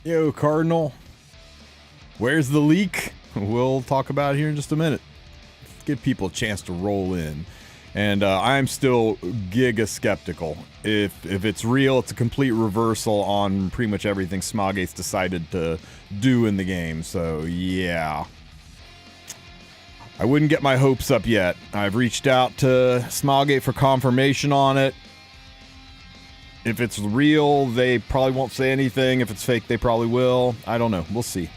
Yo, Cardinal. Where's the leak? We'll talk about it here in just a minute. Give people a chance to roll in. And I'm still giga skeptical. If it's real, it's a complete reversal on pretty much everything Smogate's decided to do in the game. So, yeah. I wouldn't get my hopes up yet. I've reached out to Smogate for confirmation on it. If it's real, they probably won't say anything. If it's fake, they probably will. I don't know. We'll see.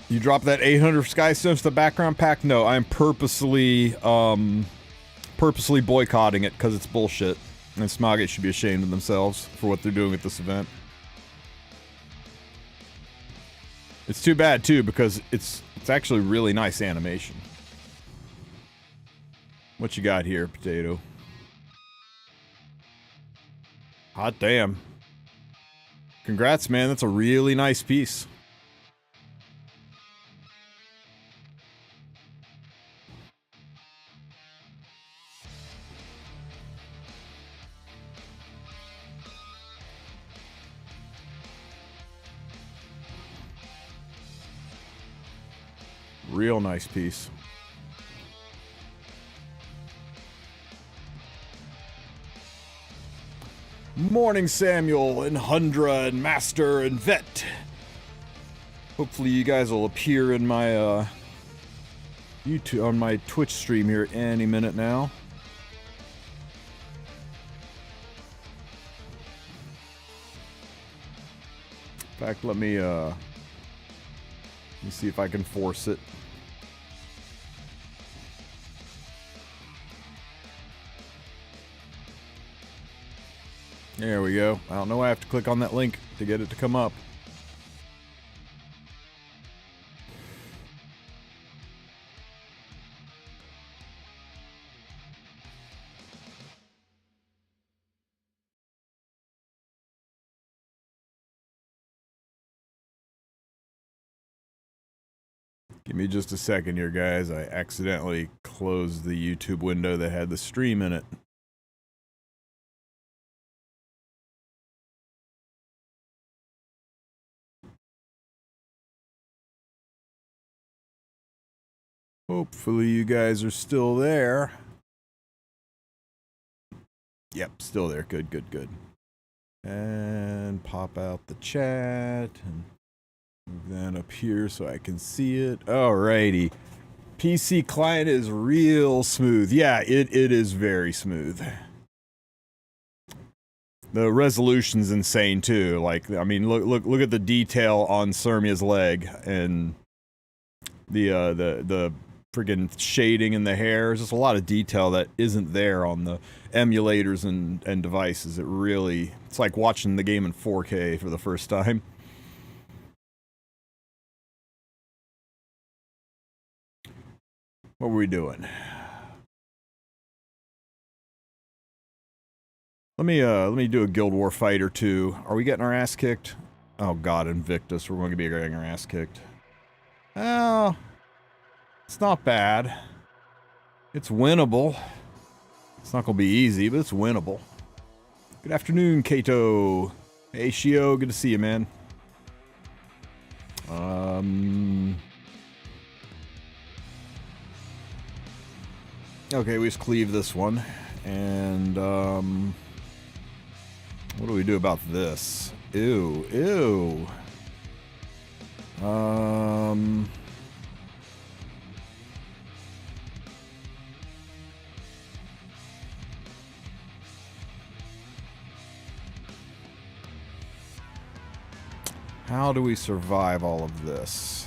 You drop that 800 Skystones to the background pack? No, I'm purposely boycotting it because it's bullshit. And Smogate should be ashamed of themselves for what they're doing at this event. It's too bad too because it's actually really nice animation. What you got here, Potato? Hot damn. Congrats, man. That's a really nice piece. Real nice piece. Morning, Samuel and Hundra and Master and Vet. Hopefully you guys will appear in my YouTube on my Twitch stream here any minute now. In fact, let me see if I can force it. There we go. I don't know why I have to click on that link to get it to come up. Give me just a second here, guys. I accidentally closed the YouTube window that had the stream in it. Hopefully you guys are still there. Yep, still there. Good, good, good. And pop out the chat and move that up here so I can see it. Alrighty. PC client is real smooth. Yeah, it is very smooth. The resolution's insane too. Like, I mean, look at the detail on Sermia's leg and the friggin' shading in the hair. There's just a lot of detail that isn't there on the emulators and devices. It's like watching the game in 4K for the first time. What were we doing? Let me do a Guild War fight or two. Are we getting our ass kicked? Oh god, Invictus, we're going to be getting our ass kicked. Oh, it's not bad. It's winnable. It's not going to be easy, but it's winnable. Good afternoon, Kato. Hey, Shio, good to see you, man. Okay, we just cleave this one. And, what do we do about this? Ew, ew. How do we survive all of this?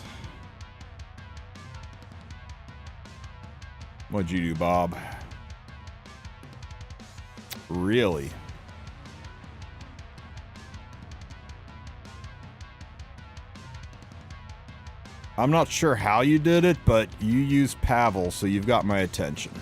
What'd you do, Bob? Really? I'm not sure how you did it, but you used Pavel, so you've got my attention.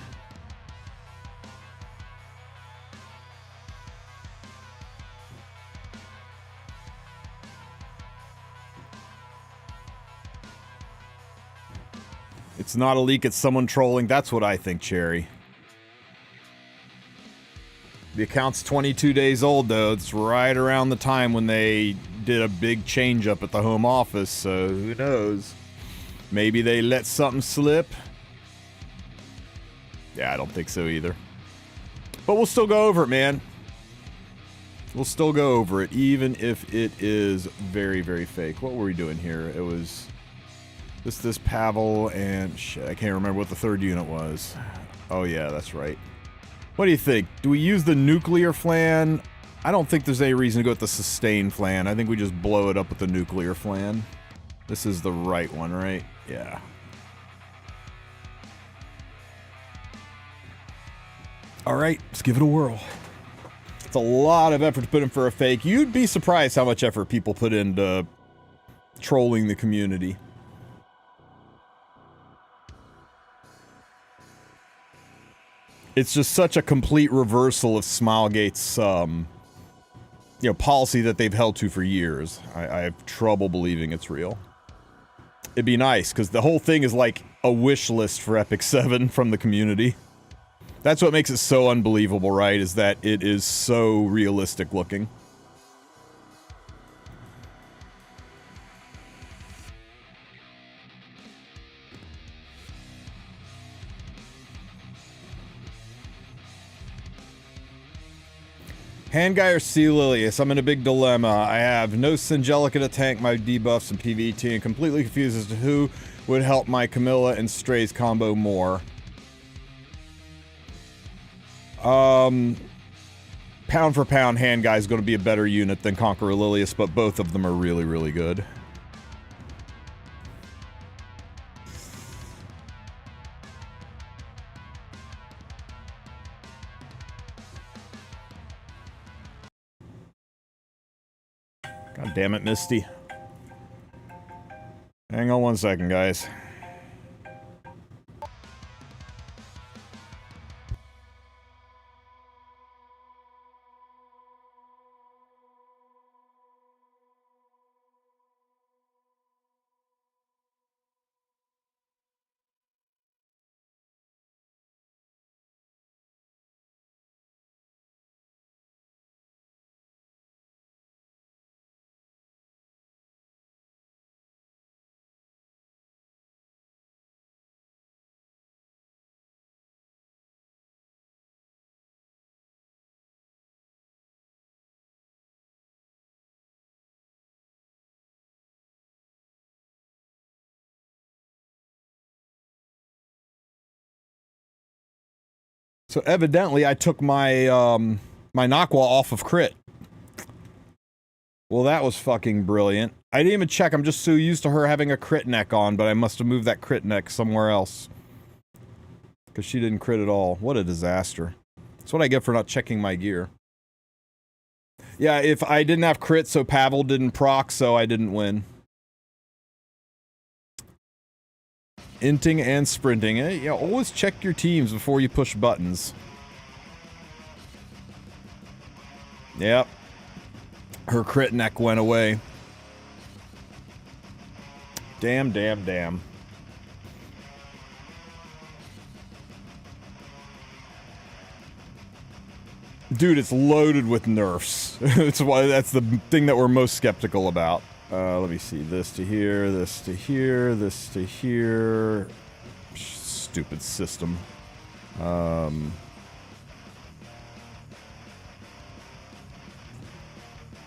It's not a leak, it's someone trolling. That's what I think, Cherry. The account's 22 days old, though. It's right around the time when they did a big change up at the home office, so who knows? Maybe they let something slip. Yeah, I don't think so either. But we'll still go over it, man. We'll still go over it, even if it is very, very fake. What were we doing here? It was this Pavel and shit. I can't remember what the third unit was. Oh yeah, that's right. What do you think? Do we use the nuclear flan? I don't think there's any reason to go with the sustain flan. I think we just blow it up with the nuclear flan. This is the right one, right? Yeah. Alright, let's give it a whirl. It's a lot of effort to put in for a fake. You'd be surprised how much effort people put into trolling the community. It's just such a complete reversal of Smilegate's, you know, policy that they've held to for years. I have trouble believing it's real. It'd be nice, because the whole thing is like a wish list for Epic 7 from the community. That's what makes it so unbelievable, right? Is that it is so realistic looking. Handguy or Sea Lilius? I'm in a big dilemma. I have no Singelica to tank my debuffs and PvT and completely confused as to who would help my Camilla and Strays combo more. Pound for pound, Handguy is going to be a better unit than Conqueror Lilius, but both of them are really, really good. God damn it, Misty. Hang on one second, guys. So evidently I took my, my Nakwa off of crit. Well, that was fucking brilliant. I didn't even check, I'm just so used to her having a crit neck on, but I must have moved that crit neck somewhere else. Because she didn't crit at all. What a disaster. That's what I get for not checking my gear. Yeah, if I didn't have crit, so Pavel didn't proc, so I didn't win. Inting and sprinting. Yeah, always check your teams before you push buttons. Yep. Her crit neck went away. Damn, damn, damn. Dude, it's loaded with nerfs. It's why that's the thing that we're most skeptical about. Let me see. This to here, this to here, this to here. Stupid system.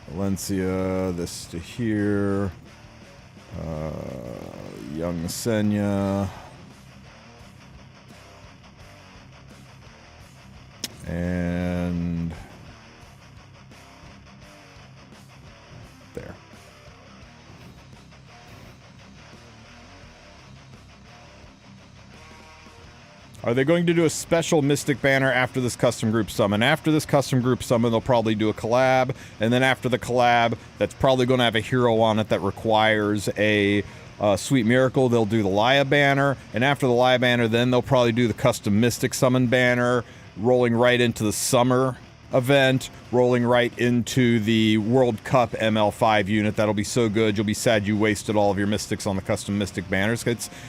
Valencia, this to here. Young Senya. And there. Are they going to do a special Mystic banner after this custom group summon? After this custom group summon, they'll probably do a collab, and then after the collab, that's probably going to have a hero on it that requires a Sweet Miracle. They'll do the Laya banner, and after the Laya banner, then they'll probably do the custom Mystic summon banner, rolling right into the summer event, rolling right into the World Cup ML5 unit. That'll be so good. You'll be sad you wasted all of your mystics on the custom mystic banners.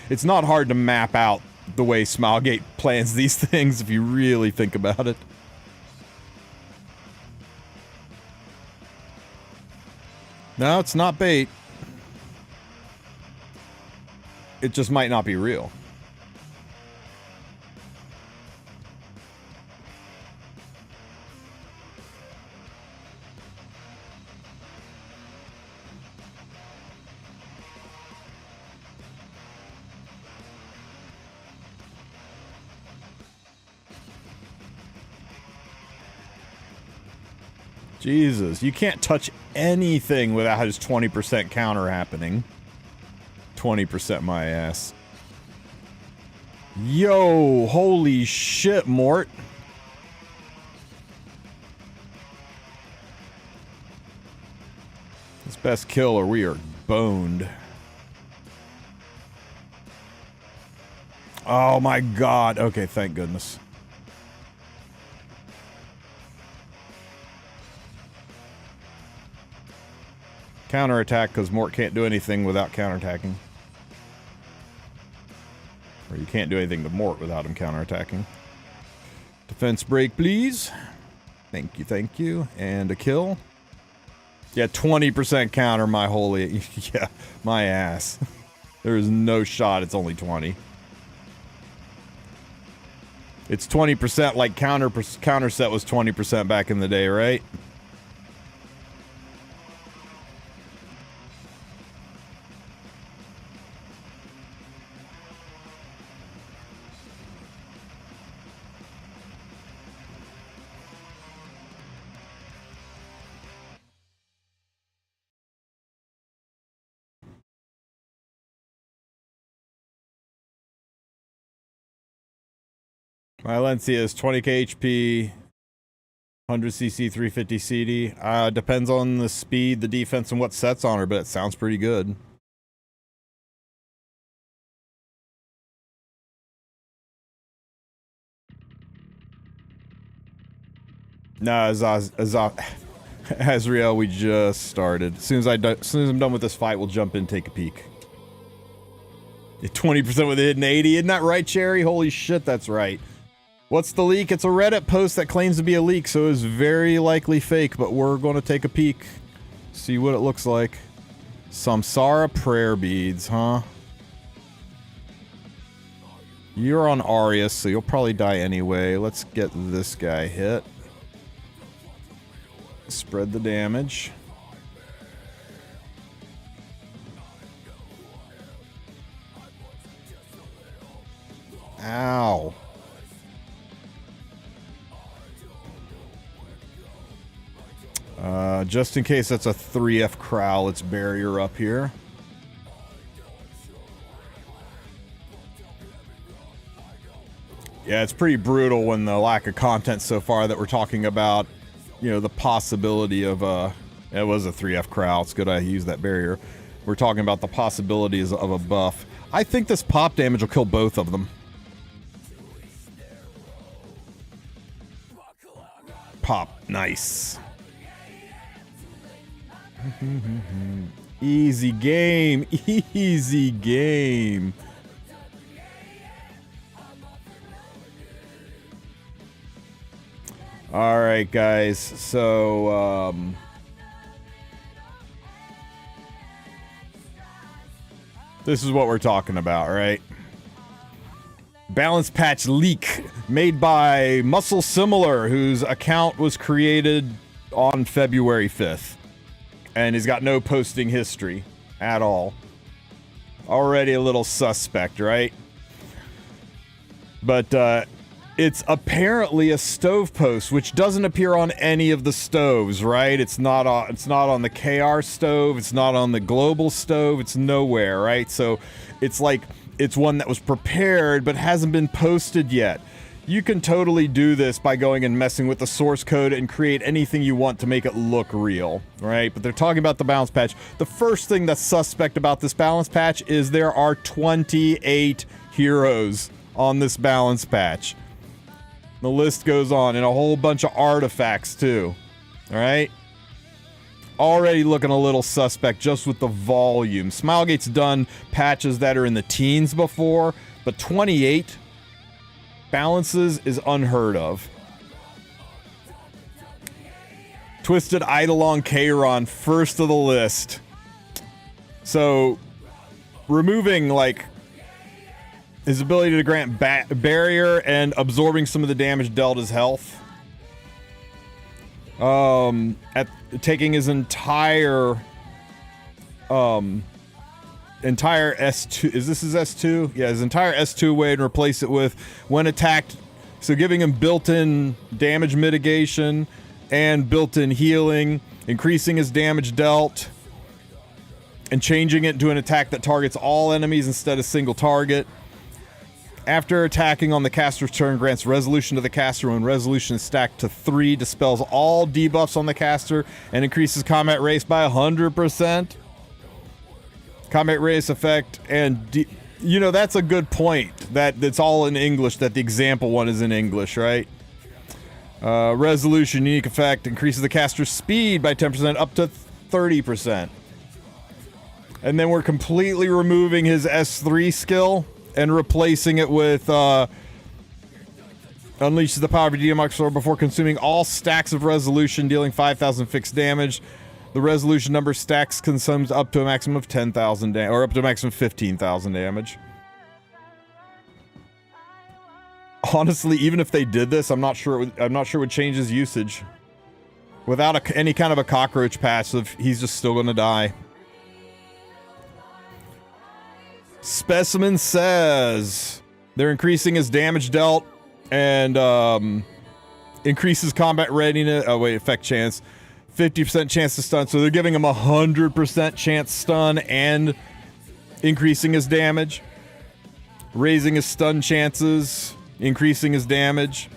It's not hard to map out the way Smilegate plans these things if you really think about it. No, it's not bait. It just might not be real. Jesus, you can't touch anything without his 20% counter happening. 20% my ass. Yo, holy shit, Mort. It's best kill or we are boned. Oh my god. Okay, thank goodness. Counterattack, because Mort can't do anything without counterattacking. Or you can't do anything to Mort without him counterattacking. Defense break, please. Thank you, thank you. And a kill. Yeah, 20% counter, my holy... yeah, my ass. There is no shot it's only 20. It's 20% like counter set was 20% back in the day, right? My Valencia is 20k HP, 100cc, 350 CD. Depends on the speed, the defense, and what sets on her, but it sounds pretty good. No, Azrael, we just started. As soon as I'm done with this fight, we'll jump in and take a peek. 20% with a hidden 80, isn't that right, Cherry? Holy shit, that's right. What's the leak? It's a Reddit post that claims to be a leak, so it's very likely fake, but we're going to take a peek. See what it looks like. Samsara prayer beads, huh? You're on Arius, so you'll probably die anyway. Let's get this guy hit. Spread the damage. Ow. Just in case that's a 3F Crow, let's bury her up here. Yeah, it's pretty brutal when the lack of content so far that we're talking about, you know, the possibility of it was a 3F Crow. It's good I used that barrier. We're talking about the possibilities of a buff. I think this pop damage will kill both of them. Pop, nice. Easy game, easy game. All right, guys. So, this is what we're talking about, right? Balance patch leak made by Muscle Similar, whose account was created on February 5th. And he's got no posting history at all. Already a little suspect, right? But it's apparently a stove post, which doesn't appear on any of the stoves, right? It's not on the KR stove, it's not on the global stove, it's nowhere, right? So it's like it's one that was prepared but hasn't been posted yet. You can totally do this by going and messing with the source code and create anything you want to make it look real, right? But they're talking about the balance patch. The first thing that's suspect about this balance patch is there are 28 heroes on this balance patch. The list goes on, and a whole bunch of artifacts too. All right. Already looking a little suspect just with the volume. Smilegate's done patches that are in the teens before, but 28 balances is unheard of. Twisted Eidolon Kairon, first of the list. So, removing, like, his ability to grant barrier and absorbing some of the damage dealt his health. Taking his entire S2, is this his S2? Yeah, his entire S2 away and replace it with when attacked, so giving him built-in damage mitigation and built-in healing, increasing his damage dealt, and changing it to an attack that targets all enemies instead of single target. After attacking on the caster's turn, grants resolution to the caster when resolution is stacked to 3, dispels all debuffs on the caster, and increases combat race by 100%. Combat race effect, and you know, that's a good point, that it's all in English, that the example one is in English, right? Resolution, unique effect, increases the caster's speed by 10% up to 30%. And then we're completely removing his S3 skill and replacing it with unleashes the power of your DMX sword before consuming all stacks of resolution, dealing 5,000 fixed damage. The resolution number stacks consumes up to a maximum of 10,000 damage, or up to a maximum of 15,000 damage. Honestly, even if they did this, I'm not sure it would change his usage. Without any kind of a cockroach passive, he's just still gonna die. Specimen says they're increasing his damage dealt and increases combat readiness. Oh wait, effect chance, 50% chance to stun. So they're giving him 100% chance stun and increasing his damage, raising his stun chances, increasing his damage.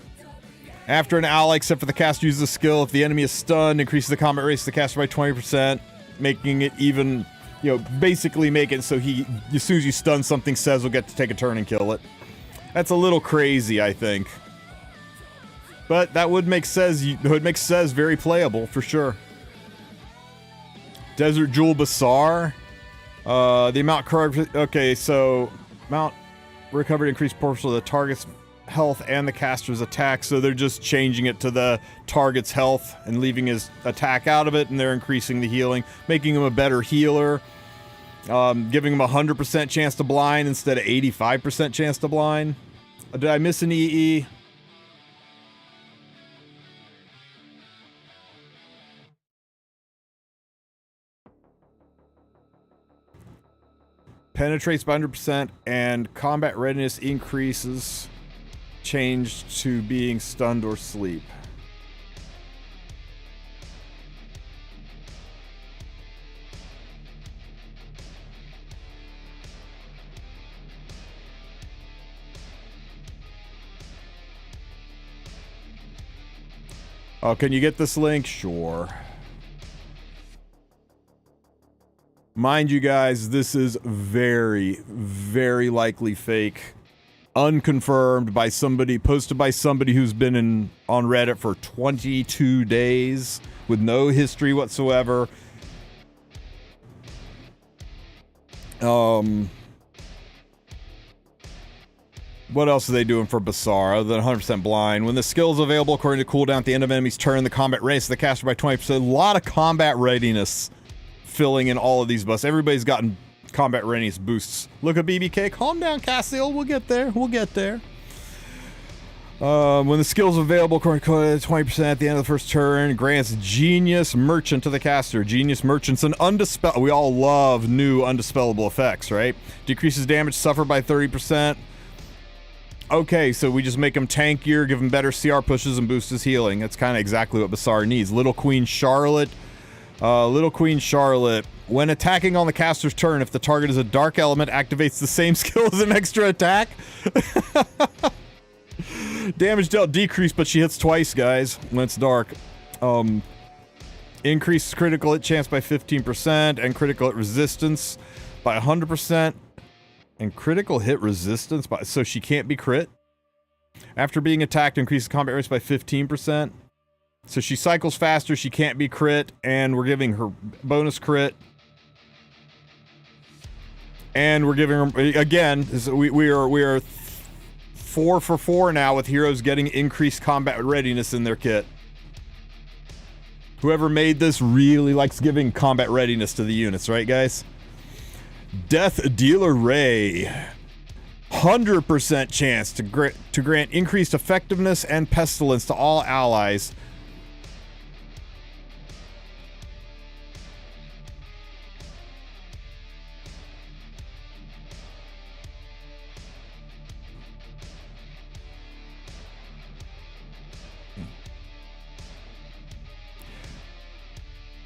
After an ally, except for the caster, uses a skill, if the enemy is stunned, increases the combat race of the caster by 20%, making it even. You know, basically make it so he, as soon as you stun something, Sez will get to take a turn and kill it. That's a little crazy, I think. But that would make Sez very playable, for sure. Desert Jewel Basar. The amount correct. Okay, so amount recovered increased proportional to the target's health and the caster's attack, so they're just changing it to the target's health and leaving his attack out of it, and they're increasing the healing, making him a better healer, giving him 100% chance to blind instead of 85% chance to blind. Did I miss an EE? Penetrates by 100% and combat readiness increases, changed to being stunned or sleep. Oh, can you get this link? Sure. Mind you guys, this is very, very likely fake. Unconfirmed by somebody, posted by somebody who's been on Reddit for 22 days with no history whatsoever. What else are they doing for Basar other than 100% blind? When the skill is available according to cooldown at the end of enemy's turn, the combat race the caster by 20%. A lot of combat readiness filling in all of these buffs. Everybody's gotten combat readiness boosts. Look at BBK. Calm down, Cassiel. We'll get there. We'll get there. When the skill is available according to 20% at the end of the first turn, grants Genius Merchant to the caster. Genius Merchant's an undispel. We all love new undispellable effects, right? Decreases damage suffered by 30%. Okay, so we just make him tankier, give him better CR pushes, and boost his healing. That's kind of exactly what Basar needs. Little Queen Charlotte. When attacking on the caster's turn, if the target is a dark element, activates the same skill as an extra attack. Damage dealt decreased, but she hits twice, guys, when it's dark. Increased critical hit chance by 15%, and critical hit resistance by 100%. And critical hit resistance by, so she can't be crit? After being attacked, increases combat rates by 15%. So she cycles faster, she can't be crit, and we're giving her bonus crit. And we're giving her, again, we are 4 for 4 now with heroes getting increased combat readiness in their kit. Whoever made this really likes giving combat readiness to the units, right, guys? Death Dealer Ray. 100% chance to grant increased effectiveness and pestilence to all allies.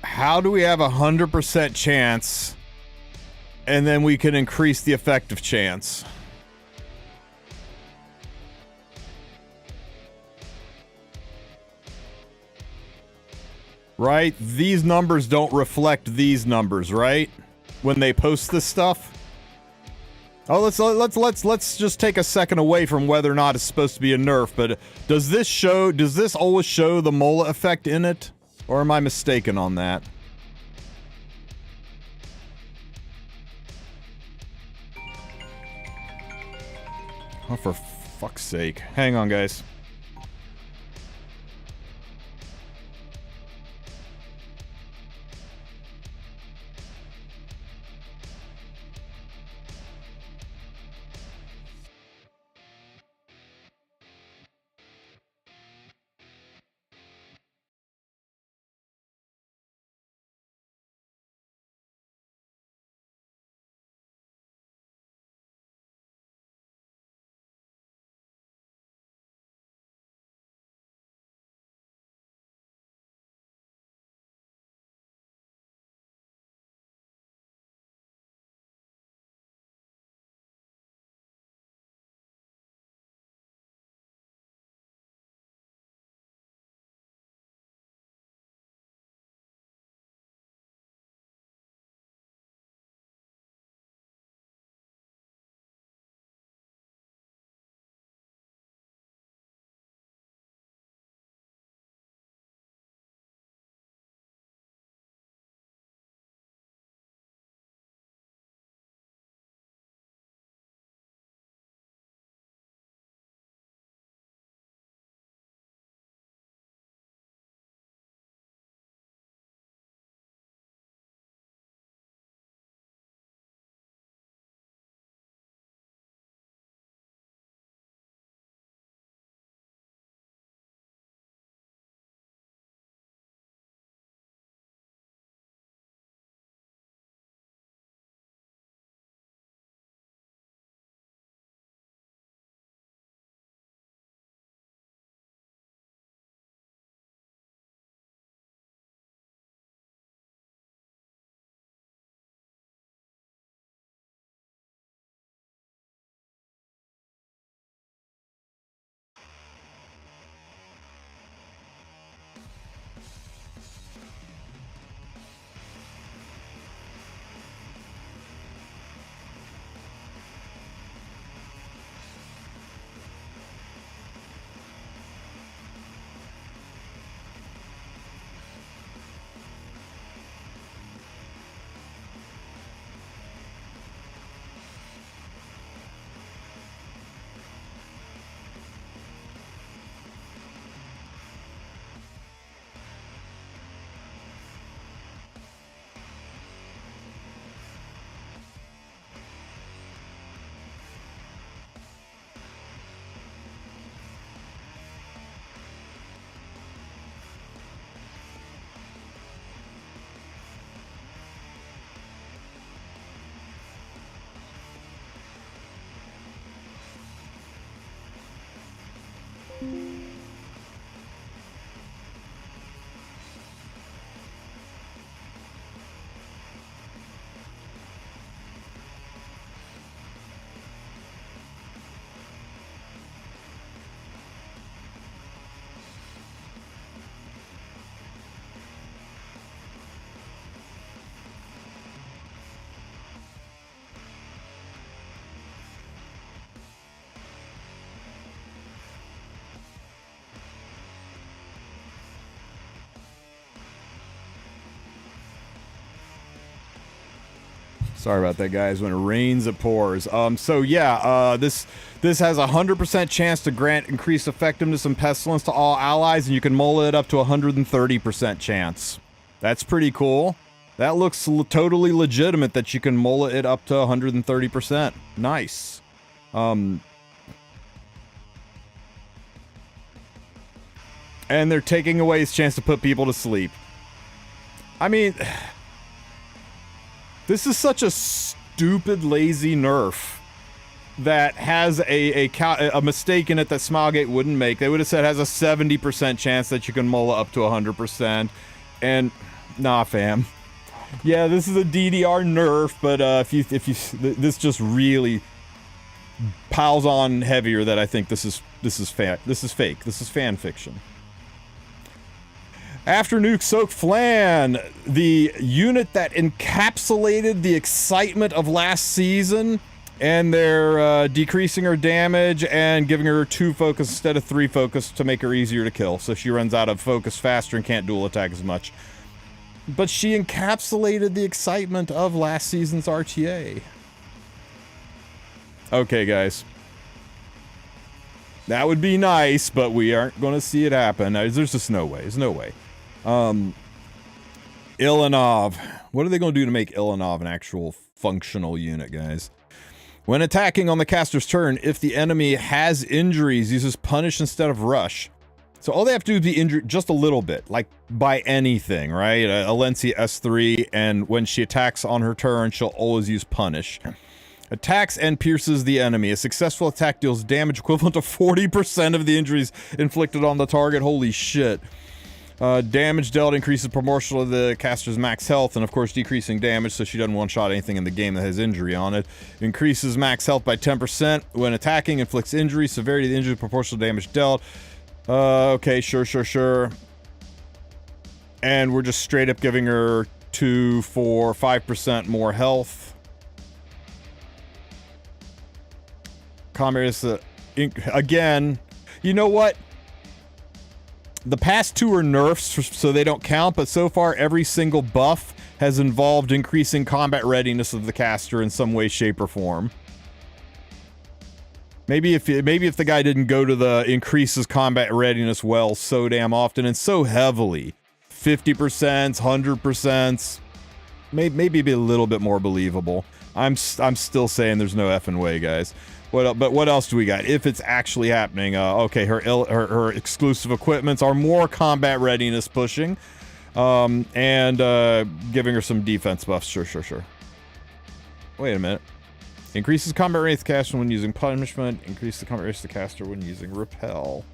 How do we have 100% chance and then we can increase the effective chance? Right? These numbers don't reflect these numbers, right? When they post this stuff. Oh, let's just take a second away from whether or not it's supposed to be a nerf, but does this always show the Mola effect in it? Or am I mistaken on that? Oh, for fuck's sake. Hang on, guys. Sorry about that, guys. When it rains, it pours. So yeah, this has a 100% chance to grant increased effectiveness and pestilence to all allies, and you can mull it up to 130% chance. That's pretty cool. That looks totally legitimate that you can mull it up to 130%. Nice. And they're taking away his chance to put people to sleep. I mean, this is such a stupid, lazy nerf that has a mistake in it that Smilegate wouldn't make. They would have said it has a 70% chance that you can mull it up to 100%. And, nah, fam. Yeah, this is a DDR nerf, but this just really piles on heavier that I think this is fake. This is fan fiction. After Nuke Soak Flan, the unit that encapsulated the excitement of last season, and they're decreasing her damage and giving her 2 focus instead of 3 focus to make her easier to kill, so she runs out of focus faster and can't dual attack as much. But she encapsulated the excitement of last season's RTA. Okay, guys. That would be nice, but we aren't going to see it happen. There's just no way. There's no way. Ilanov. What are they going to do to make Ilanov an actual functional unit, guys? When attacking on the caster's turn, if the enemy has injuries, uses Punish instead of Rush. So all they have to do is be injured just a little bit, like by anything, right? Alencia S3, and when she attacks on her turn, she'll always use Punish. Attacks and pierces the enemy. A successful attack deals damage equivalent to 40% of the injuries inflicted on the target. Holy shit. Damage dealt increases proportional to the caster's max health, and of course decreasing damage so she doesn't one-shot anything in the game that has injury on it. Increases max health by 10%. When attacking, inflicts injury. Severity of the injury proportional to damage dealt. Okay, sure. And we're just straight up giving her 2, 4, 5% more health. Combat is again, you know what? The past 2 are nerfs, so they don't count, but so far every single buff has involved increasing combat readiness of the caster in some way, shape, or form. Maybe if the guy didn't go to the increases combat readiness well so damn often and so heavily, 50%, 100%, maybe be a little bit more believable. I'm still saying there's no effing way, guys. But what else do we got? If it's actually happening, okay, her exclusive equipments are more combat readiness pushing, and giving her some defense buffs. Sure. Wait a minute. Increases combat readiness of the caster when using punishment. Increase the combat readiness of the caster when using repel.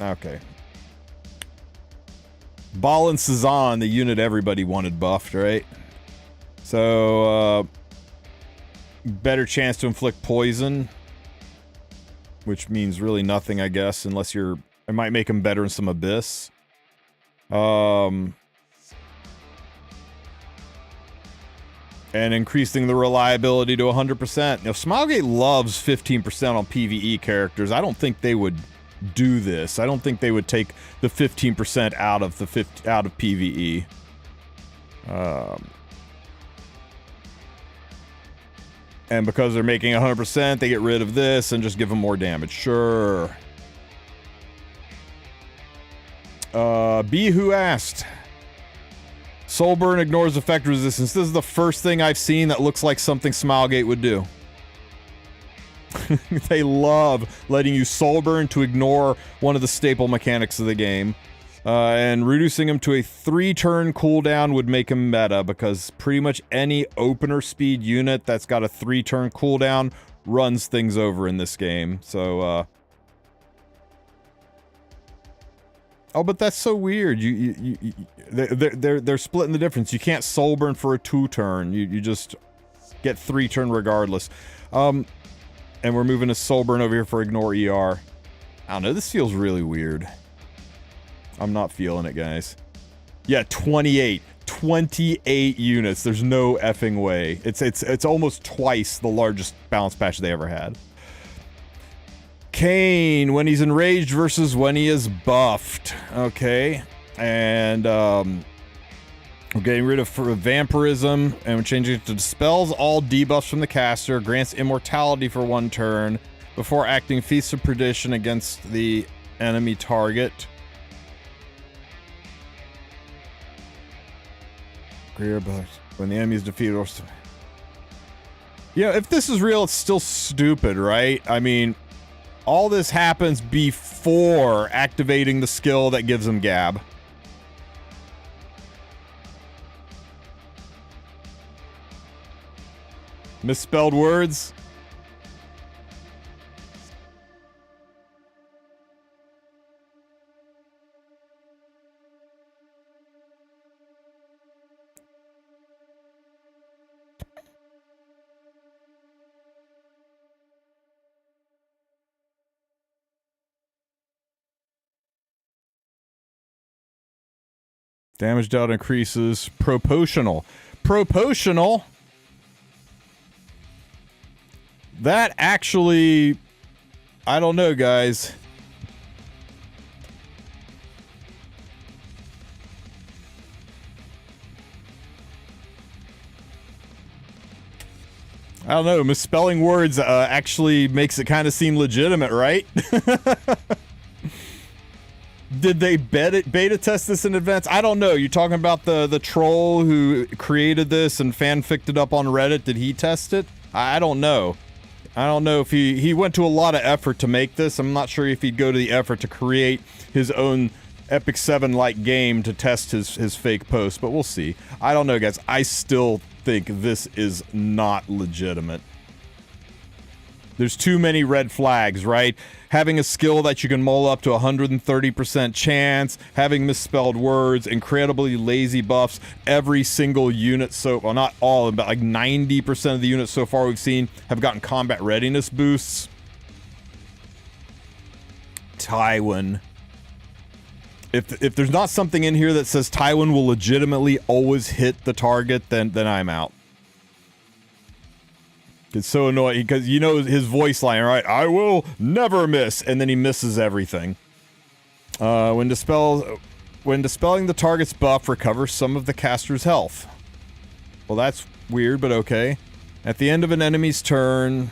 Okay. Ball and Cezanne, the unit everybody wanted buffed, right? So, better chance to inflict poison, which means really nothing, I guess, unless it might make him better in some abyss. And increasing the reliability to 100%. Now, Smilegate loves 15% on PvE characters. I don't think they would do this. I don't think they would take the 15% out of PvE. And because they're making 100%, they get rid of this and just give them more damage. Sure. B Who asked. Soulburn ignores effect resistance. This is the first thing I've seen that looks like something Smilegate would do. They love letting you Soulburn to ignore one of the staple mechanics of the game. And reducing him to a 3-turn cooldown would make him meta, because pretty much any opener speed unit that's got a 3-turn cooldown runs things over in this game. So, oh, but that's so weird. They're splitting the difference. You can't Soulburn for a 2-turn. You just get 3-turn regardless. And we're moving to Soulburn over here for Ignore ER. I don't know. This feels really weird. I'm not feeling it, guys. Yeah, 28. 28 units. There's no effing way. It's almost twice the largest balance patch they ever had. Kane, when he's enraged versus when he is buffed. Okay. And, We're getting rid of vampirism, and we're changing it to dispels all debuffs from the caster, grants immortality for 1 turn, before acting Feast of Perdition against the enemy target. When the enemy is defeated or... Yeah, if this is real, it's still stupid, right? I mean, all this happens before activating the skill that gives him Gab. Misspelled words. Damage dealt increases. Proportional. Proportional? That actually... I don't know, guys. I don't know. Misspelling words actually makes it kind of seem legitimate, right? Did they beta test this in advance? I don't know. You're talking about the troll who created this and fanficked it up on Reddit. Did he test it? I don't know. I don't know if he went to a lot of effort to make this. I'm not sure if he'd go to the effort to create his own Epic 7-like game to test his fake post, but we'll see. I don't know, guys. I still think this is not legitimate. There's too many red flags, right? Having a skill that you can mull up to 130% chance, having misspelled words, incredibly lazy buffs, every single unit well, not all, but like 90% of the units so far we've seen have gotten combat readiness boosts. Tywin. If there's not something in here that says Tywin will legitimately always hit the target, then I'm out. It's so annoying because you know his voice line, right? I will never miss, and then he misses everything. When dispelling the target's buff, recovers some of the caster's health. Well, that's weird, but okay. At the end of an enemy's turn,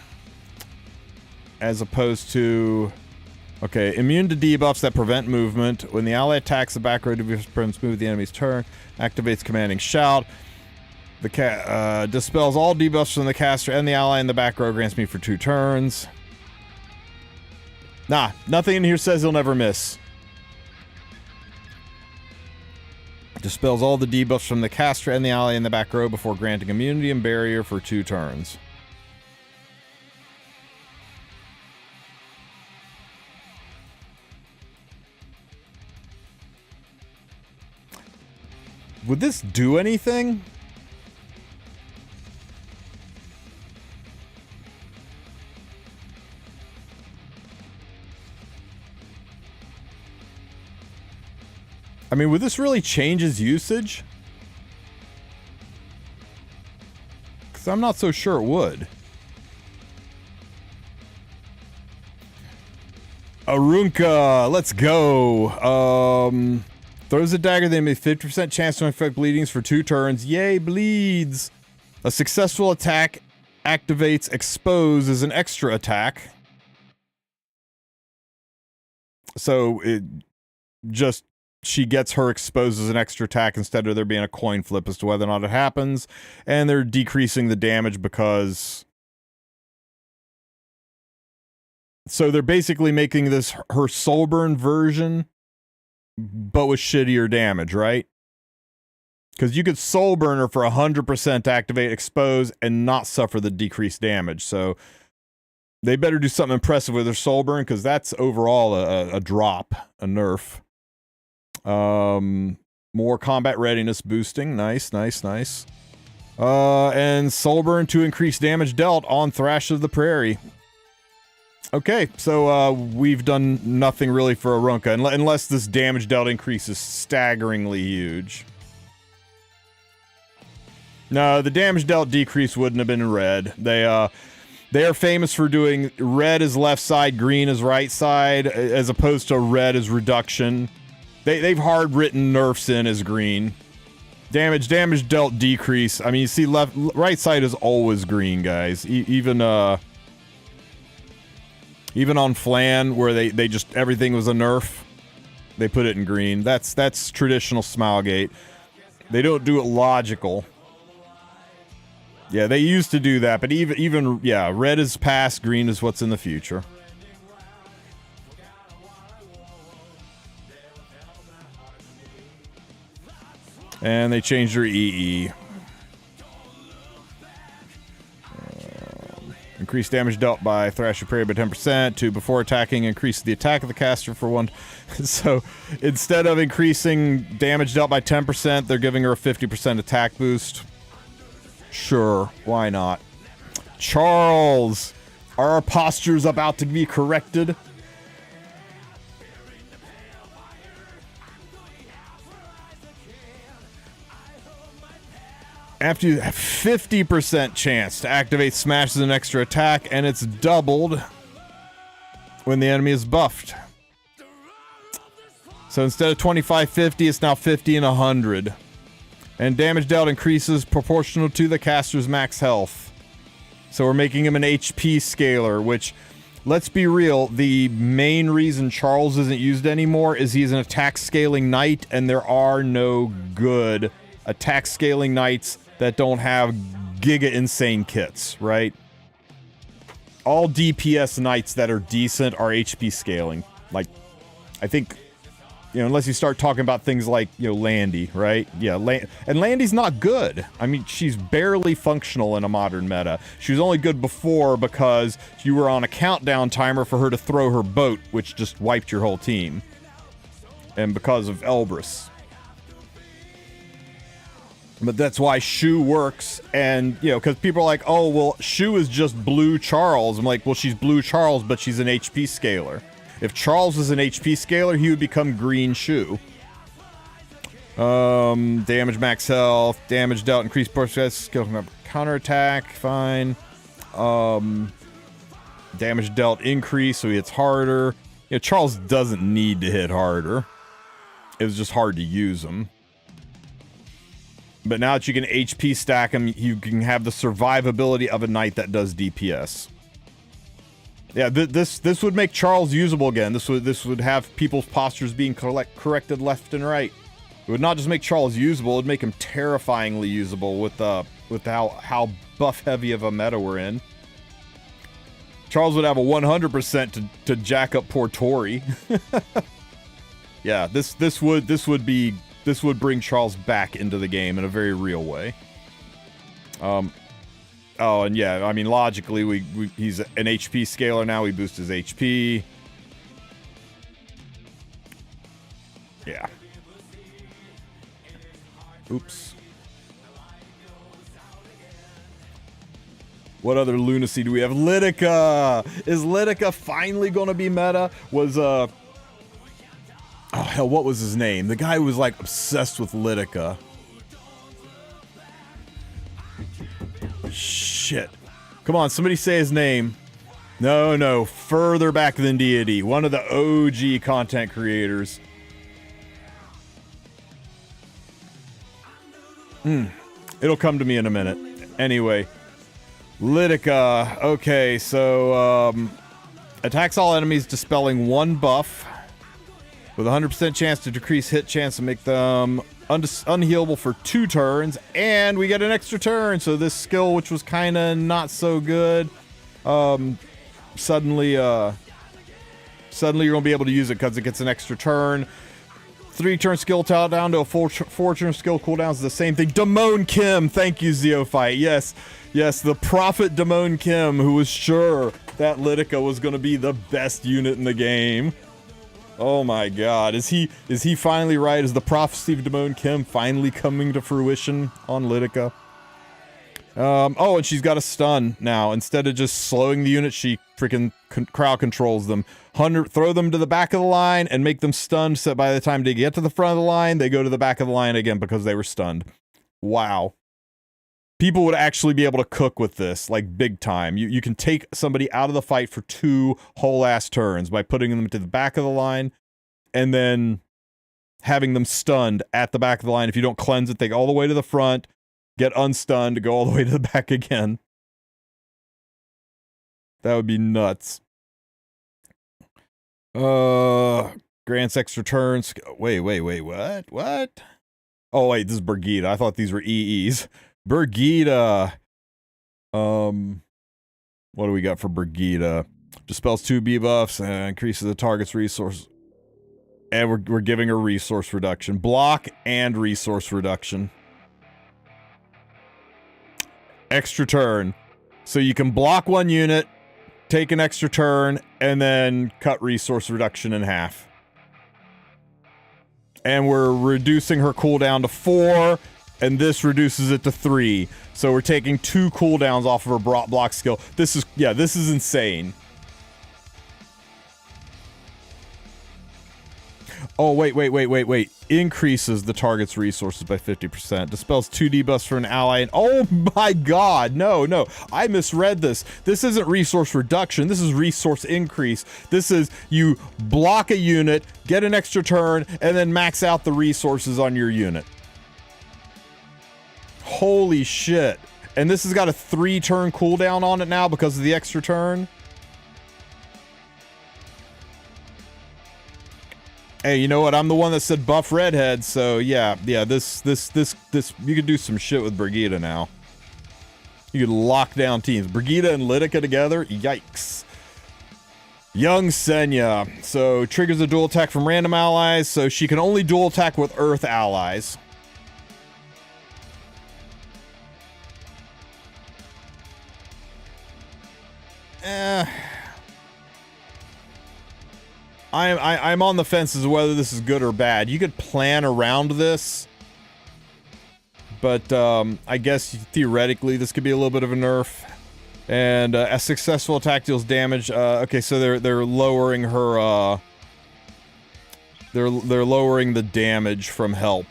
as opposed to... Okay, immune to debuffs that prevent movement. When the ally attacks, the back row prevents move the enemy's turn. Activates commanding shout. The dispels all debuffs from the caster and the ally in the back row, grants me for 2 turns. Nah, nothing in here says he'll never miss. Dispels all the debuffs from the caster and the ally in the back row before granting immunity and barrier for 2 turns. Would this do anything? I mean, would this really change his usage? Because I'm not so sure it would. Arunka, let's go. Throws a dagger, they make 50% chance to inflict bleedings for 2 turns. Yay, bleeds! A successful attack activates Expose as an extra attack. So it just... she gets her exposed as an extra attack instead of there being a coin flip as to whether or not it happens. And they're decreasing the damage because... So they're basically making this her Soulburn version, but with shittier damage, right? Because you could Soulburn her for 100% activate Expose and not suffer the decreased damage. So they better do something impressive with their Soulburn, because that's overall a drop, a nerf. More combat readiness boosting. Nice, nice, nice. And Soulburn to increase damage dealt on Thrash of the Prairie. Okay, so we've done nothing really for Arunka, unless this damage dealt increase is staggeringly huge. No, the damage dealt decrease wouldn't have been red. They are famous for doing red as left side, green as right side, as opposed to red as reduction. They've hard written nerfs in as green. Damage dealt decrease. I mean, you see right side is always green, guys. Even on Flan, where they just, everything was a nerf, they put it in green. That's traditional Smilegate. They don't do it logical. Yeah, they used to do that, but even yeah, red is past, green is what's in the future. And they changed their EE. Increase damage dealt by Thrasher Prey by 10% to before attacking, increase the attack of the caster for 1. So instead of increasing damage dealt by 10%, they're giving her a 50% attack boost. Sure, why not? Charles, are our postures about to be corrected? After you have 50% chance to activate Smash as an extra attack, and it's doubled when the enemy is buffed. So instead of 25-50, it's now 50 and 100. And damage dealt increases proportional to the caster's max health. So we're making him an HP scaler, which, let's be real, the main reason Charles isn't used anymore is he's an attack scaling knight, and there are no good attack scaling knights that don't have giga insane kits, right? All DPS knights that are decent are HP scaling. Like, I think, you know, unless you start talking about things like, you know, Landy, right? Yeah, and Landy's not good. I mean, she's barely functional in a modern meta. She was only good before because you were on a countdown timer for her to throw her boat, which just wiped your whole team. And because of Elbrus. But that's why Shu works, and, you know, because people are like, oh, well, Shu is just blue Charles. I'm like, well, she's blue Charles, but she's an HP scaler. If Charles was an HP scaler, he would become green Shu. Damage max health, damage dealt, increased burst, skill counterattack, fine. Damage dealt increase, so he hits harder. You know, Charles doesn't need to hit harder. It was just hard to use him. But now that you can HP stack him, you can have the survivability of a knight that does DPS. Yeah, this would make Charles usable again. This would have people's postures being corrected left and right. It would not just make Charles usable; it would make him terrifyingly usable with how buff heavy of a meta we're in. Charles would have a 100% to jack up poor Tori. Yeah, this would bring Charles back into the game in a very real way. Oh, and yeah, I mean, logically, he's an HP scaler now. We boost his HP. Yeah. Oops. What other lunacy do we have? Lidica! Is Lidica finally going to be meta? Oh, hell, what was his name? The guy who was, like, obsessed with Lidica. Shit. Come on, somebody say his name. No, further back than Deity. One of the OG content creators. It'll come to me in a minute. Anyway. Lidica. Okay, so, attacks all enemies, dispelling 1 buff. With a 100% chance to decrease hit chance and make them unhealable for 2 turns. And we get an extra turn, so this skill, which was kind of not so good, suddenly you're going to be able to use it because it gets an extra turn. 3-turn skill down to a 4-turn skill cooldown is the same thing. Damone Kim, thank you, Zeophyte. Yes, the prophet Damone Kim, who was sure that Lidica was going to be the best unit in the game. Oh my god, is he finally right? Is the prophecy of Damone Kim finally coming to fruition on Lidica? Oh, and she's got a stun now. Instead of just slowing the unit, she freaking crowd controls them. Throw them to the back of the line and make them stunned, so by the time they get to the front of the line, they go to the back of the line again because they were stunned. Wow. People would actually be able to cook with this, like, big time. You can take somebody out of the fight for 2 whole-ass turns by putting them to the back of the line and then having them stunned at the back of the line. If you don't cleanse it, they go all the way to the front, get unstunned, go all the way to the back again. That would be nuts. Grants extra turns. Wait, what? Oh, wait, this is Brigida. I thought these were EEs. Brigida. What do we got for Brigida? Dispels 2 debuffs and increases the target's resource. And we're giving her resource reduction. Block and resource reduction. Extra turn. So you can block 1 unit, take an extra turn, and then cut resource reduction in half. And we're reducing her cooldown to 4, and this reduces it to 3. So we're taking 2 cooldowns off of her block skill. This is insane. Oh, wait. Increases the target's resources by 50%. Dispels 2 debuffs for an ally. And oh my god, no. I misread this. This isn't resource reduction. This is resource increase. This is you block a unit, get an extra turn, and then max out the resources on your unit. Holy shit. And this has got a 3-turn cooldown on it now because of the extra turn. Hey, you know what? I'm the one that said buff redhead, so yeah, this, you could do some shit with Brigida now. You could lock down teams. Brigida and Lidica together? Yikes. Young Senya. So, triggers a dual attack from random allies, so she can only dual attack with Earth allies. I'm on the fence as to whether this is good or bad. You could plan around this, but I guess theoretically this could be a little bit of a nerf. And a successful attack deals damage. Okay, so they're lowering her. They're lowering the damage from help.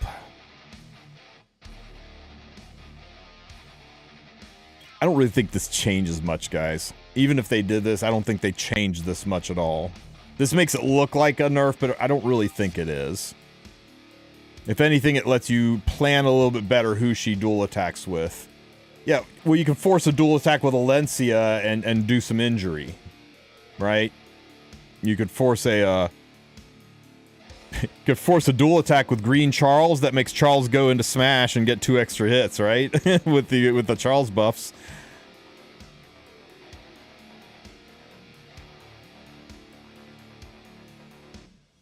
I don't really think this changes much, guys. Even if they did this, I don't think they changed this much at all. This makes it look like a nerf, but I don't really think it is. If anything, it lets you plan a little bit better who she dual attacks with. Yeah, well, you can force a dual attack with Alencia and do some injury, right? You could force a dual attack with Green Charles that makes Charles go into smash and get 2 extra hits, right? with the Charles buffs.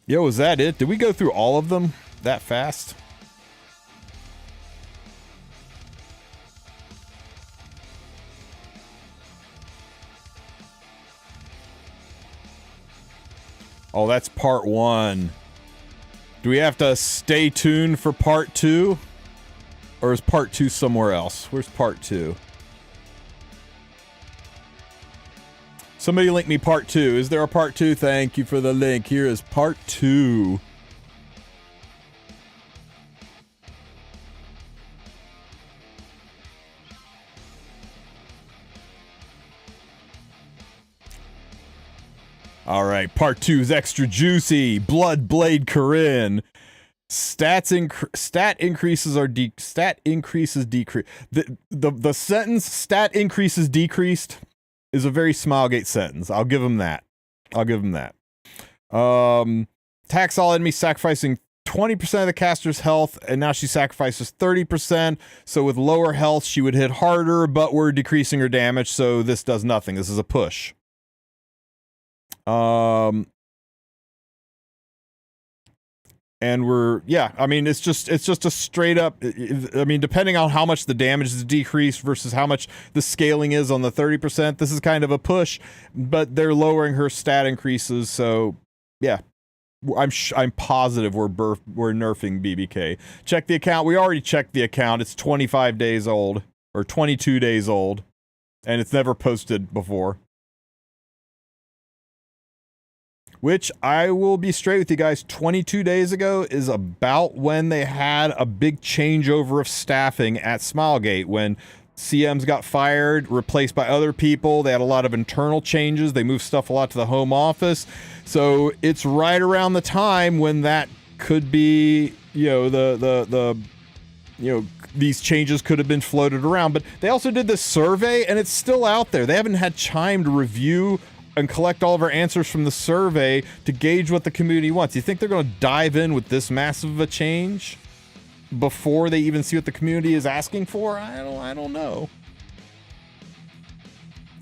Yo, is that it? Did we go through all of them that fast? Oh, that's part 1. Do we have to stay tuned for part 2? Or is part 2 somewhere else? Where's part 2? Somebody link me part 2. Is there a part 2? Thank you for the link. Here is part 2. All right, part 2 is extra juicy. Bloodblade Corinne. Stat increases decrease. The sentence stat increases decreased is a very Smilegate sentence. I'll give him that. Attacks all enemies sacrificing 20% of the caster's health, and now she sacrifices 30%. So with lower health, she would hit harder, but we're decreasing her damage, so this does nothing. This is a push. And I mean, it's just a straight up, I mean, depending on how much the damage is decreased versus how much the scaling is on the 30%, this is kind of a push, but they're lowering her stat increases, so yeah. I'm positive we're nerfing BBK. Check the account. We already checked the account. It's 25 days old, or 22 days old, and it's never posted before. Which, I will be straight with you guys, 22 days ago is about when they had a big changeover of staffing at Smilegate, when CMs got fired, replaced by other people. They had a lot of internal changes. They moved stuff a lot to the home office. So it's right around the time when that could be, you know, the you know, these changes could have been floated around, but they also did this survey and it's still out there. They haven't had time to review and collect all of our answers from the survey to gauge what the community wants. You think they're going to dive in with this massive of a change before they even see what the community is asking for? I don't know.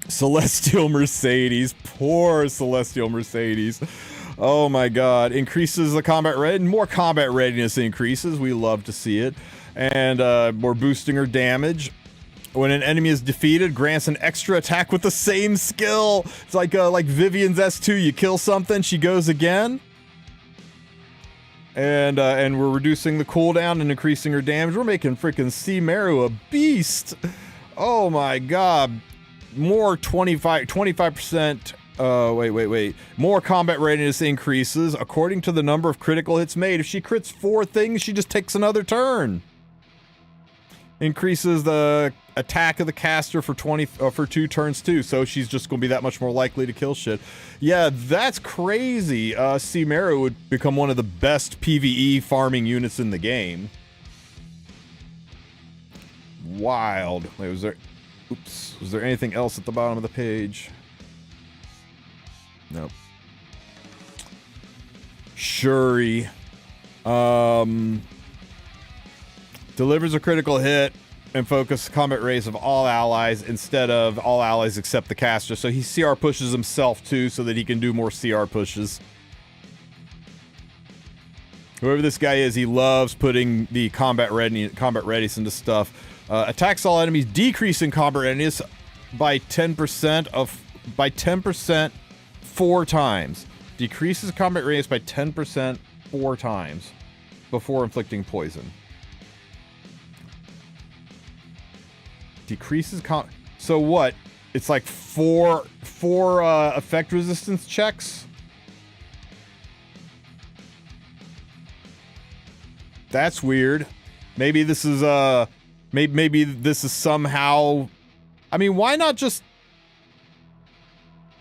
Celestial Mercedes, poor Celestial Mercedes. Oh my God, increases the combat readiness, more combat readiness increases. We love to see it. And we're boosting her damage. When an enemy is defeated, grants an extra attack with the same skill. It's like Vivian's S2. You kill something, she goes again. And we're reducing the cooldown and increasing her damage. We're making freaking Meru a beast. Oh my God. More 25%. Wait. More combat readiness increases according to the number of critical hits made. If she crits 4 things, she just takes another turn. Increases the attack of the caster for 2 turns too, so she's just going to be that much more likely to kill shit. Yeah, that's crazy. Meru would become one of the best PvE farming units in the game. Wild. Wait, was there anything else at the bottom of the page? Nope. Shuri. Delivers a critical hit and focus combat rays of all allies instead of all allies except the caster. So he CR pushes himself too so that he can do more CR pushes. Whoever this guy is, he loves putting the combat readiness into stuff. Attacks all enemies, decreasing combat readiness by 10% 4 times. Decreases combat readiness by 10% 4 times before inflicting poison. Decreases so what? It's like four effect resistance checks. That's weird. Maybe this is maybe this is somehow. I mean, why not just?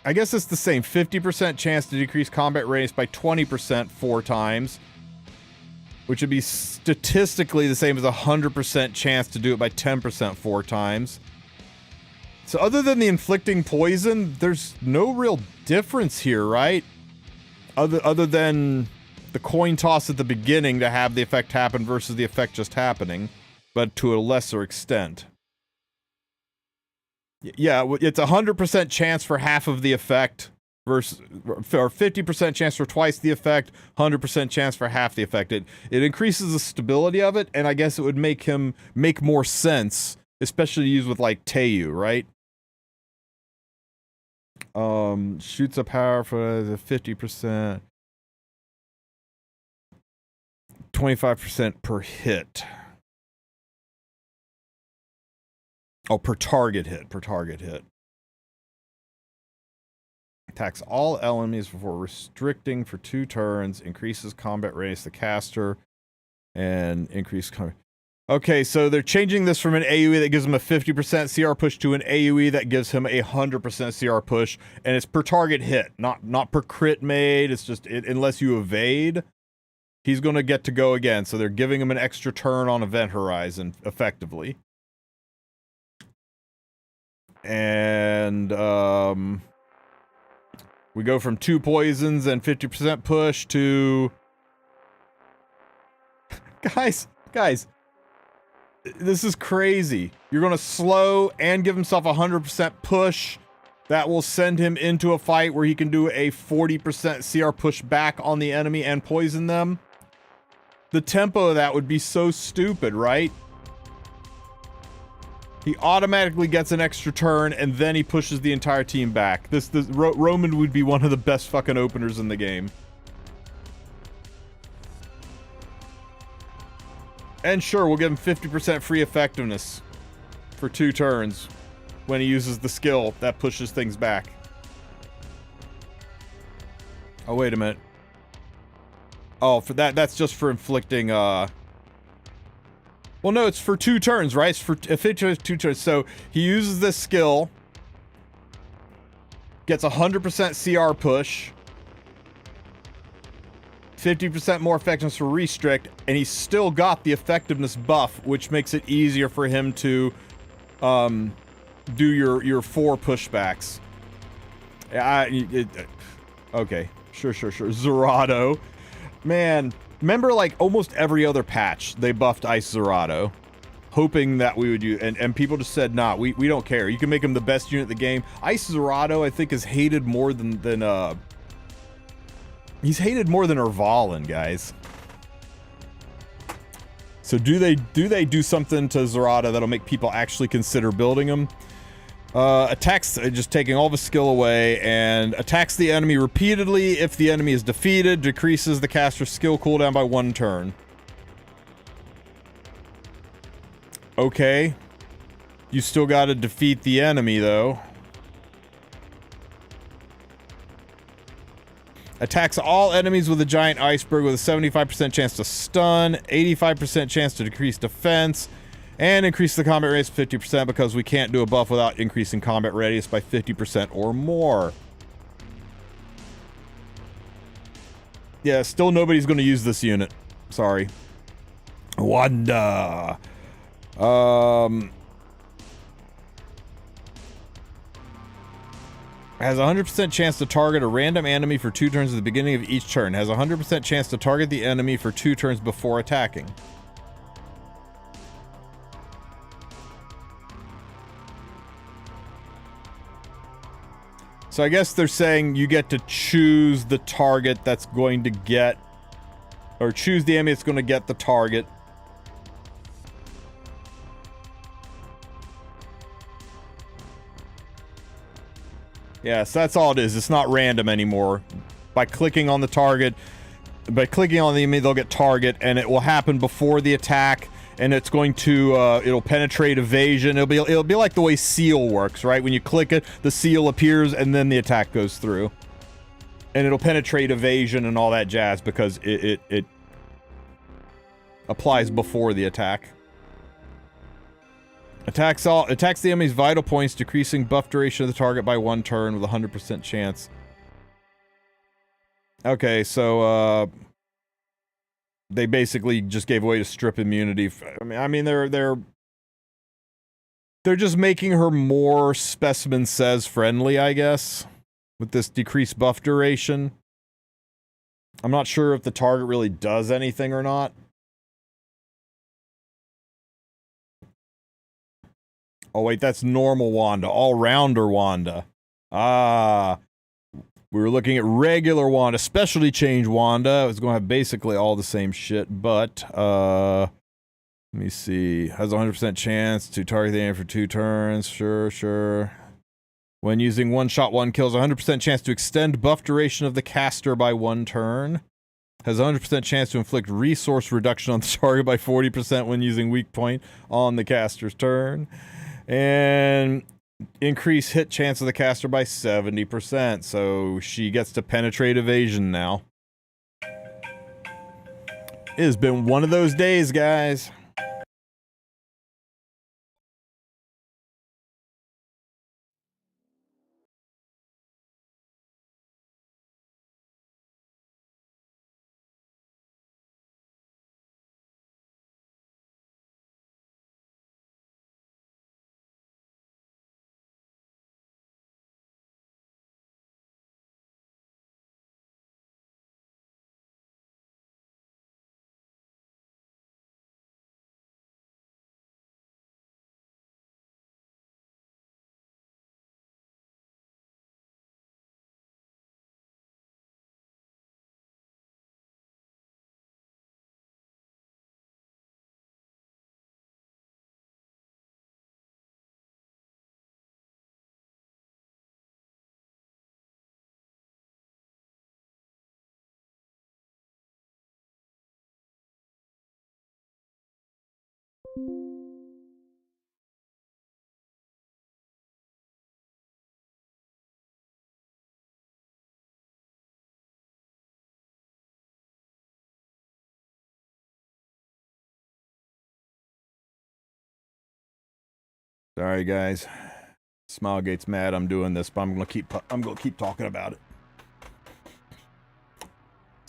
I guess it's the same. 50% chance to decrease combat readiness by 20% 4 times. Which would be statistically the same as a 100% chance to do it by 10% 4 times. So other than the inflicting poison, there's no real difference here, right? Other than the coin toss at the beginning to have the effect happen versus the effect just happening, but to a lesser extent. Yeah, it's a 100% chance for half of the effect versus, or 50% chance for twice the effect, 100% chance for half the effect. It increases the stability of it, and I guess it would make him make more sense, especially used with like Teiyu, right? Shoots a power for the 50%, 25% per hit. Oh, per target hit. Attacks all enemies before restricting for 2 turns. Increases combat readiness to caster. And increase combat. Okay, so they're changing this from an AoE that gives him a 50% CR push to an AoE that gives him a 100% CR push. And it's per target hit, not per crit made. It's just, unless you evade, he's going to get to go again. So they're giving him an extra turn on Event Horizon, effectively. And, we go from 2 poisons and 50% push to... Guys, this is crazy. You're going to slow and give himself a 100% push. That will send him into a fight where he can do a 40% CR push back on the enemy and poison them. The tempo of that would be so stupid, right? He automatically gets an extra turn, and then he pushes the entire team back. Roman would be one of the best fucking openers in the game. And sure, we'll give him 50% free effectiveness for 2 turns when he uses the skill that pushes things back. Oh, wait a minute. Oh, for that's just for inflicting, well, no, it's for 2 turns, right? It's for 2 turns. So he uses this skill, gets a 100% CR push, 50% more effectiveness for restrict, and he's still got the effectiveness buff, which makes it easier for him to do your 4 pushbacks. Okay, sure. Zerato. Man, remember like almost every other patch, they buffed Ice Zerato, hoping that we would use, and people just said, nah, we don't care. You can make him the best unit in the game. Ice Zerato, I think, is hated more than he's hated more than Ervalin, guys. So do they do something to Zerato that'll make people actually consider building him? Attacks, just taking all the skill away, and attacks the enemy repeatedly. If the enemy is defeated, decreases the caster's skill cooldown by 1 turn. Okay. You still gotta defeat the enemy, though. Attacks all enemies with a giant iceberg with a 75% chance to stun, 85% chance to decrease defense, and increase the combat radius 50% because we can't do a buff without increasing combat radius by 50% or more. Yeah, still nobody's going to use this unit. Sorry. Wanda. Has a 100% chance to target a random enemy for 2 turns at the beginning of each turn. Has a 100% chance to target the enemy for 2 turns before attacking. So I guess they're saying you get to choose the target that's going to get, or choose the enemy that's going to get the target. Yes, that's all it is. It's not random anymore. By clicking on the target, by clicking on the enemy, they'll get target, and it will happen before the attack. And it's going to, it'll penetrate evasion. It'll be like the way seal works, right? When you click it, the seal appears, and then the attack goes through. And it'll penetrate evasion and all that jazz because it applies before the attack. Attacks the enemy's vital points, decreasing buff duration of the target by 1 turn with a 100% chance. Okay, so they basically just gave away to strip immunity. I mean, they're just making her more Specimen Says friendly, I guess, with this decreased buff duration. I'm not sure if the target really does anything or not. Oh wait, that's normal Wanda, all-rounder Wanda. Ah, we were looking at regular Wanda, specialty change Wanda. It's going to have basically all the same shit, but, let me see. Has a 100% chance to target the enemy for 2 turns. Sure. When using one-shot, 1 kills, 100% chance to extend buff duration of the caster by 1 turn. Has a 100% chance to inflict resource reduction on the target by 40% when using weak point on the caster's turn. And increase hit chance of the caster by 70%, so she gets to penetrate evasion now. It has been one of those days, guys. Sorry, guys. Smilegate's mad I'm doing this, but I'm gonna keep talking about it.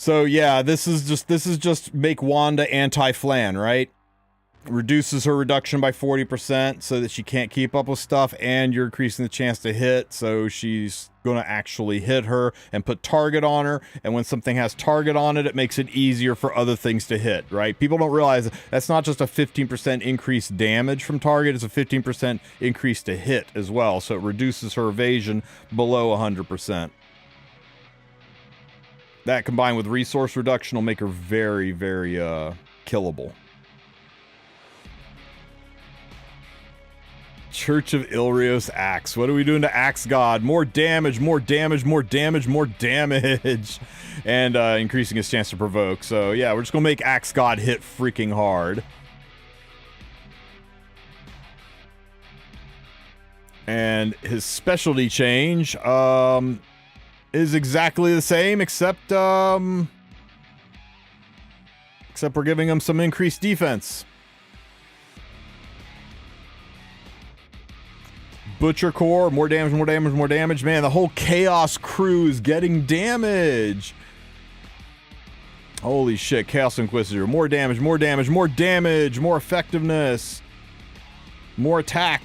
So yeah, this is just make Wanda anti-Flan, right? Reduces her reduction by 40% so that she can't keep up with stuff, and you're increasing the chance to hit, so she's gonna actually hit her and put target on her, and when something has target on it, it makes it easier for other things to hit, right? People don't realize that's not just a 15% increased damage from target, it's a 15% increase to hit as well, so it reduces her evasion below 100%. That combined with resource reduction will make her very, very killable. Church of Ilrios Axe. What are we doing to Axe God? More damage, more damage, more damage, more damage. And increasing his chance to provoke. So yeah, we're just gonna make Axe God hit freaking hard. And his specialty change is exactly the same, except we're giving him some increased defense. Butcher Core, more damage, more damage, more damage. Man, the whole Chaos crew is getting damage. Holy shit, Chaos Inquisitor. More damage, more damage, more damage, more effectiveness. More attack.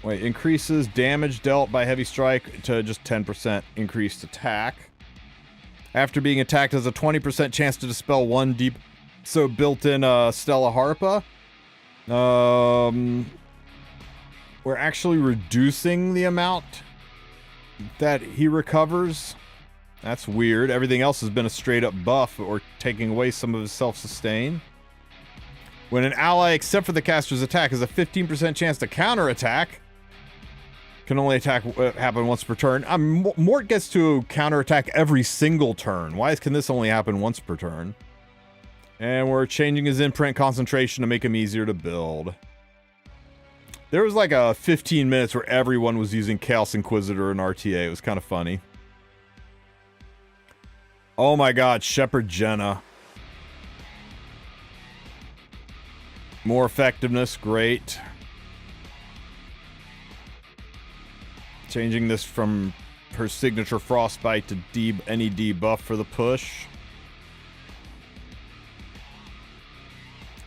Wait, increases damage dealt by heavy strike to just 10% increased attack. After being attacked, has a 20% chance to dispel one deep. So built in Stella Harpa. We're actually reducing the amount that he recovers. That's weird. Everything else has been a straight up buff or taking away some of his self-sustain. When an ally, except for the caster's attack, has a 15% chance to counterattack. Can only attack happen once per turn. Mort gets to counterattack every single turn. Why can this only happen once per turn? And we're changing his imprint concentration to make him easier to build. There was like a 15 minutes where everyone was using Chaos Inquisitor and RTA. It was kind of funny. Oh my god, Shepherd Jenna. More effectiveness, great. Changing this from her signature Frostbite to any debuff for the push.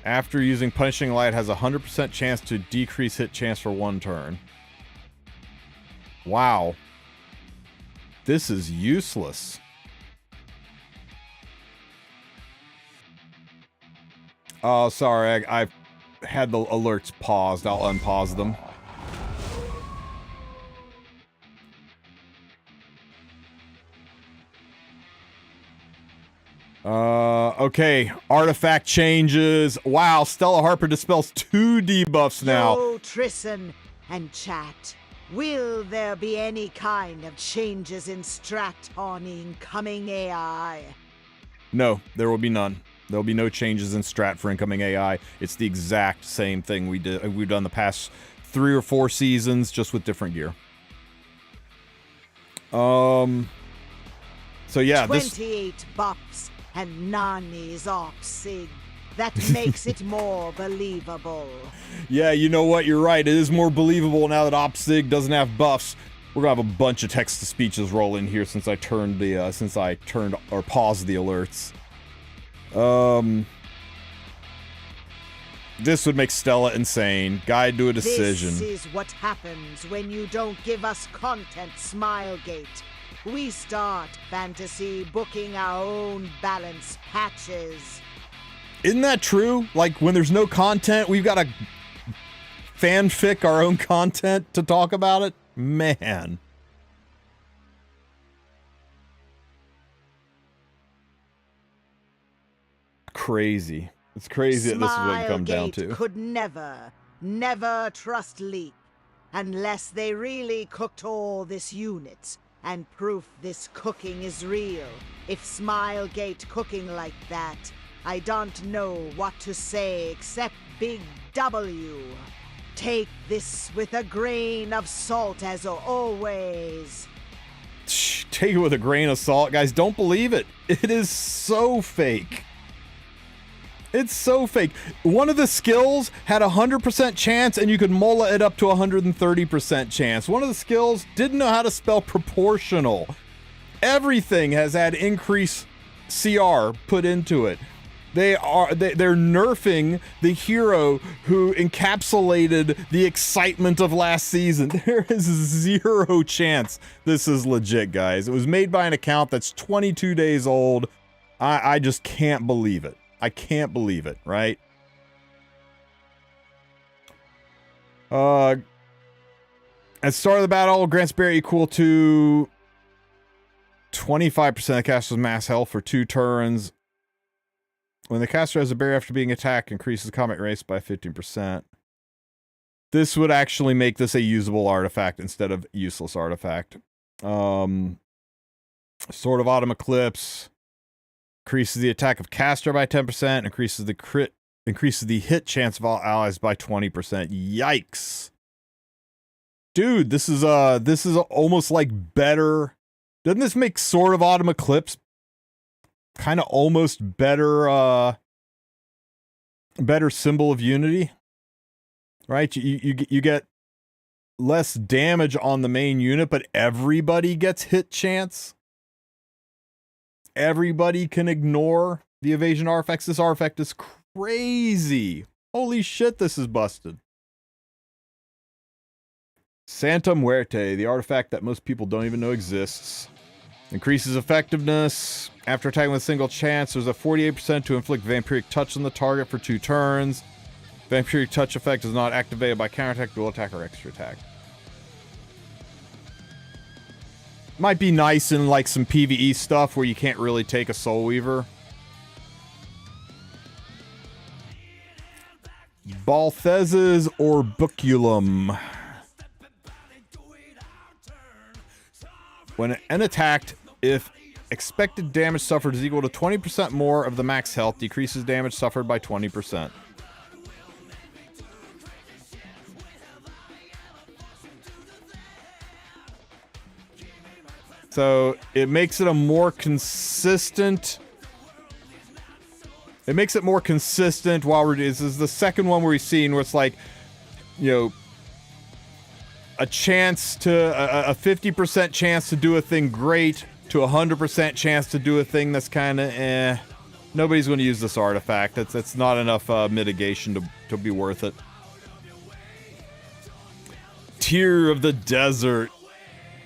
After using Punishing Light, has a 100% chance to decrease hit chance for one turn. Wow. This is useless. Oh, sorry. I had the alerts paused. I'll unpause them. Okay. Artifact changes. Wow, Stella Harper dispels 2 debuffs now. Yo, Tristen and chat. Will there be any kind of changes in strat on incoming AI? No, there will be none. There will be no changes in strat for incoming AI. It's the exact same thing we've done the past 3 or 4 seasons, just with different gear. So yeah, 28 buffs and Nani's Opsig. That makes it more believable. Yeah, you know what? You're right. It is more believable now that Opsig doesn't have buffs. We're gonna have a bunch of text-to-speeches roll in here since I turned the or paused the alerts. This would make Stella insane. Guide to a decision. This is what happens when you don't give us content, Smilegate. We start fantasy booking our own balance patches. Isn't that true? Like, when there's no content, we've got to fanfic our own content to talk about it? Man. Crazy. It's crazy that this is what it comes down to. Could never trust Leap unless they really cooked all this units and proof this cooking is real. If Smilegate cooking like that, I don't know what to say except big W. Take this with a grain of salt as always. Take it with a grain of salt, guys. Don't believe it. It is so fake. It's so fake. One of the skills had 100% chance and you could mola it up to 130% chance. One of the skills didn't know how to spell proportional. Everything has had increase CR put into it. They're nerfing the hero who encapsulated the excitement of last season. There is zero chance this is legit, guys. It was made by an account that's 22 days old. I just can't believe it. I can't believe it, right? At the start of the battle, grants barrier equal to 25% of the caster's mass health for 2 turns. When the caster has a barrier after being attacked, increases combat race by 15%. This would actually make this a usable artifact instead of useless artifact. Sword of Autumn Eclipse increases the attack of caster by 10%, increases the hit chance of all allies by 20%. Yikes. Dude, this is almost like better. Doesn't this make Sword of Autumn Eclipse kind of almost better better symbol of unity? Right? You get less damage on the main unit, but everybody gets hit chance. Everybody can ignore the evasion artifacts. This artifact is crazy. Holy shit, this is busted. Santa Muerte, the artifact that most people don't even know exists. Increases effectiveness. After attacking with a single chance, there's a 48% to inflict vampiric touch on the target for 2 turns. Vampiric touch effect is not activated by counterattack, dual attack, or extra attack. Might be nice in like some PvE stuff where you can't really take a Soul Weaver. Balthez's Orbiculum. When an attacked, if expected damage suffered is equal to 20% more of the max health, decreases damage suffered by 20%. So it makes it a more consistent. It makes it more consistent while we're. This is the second one we've seen where it's like, you know, a chance to a 50% chance to do a thing great to a 100% chance to do a thing that's kind of eh. Nobody's going to use this artifact. That's not enough mitigation to be worth it. Tear of the Desert.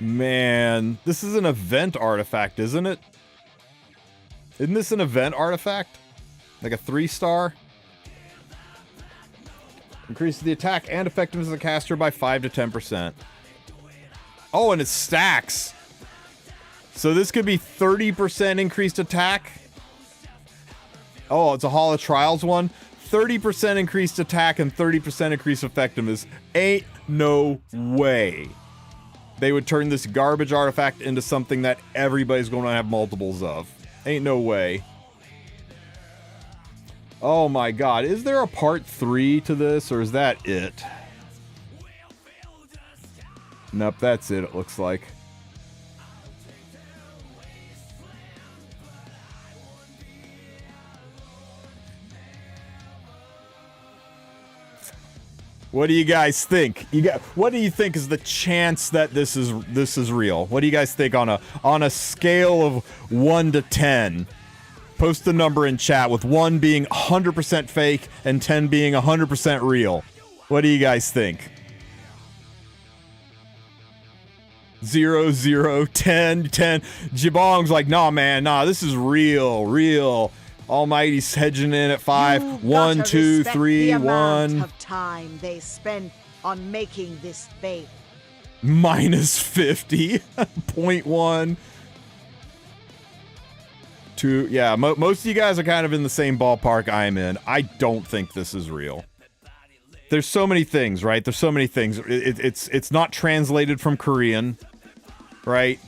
Man, this is an event artifact, isn't it? Isn't this an event artifact? Like a 3-star? Increases the attack and effectiveness of the caster by 5 to 10%. Oh, and it stacks. So this could be 30% increased attack. Oh, it's a Hall of Trials one. 30% increased attack and 30% increased effectiveness. Ain't no way they would turn this garbage artifact into something that everybody's going to have multiples of. Ain't no way. Oh my god, is there a part 3 to this, or is that it? Nope, that's it looks like. What do you guys think? What do you think is the chance that this is real? What do you guys think on a scale of 1 to 10? Post the number in chat, with 1 being 100% fake and 10 being 100% real. What do you guys think? 0, 0, 10, 10. Jibong's like, nah, man, nah, this is real. Almighty's hedging in at 5. 1, 2, 3, 1. Of time they spent on making this fake. Minus 50. 0.1. 2. Yeah, most of you guys are kind of in the same ballpark I'm in. I don't think this is real. There's so many things, right? There's so many things. It's not translated from Korean, right?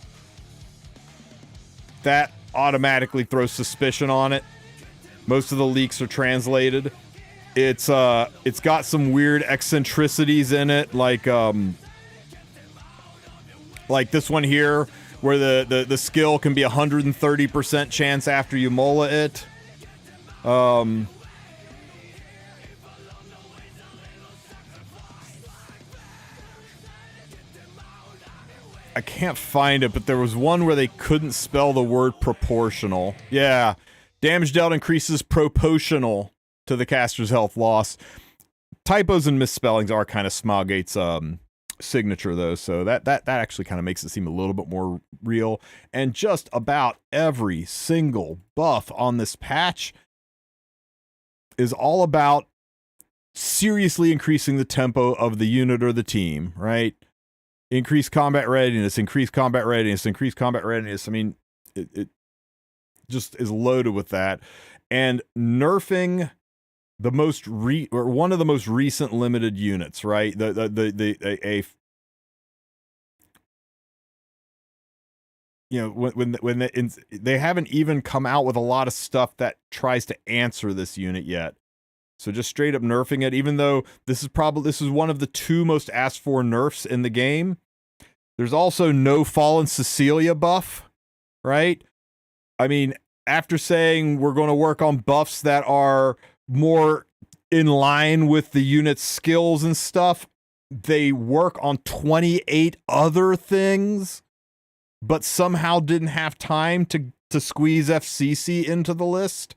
That automatically throws suspicion on it. Most of the leaks are translated. It's got some weird eccentricities in it, like this one here, where the skill can be 130% chance after you mola it. I can't find it, but there was one where they couldn't spell the word proportional. Yeah. Damage dealt increases proportional to the caster's health loss. Typos and misspellings are kind of Smilegate's signature, though, so that actually kind of makes it seem a little bit more real. And just about every single buff on this patch is all about seriously increasing the tempo of the unit or the team, right? Increase combat readiness, increase combat readiness, increase combat readiness. I mean, it just is loaded with that. And nerfing the most or one of the most recent limited units, right? You know, when they haven't even come out with a lot of stuff that tries to answer this unit yet. So just straight up nerfing it, even though this is one of the 2 most asked for nerfs in the game. There's also no Fallen Cecilia buff, right? I mean, after saying we're going to work on buffs that are more in line with the unit's skills and stuff, they work on 28 other things, but somehow didn't have time to squeeze FCC into the list.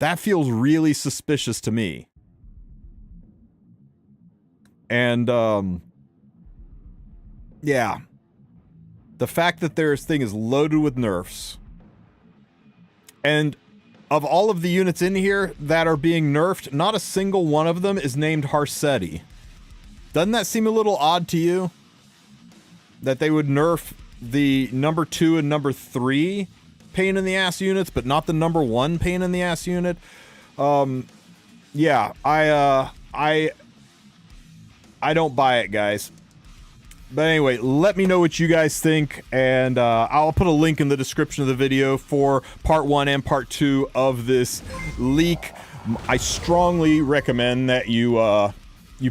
That feels really suspicious to me. And, yeah. The fact that this thing is loaded with nerfs. And of all of the units in here that are being nerfed, not a single one of them is named Harsetti. Doesn't that seem a little odd to you? That they would nerf the number 2 and number 3 pain in the ass units, but not the number 1 pain in the ass unit. Yeah, I don't buy it, guys. But anyway, let me know what you guys think, and I'll put a link in the description of the video for part 1 and part 2 of this leak. I strongly recommend that you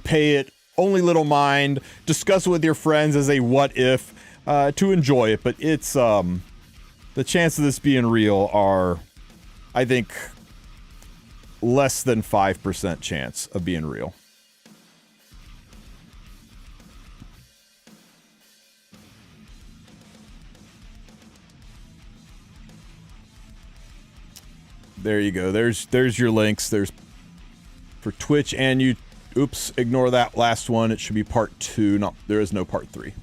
pay it only little mind, discuss it with your friends as a what if to enjoy it. But it's the chances of this being real are, I think, less than 5% chance of being real. There you go. There's your links. There's for Twitch and you. Oops, ignore that last one. It should be part 2. No, there is no part 3.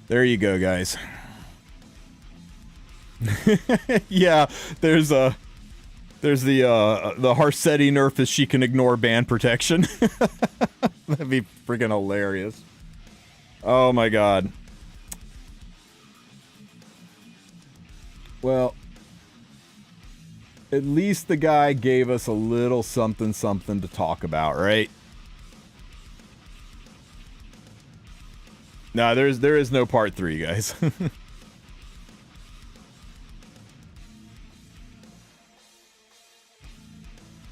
There you go, guys. Yeah, there's the Harsetti nerf is she can ignore ban protection. That'd be freaking hilarious. Oh my god. Well, at least the guy gave us a little something to talk about, right? No, there is no part 3, guys.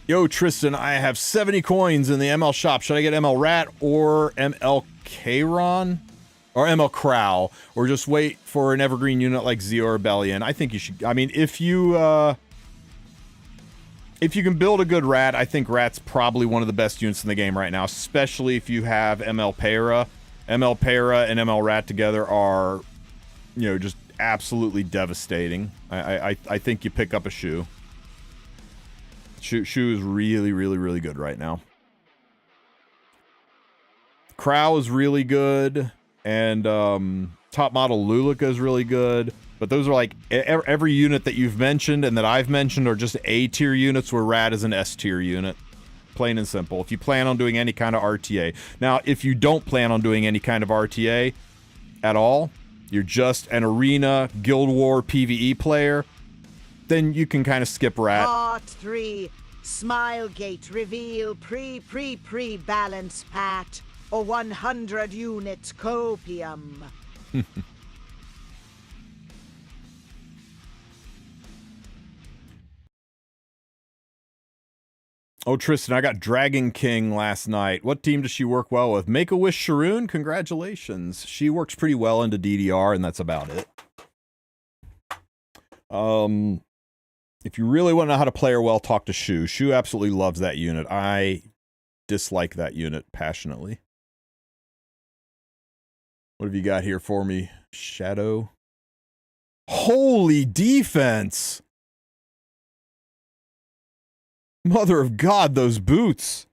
Yo, Tristen, I have 70 coins in the ML shop. Should I get ML Rat or ML Kron? Or ML Crow? Or just wait for an evergreen unit like Zeo Rebellion? I think you should. I mean, if you can build a good Rat, I think Rat's probably one of the best units in the game right now, especially if you have ML Para. ML Para and ML Rat together are, you know, just absolutely devastating. I think you pick up a Shoe. Shoe is really good right now. Crow is really good, and top model Lulika is really good. But those are like every unit that you've mentioned and that I've mentioned are just A tier units, where Rat is an S tier unit. Plain and simple. If you plan on doing any kind of RTA. Now, if you don't plan on doing any kind of RTA at all, you're just an arena, Guild War, PvE player, then you can kind of skip Rat. Part 3. Smilegate reveal pre-balance pat or 100 units copium. Oh, Tristen, I got Dragon King last night. What team does she work well with? Make-A-Wish Sharoon? Congratulations. She works pretty well into DDR, and that's about it. If you really want to know how to play her well, talk to Shu. Shu absolutely loves that unit. I dislike that unit passionately. What have you got here for me? Shadow. Holy defense! Mother of God, those boots.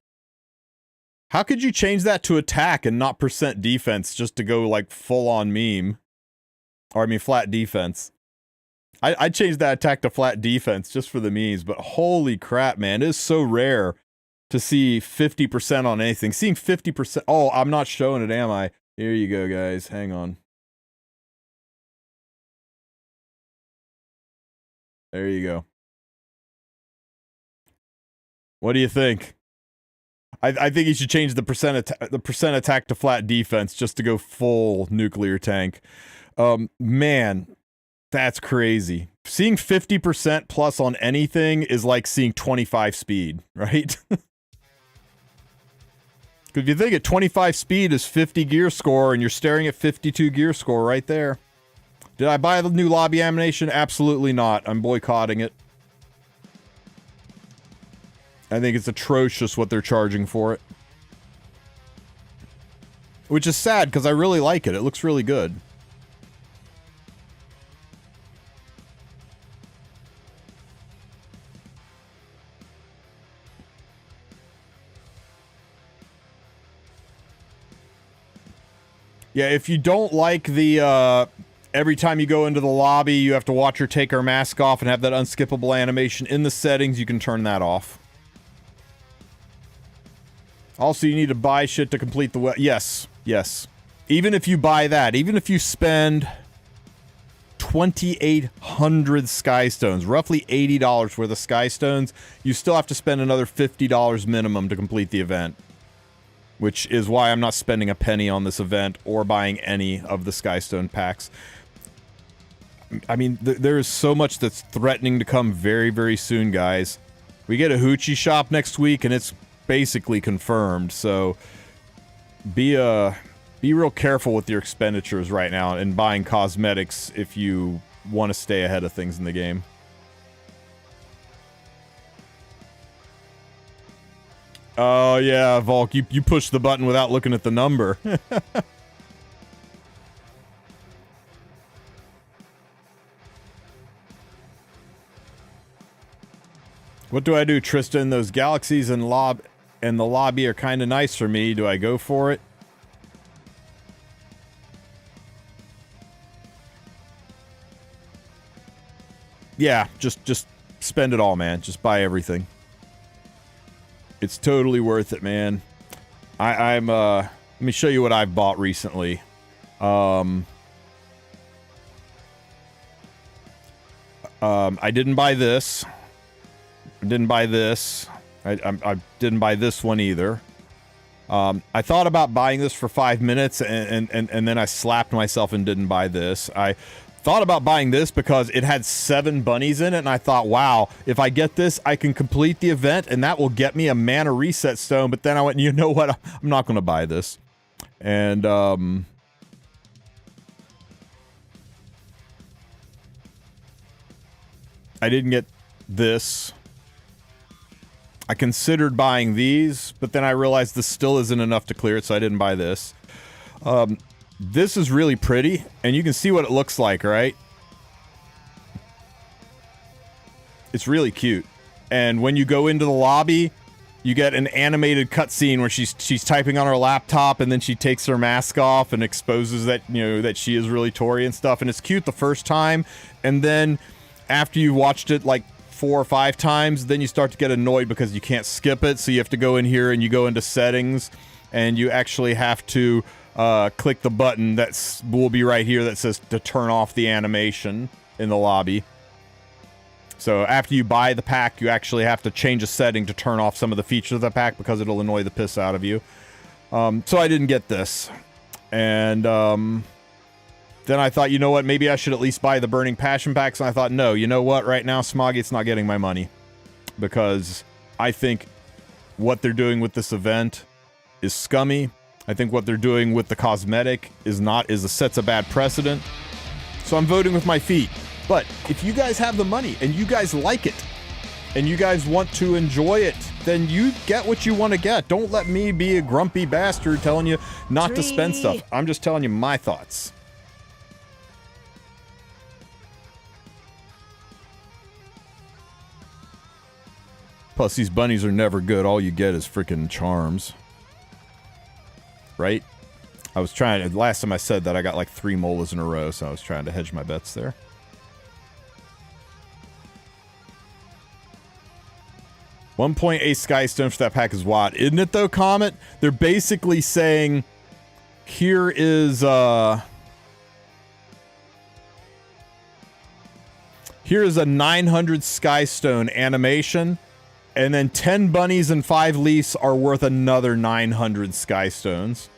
How could you change that to attack and not percent defense just to go like full on meme? Or I mean flat defense. I'd change that attack to flat defense just for the memes, but holy crap, man. It is so rare to see 50% on anything. Seeing 50%. Oh, I'm not showing it, am I? Here you go, guys. Hang on. There you go. What do you think? I think you should change the percent attack to flat defense just to go full nuclear tank. Man, that's crazy. Seeing 50% plus on anything is like seeing 25 speed, right? Because if you think at 25 speed is 50 gear score, and you're staring at 52 gear score right there. Did I buy the new lobby animation? Absolutely not. I'm boycotting it. I think it's atrocious what they're charging for it. Which is sad, because I really like it. It looks really good. Yeah, if you don't like the, every time you go into the lobby, you have to watch her take her mask off and have that unskippable animation in the settings, you can turn that off. Also, you need to buy shit to complete the yes, yes. Even if you buy that, even if you spend 2,800 sky stones, roughly $80 worth of sky stones, you still have to spend another $50 minimum to complete the event. Which is why I'm not spending a penny on this event or buying any of the Skystone packs. I mean, there is so much that's threatening to come very, very soon, guys. We get a Hoochie shop next week, and it's basically confirmed, so be real careful with your expenditures right now and buying cosmetics if you want to stay ahead of things in the game. Oh, yeah, Volk, you pushed the button without looking at the number. What do I do, Tristen? Those galaxies and the lobby are kind of nice for me. Do I go for it? Yeah, just spend it all, man. Just buy everything. It's totally worth it, man. Let me show you what I've bought recently. I didn't buy this. I didn't buy this. I didn't buy this one either. I thought about buying this for 5 minutes and then I slapped myself and didn't buy this. I thought about buying this because it had 7 bunnies in it, and I thought, wow, if I get this, I can complete the event, and that will get me a mana reset stone. But then I went, you know what? I'm not going to buy this. And, I didn't get this. I considered buying these, but then I realized this still isn't enough to clear it, so I didn't buy this. This is really pretty, and you can see what it looks like, right? It's really cute. And when you go into the lobby, you get an animated cutscene where she's typing on her laptop, and then she takes her mask off and exposes that, you know, that she is really Tori and stuff. And it's cute the first time, and then after you've watched it like 4 or 5 times, then you start to get annoyed because you can't skip it. So you have to go in here and you go into settings, and you actually have to click the button that will be right here that says to turn off the animation in the lobby. So after you buy the pack, you actually have to change a setting to turn off some of the features of the pack because it'll annoy the piss out of you. So I didn't get this. And then I thought, you know what, maybe I should at least buy the Burning Passion packs. And I thought, no, you know what, right now, Smoggy, it's not getting my money. Because I think what they're doing with this event is scummy. I think what they're doing with the cosmetic sets a bad precedent. So I'm voting with my feet. But if you guys have the money and you guys like it and you guys want to enjoy it then you get what you want to get. Don't let me be a grumpy bastard telling you not to spend stuff. I'm just telling you my thoughts. Plus, these bunnies are never good. All you get is freaking charms. Right? I was trying to... Last time I said that, I got like 3 molas in a row, so I was trying to hedge my bets there. 1.8 Skystone for that pack is what? Isn't it, though, Comet? They're basically saying, here is... Here is a 900 Skystone animation, and then 10 bunnies and 5 leaves are worth another 900 Skystones.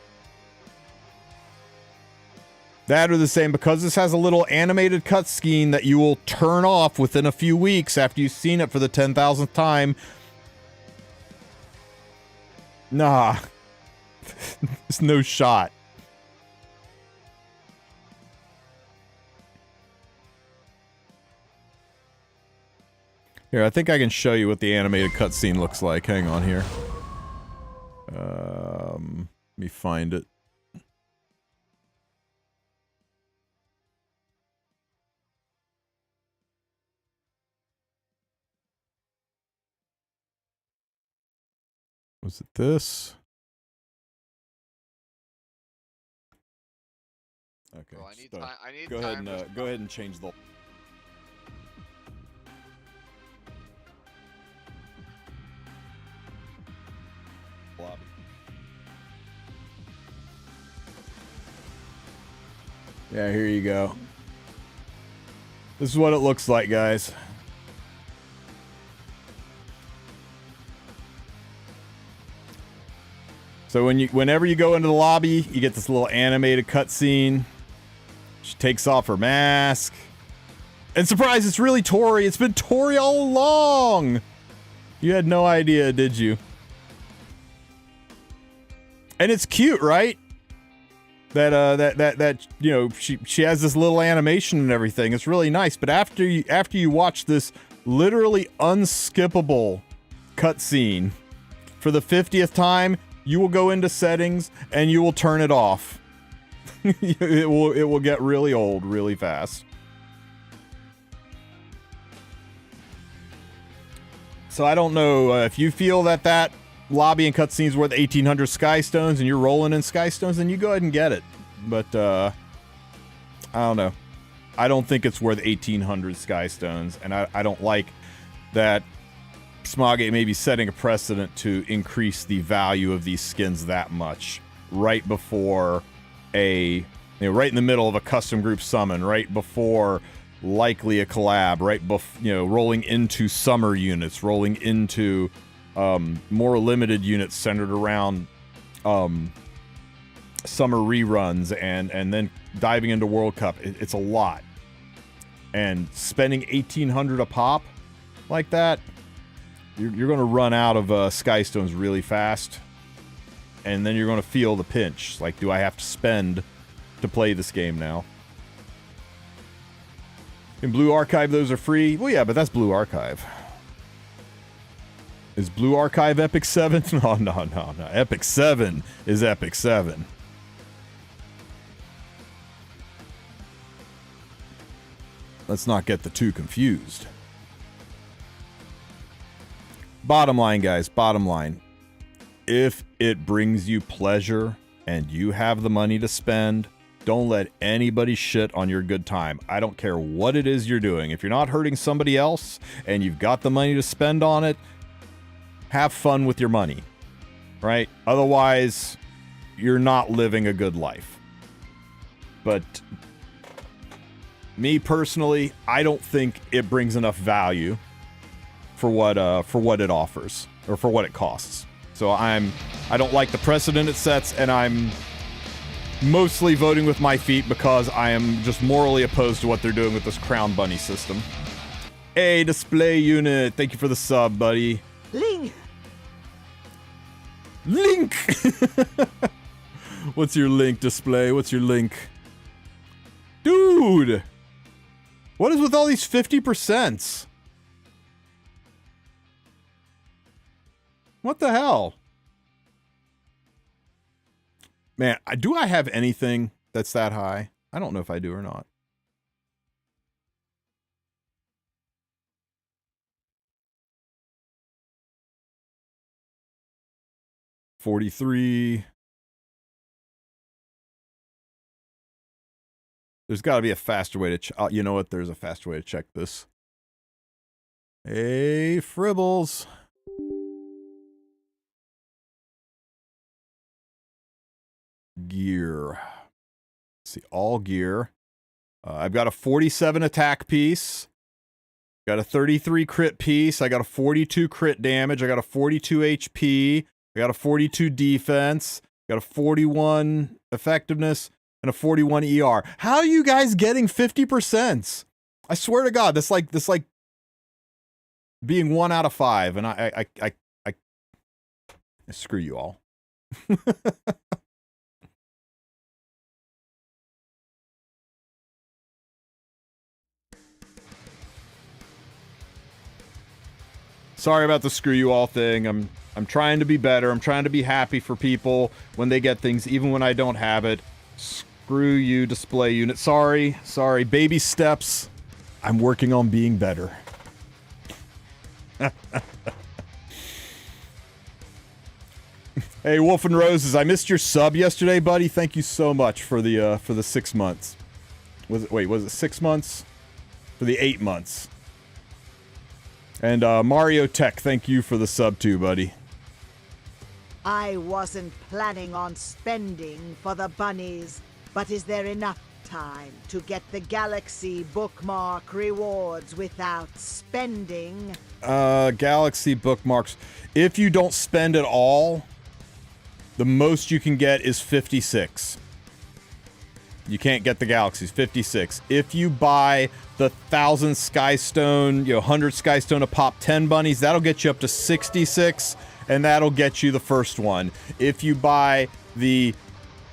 That are the same because this has a little animated cutscene that you will turn off within a few weeks after you've seen it for the 10,000th time. Nah. There's no shot. Here, I think I can show you what the animated cutscene looks like. Hang on here. Let me find it. Was it this? Okay. Well, I need so time. I need go time ahead and go ahead and change the. Lobby. Yeah, here you go. This is what it looks like, guys. So whenever you go into the lobby, you get this little animated cutscene. She takes off her mask. And surprise, it's really Tori. It's been Tori all along. You had no idea, did you? And it's cute, right? That you know, she has this little animation and everything. It's really nice. But after you watch this literally unskippable cutscene for the 50th time, you will go into settings and you will turn it off. it will get really old really fast. So I don't know if you feel that lobby and cutscene is worth 1,800 Skystones and you're rolling in Skystones, then you go ahead and get it. But I don't know. I don't think it's worth 1,800 Skystones, and I don't like that Smoggate may be setting a precedent to increase the value of these skins that much right before right in the middle of a custom group summon, right before likely a collab, right before, rolling into summer units, rolling into more limited units centered around summer reruns, and then diving into World Cup. It's a lot, and spending 1,800 a pop like that, you're going to run out of Skystones really fast, and then you're going to feel the pinch. Like, do I have to spend to play this game now? In Blue Archive, those are free. Well, yeah, but that's Blue Archive. Is Blue Archive Epic 7? No. Epic 7 is Epic 7. Let's not get the two confused. Bottom line, guys, bottom line. If it brings you pleasure and you have the money to spend, don't let anybody shit on your good time. I don't care what it is you're doing. If you're not hurting somebody else and you've got the money to spend on it, have fun with your money, right? Otherwise, you're not living a good life. But me personally, I don't think it brings enough value for what it offers, or for what it costs. So I don't like the precedent it sets, and I'm mostly voting with my feet because I am just morally opposed to what they're doing with this Crown Bunny system. Hey, display unit, thank you for the sub, buddy. Link! What's your link, display? What's your link? Dude! What is with all these 50%? What the hell? Man, do I have anything that's that high? I don't know if I do or not. $43. There's got to be a faster way to you know what? There's a faster way to check this. Hey, Fribbles. Gear. Let's see, all gear. I've got a 47 attack piece. Got a 33 crit piece. I got a 42 crit damage. I got a 42 HP. I got a 42 defense. Got a 41 effectiveness and a 41 ER. How are you guys getting 50%? I swear to God, that's like being 1 out of 5, and I screw you all. Sorry about the screw you all thing. I'm trying to be better. I'm trying to be happy for people when they get things, even when I don't have it. Screw you, display unit. Sorry. Baby steps. I'm working on being better. Hey, Wolf and Roses, I missed your sub yesterday, buddy. Thank you so much for the 6 months. Was it 6 months? For the 8 months. And Mario Tech, thank you for the sub too, buddy. I wasn't planning on spending for the bunnies, but is there enough time to get the Galaxy bookmark rewards without spending? Galaxy bookmarks. If you don't spend at all, the most you can get is 56. You can't get the Galaxies. 56. If you buy the 1,000 Skystone, 100 Skystone a pop, 10 bunnies, that'll get you up to 66, and that'll get you the first one. If you buy the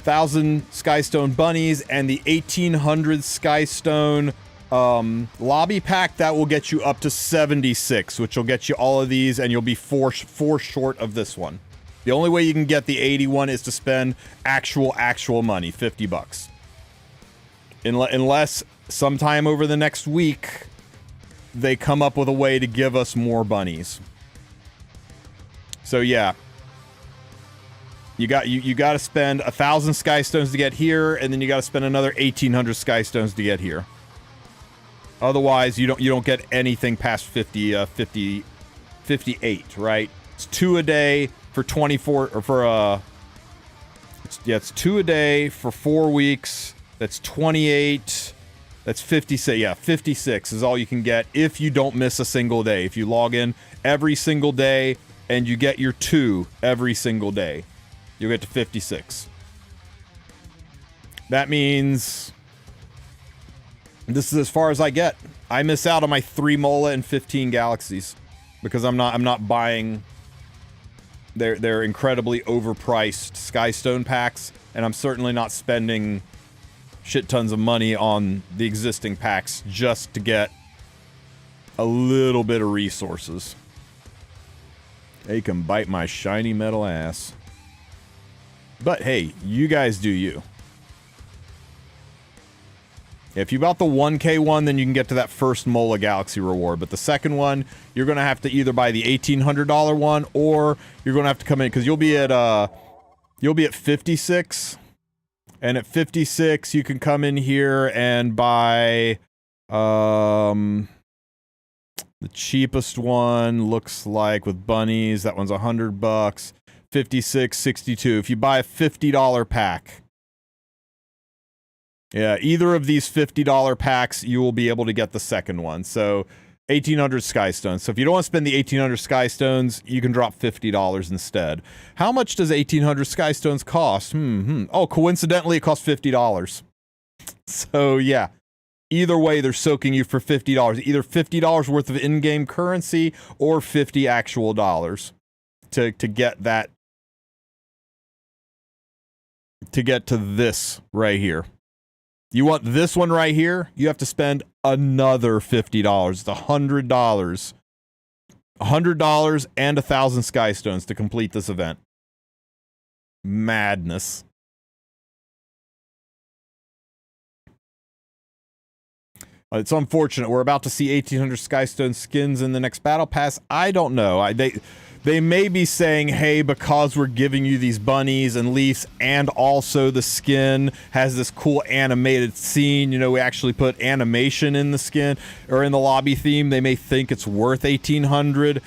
1,000 Skystone bunnies and the 1,800 Skystone lobby pack, that will get you up to 76, which will get you all of these, and you'll be four short of this one. The only way you can get the 81 is to spend actual money, $50. Unless sometime over the next week they come up with a way to give us more bunnies. So yeah, you got to spend 1,000 Skystones to get here, and then you got to spend another 1,800 Skystones to get here. Otherwise, you don't get anything past 58, right? It's 2 a day for 24 or for it's 2 a day for 4 weeks. That's 28. That's 56. Yeah, 56 is all you can get if you don't miss a single day. If you log in every single day and you get your 2 every single day, you'll get to 56. That means this is as far as I get. I miss out on my 3 Mola and 15 Galaxies because I'm not buying their incredibly overpriced Skystone packs, and I'm certainly not spending shit tons of money on the existing packs just to get a little bit of resources. They can bite my shiny metal ass. But hey, you guys do you. If you bought the 1K one, then you can get to that first Mola Galaxy reward. But the second one, you're going to have to either buy the $1,800 one, or you're going to have to come in, because you'll be at 56. And at 56, you can come in here and buy the cheapest one, looks like, with bunnies. That one's $100. 56, 62. If you buy a $50 pack. Yeah, either of these $50 packs, you will be able to get the second one. So 1,800 Skystones. So if you don't want to spend the 1,800 Skystones, you can drop $50 instead. How much does 1,800 Skystones cost? Oh, coincidentally, it costs $50. So yeah, either way, they're soaking you for $50. Either $50 worth of in-game currency or 50 actual dollars to get that, to get to this right here. You want this one right here? You have to spend another $50. It's $100 $100 and 1,000 sky stones to complete this event. Madness. It's unfortunate. We're about to see 1,800 Skystone skins in the next Battle Pass. I don't know. They may be saying, hey, because we're giving you these bunnies and leaves, and also the skin has this cool animated scene. You know, we actually put animation in the skin or in the lobby theme. They may think it's worth 1,800.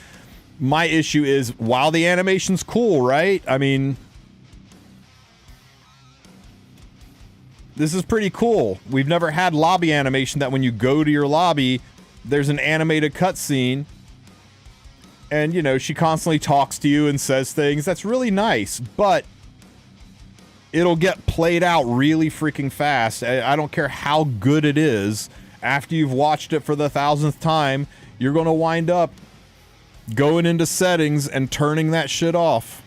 My issue is, while the animation's cool, right? I mean, this is pretty cool. We've never had lobby animation that when you go to your lobby, there's an animated cutscene. And, you know, she constantly talks to you and says things. That's really nice. But it'll get played out really freaking fast. I don't care how good it is. After you've watched it for the 1,000th time, you're going to wind up going into settings and turning that shit off.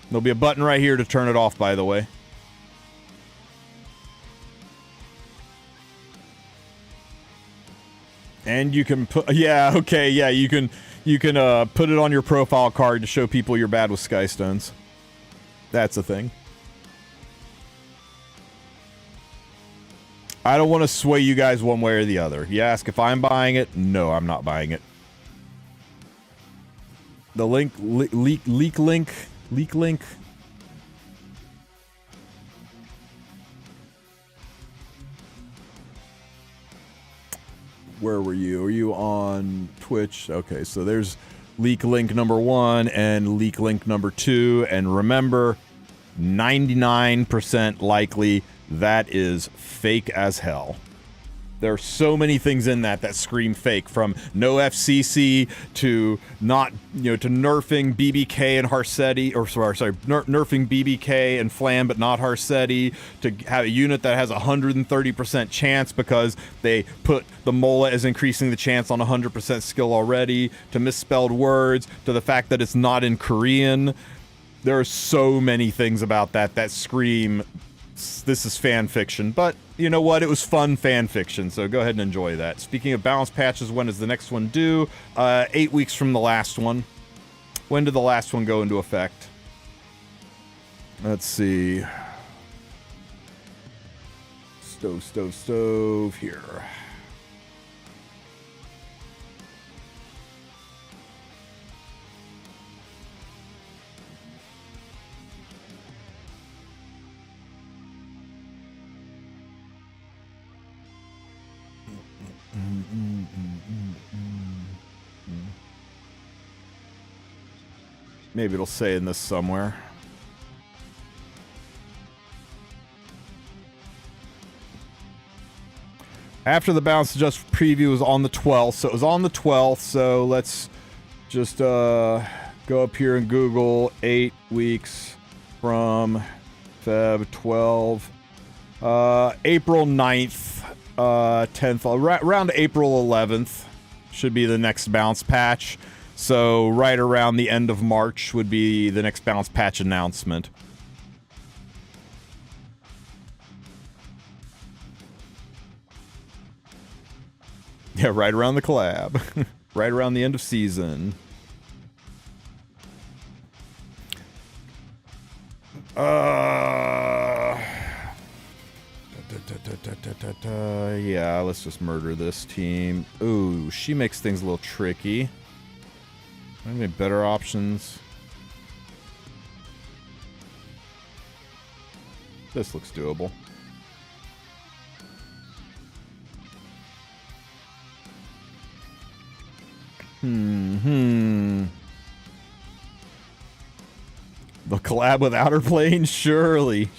There'll be a button right here to turn it off, by the way. And you can put, yeah, okay, yeah, you can put it on your profile card to show people you're bad with Skystones. That's a thing. I don't want to sway you guys one way or the other. You ask if I'm buying it? No, I'm not buying it. The link, leak link. Where were you? Are you on Twitch? Okay, so there's leak link number 1 and leak link number 2. And remember, 99% likely that is fake as hell. There are so many things in that scream fake, from no FCC to not, you know, to nerfing BBK and Harsetti, or sorry, nerfing BBK and Flam but not Harsetti, to have a unit that has a 130% chance because they put the Mola as increasing the chance on 100% skill already, to misspelled words, to the fact that it's not in Korean. There are so many things about that scream, this is fan fiction, but you know what? It was fun fan fiction, so go ahead and enjoy that. Speaking of balance patches, when is the next one due? 8 weeks from the last one. When did the last one go into effect? Let's see. Stove here. Maybe it'll say in this somewhere. After the Balance Adjust preview was on the 12th, so it was on the 12th, so let's just go up here and Google 8 weeks from Feb 12. April 9th, 10th, around April 11th should be the next bounce patch. So right around the end of March would be the next bounce patch announcement. Yeah, right around the collab. Right around the end of season. Yeah, let's just murder this team. Ooh, she makes things a little tricky. Any better options? This looks doable. The collab with Outer Planes? Surely.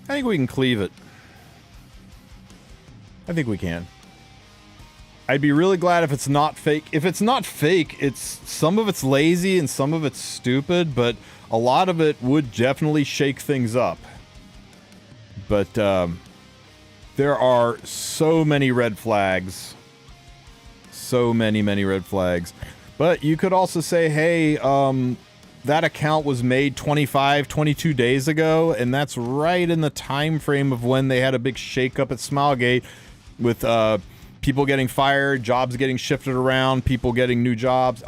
I think we can cleave it. I think we can. I'd be really glad if it's not fake. If it's not fake, it's some of it's lazy and some of it's stupid, but a lot of it would definitely shake things up. But there are so many red flags. So many red flags. But you could also say, hey, that account was made 22 days ago, and that's right in the time frame of when they had a big shakeup at Smilegate with people getting fired, jobs getting shifted around, people getting new jobs.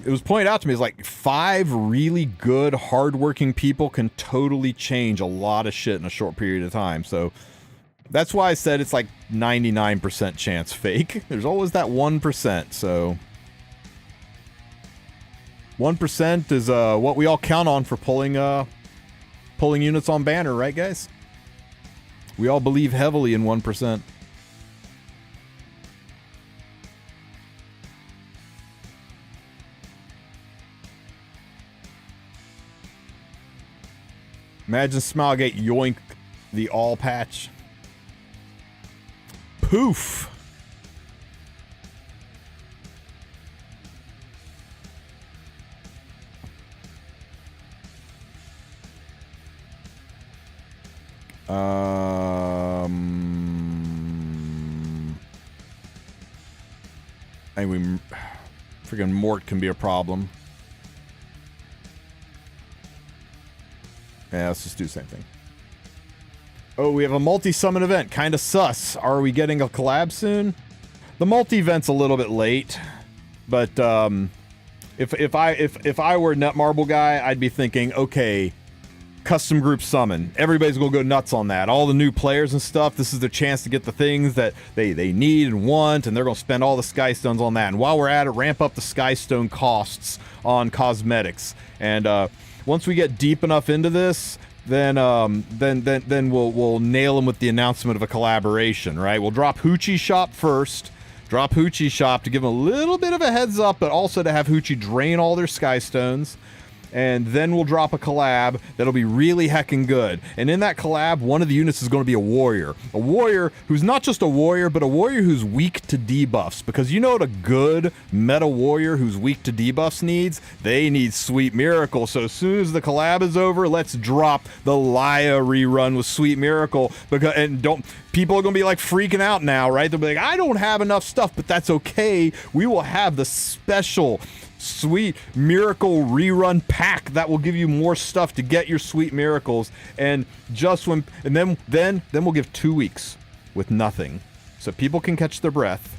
It was pointed out to me, it's like 5 really good, hardworking people can totally change a lot of shit in a short period of time. So that's why I said it's like 99% chance fake. There's always that 1%. So 1% is what we all count on for pulling units on banner, right, guys? We all believe heavily in 1%. Imagine Smilegate yoink the all patch. Poof. Anyway, freaking Mort can be a problem. Yeah, let's just do the same thing. Oh, we have a multi-summon event. Kind of sus. Are we getting a collab soon? The multi-event's a little bit late, but if I were a Netmarble guy, I'd be thinking, okay, custom group summon. Everybody's gonna go nuts on that. All the new players and stuff, this is their chance to get the things that they need and want, and they're gonna spend all the Skystones on that. And while we're at it, ramp up the Skystone costs on cosmetics. And once we get deep enough into this, then we'll nail them with the announcement of a collaboration, right? We'll drop Hoochie Shop first. Drop Hoochie Shop to give them a little bit of a heads up, but also to have Hoochie drain all their Skystones. And then we'll drop a collab that'll be really heckin' good. And in that collab, one of the units is going to be a warrior. A warrior who's not just a warrior, but a warrior who's weak to debuffs. Because you know what a good meta warrior who's weak to debuffs needs? They need Sweet Miracle. So as soon as the collab is over, let's drop the Laya rerun with Sweet Miracle. People are going to be like freaking out now, right? They'll be like, I don't have enough stuff, but that's okay. We will have the special Sweet Miracle rerun pack that will give you more stuff to get your Sweet Miracles. And then we'll give 2 weeks with nothing so people can catch their breath.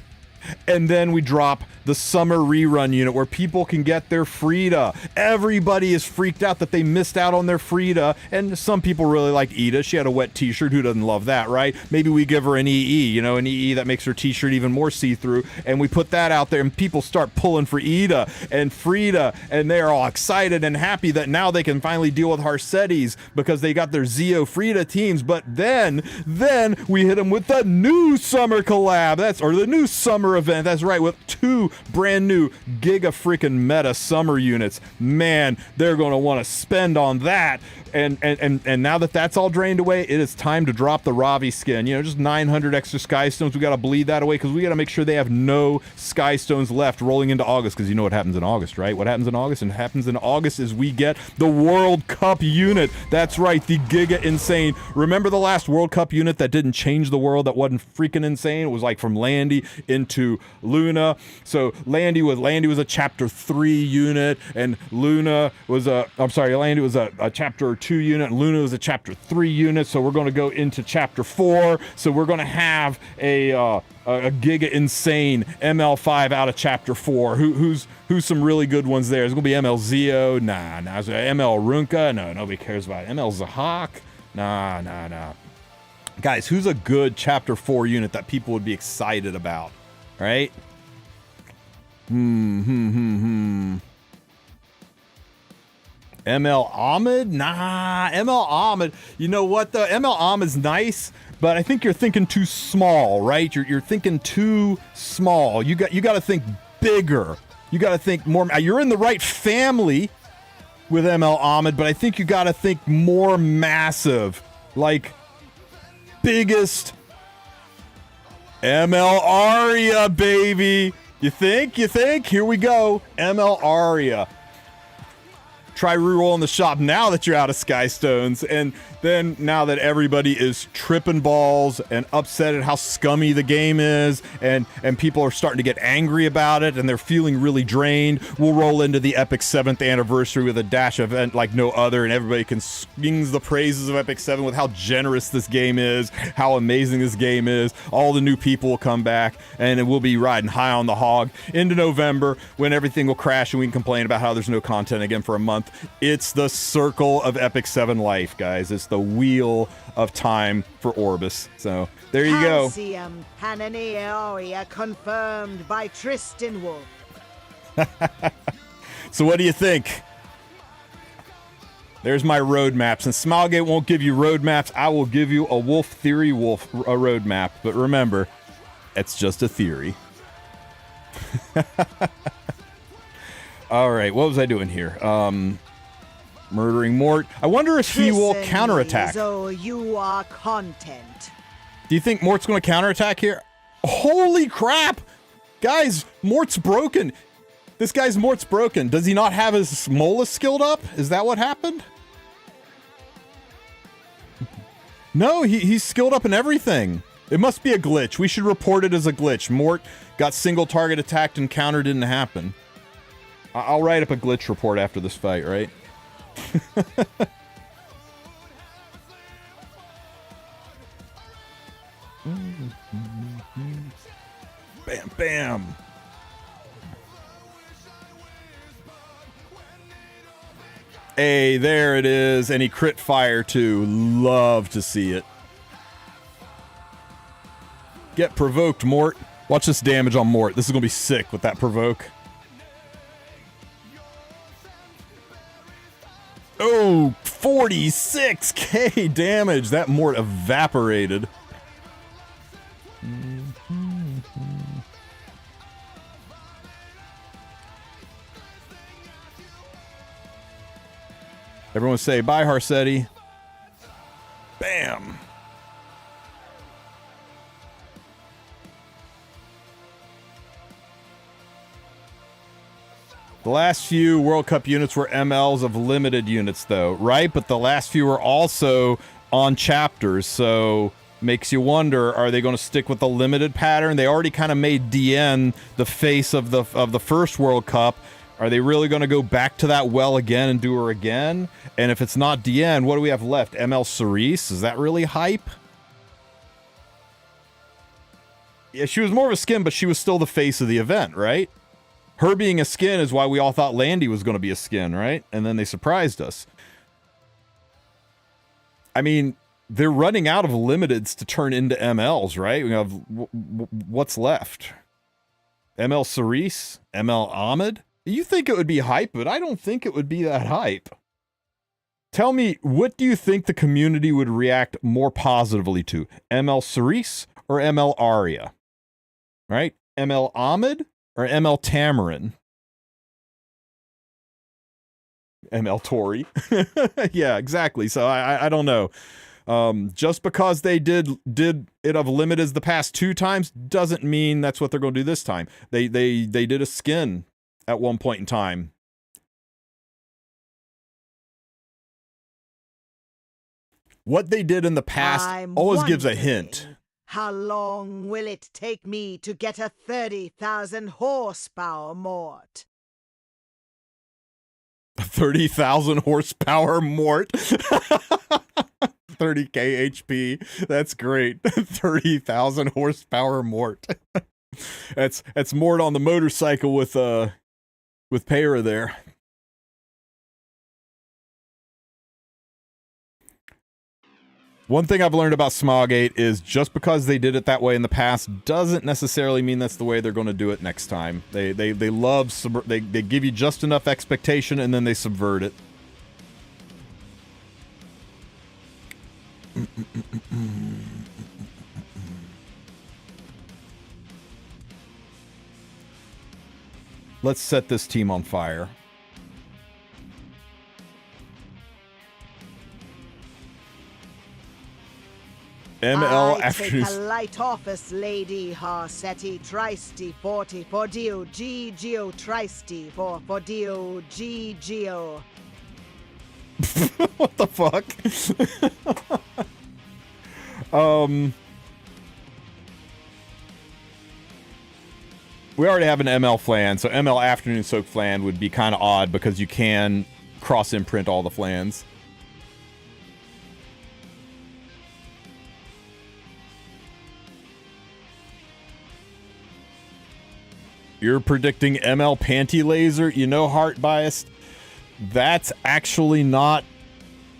And then we drop the summer rerun unit where people can get their Frida. Everybody is freaked out that they missed out on their Frida, and some people really like Ida. She had a wet t-shirt. Who doesn't love that, right? Maybe we give her an EE, an EE that makes her t-shirt even more see-through, and we put that out there, and people start pulling for Ida and Frida, and they're all excited and happy that now they can finally deal with Harcettes because they got their Zeo Frida teams. But then we hit them with the new summer collab, or the new summer event. That's right, with 2 brand new giga freaking meta summer units. Man, they're going to want to spend on that. And now that that's all drained away, it is time to drop the Ravi skin. Just 900 extra Skystones. We got to bleed that away because we got to make sure they have no Skystones left rolling into August, because you know what happens in August, right? What happens in August? And happens in August is we get the World Cup unit. That's right, the Giga Insane. Remember the last World Cup unit that didn't change the world, that wasn't freaking insane? It was like from Landy into Luna. So Landy was a chapter 3 unit, and Landy was a chapter 2 unit, and Luna was a chapter 3 unit. So we're going to go into chapter 4. So we're going to have a Giga Insane ML5 out of chapter 4. Who's some really good ones there? There's going to be ML Zeo. Nah. ML Runka. No, nobody cares about it. ML Zahak. Nah. Guys, who's a good chapter 4 unit that people would be excited about? Right? ML Ahmed? Nah, ML Ahmed. You know what though? ML Ahmed's nice, but I think you're thinking too small, right? You're thinking too small. You got to think bigger. You got to think more. You're in the right family with ML Ahmed, but I think you got to think more massive, like biggest ML Arya, baby. You think? Here we go. ML Arya. try rerolling the shop now that you're out of Sky Stones. And then now that everybody is tripping balls and upset at how scummy the game is, and people are starting to get angry about it, and they're feeling really drained, we'll roll into the Epic 7th anniversary with a dash event like no other, and everybody can sing the praises of Epic 7 with how generous this game is, how amazing this game is. All the new people will come back, and we'll be riding high on the hog into November when everything will crash and we can complain about how there's no content again for a month. It's the circle of Epic 7 life, guys. It's the wheel of time for Orbis. So there you go. Calcium Hananiaria confirmed by TristenWulf. So what do you think? There's my roadmap. Since Smilegate won't give you roadmaps, I will give you a Wulf Theory Wulf a roadmap. But remember, it's just a theory. All right, what was I doing here? Murdering Mort. I wonder if he will counterattack. So you are content. Do you think Mort's going to counterattack here? Holy crap! Guys, Mort's broken. This guy's Mort's broken. Does he not have his Molus skilled up? Is that what happened? No, he's skilled up in everything. It must be a glitch. We should report it as a glitch. Mort got single target attacked and counter didn't happen. I'll write up a glitch report after this fight, right? Bam, bam. Hey, there it is. And he crit fire too. Love to see it. Get provoked, Mort. Watch this damage on Mort. This is going to be sick with that provoke. Oh, 46k damage. That Mort evaporated. Everyone say bye, Harsetti. Bam. The last few World Cup units were MLs of limited units, though, right? But the last few were also on chapters, so makes you wonder, are they going to stick with the limited pattern? They already kind of made DN the face of the first World Cup. Are they really going to go back to that well again and do her again? And if it's not DN, what do we have left? ML Cerise? Is that really hype? Yeah, she was more of a skin, but she was still the face of the event, right? Her being a skin is why we all thought Landy was going to be a skin, right? And then they surprised us. I mean, they're running out of limiteds to turn into MLs, right? We have what's left? ML Cerise? ML Ahmed? You think it would be hype, but I don't think it would be that hype. Tell me, what do you think the community would react more positively to? ML Cerise or ML Arya? Right? ML Ahmed or ML Tamarin? ML Tori. Yeah, exactly. So I don't know. Just because they did it of limiteds the past 2 times doesn't mean that's what they're going to do this time. They did a skin at one point in time. What they did in the past always gives a hint. How long will it take me to get a 30,000 horsepower Mort? A 30,000 horsepower Mort? 30k HP. That's great. 30,000 horsepower Mort. That's Mort on the motorcycle with Payra there. One thing I've learned about Smilegate is just because they did it that way in the past doesn't necessarily mean that's the way they're going to do it next time. They give you just enough expectation and then they subvert it. Let's set this team on fire. ML I after take a light office, Lady Harsetti Tristi 40 for Dio Gigio Tristi for Dio Gigio. What the fuck? We already have an ML flan, so ML Afternoon Soak flan would be kind of odd because you can cross-imprint all the flans. You're predicting ML Panty Laser? You know, Heart Biased? That's actually not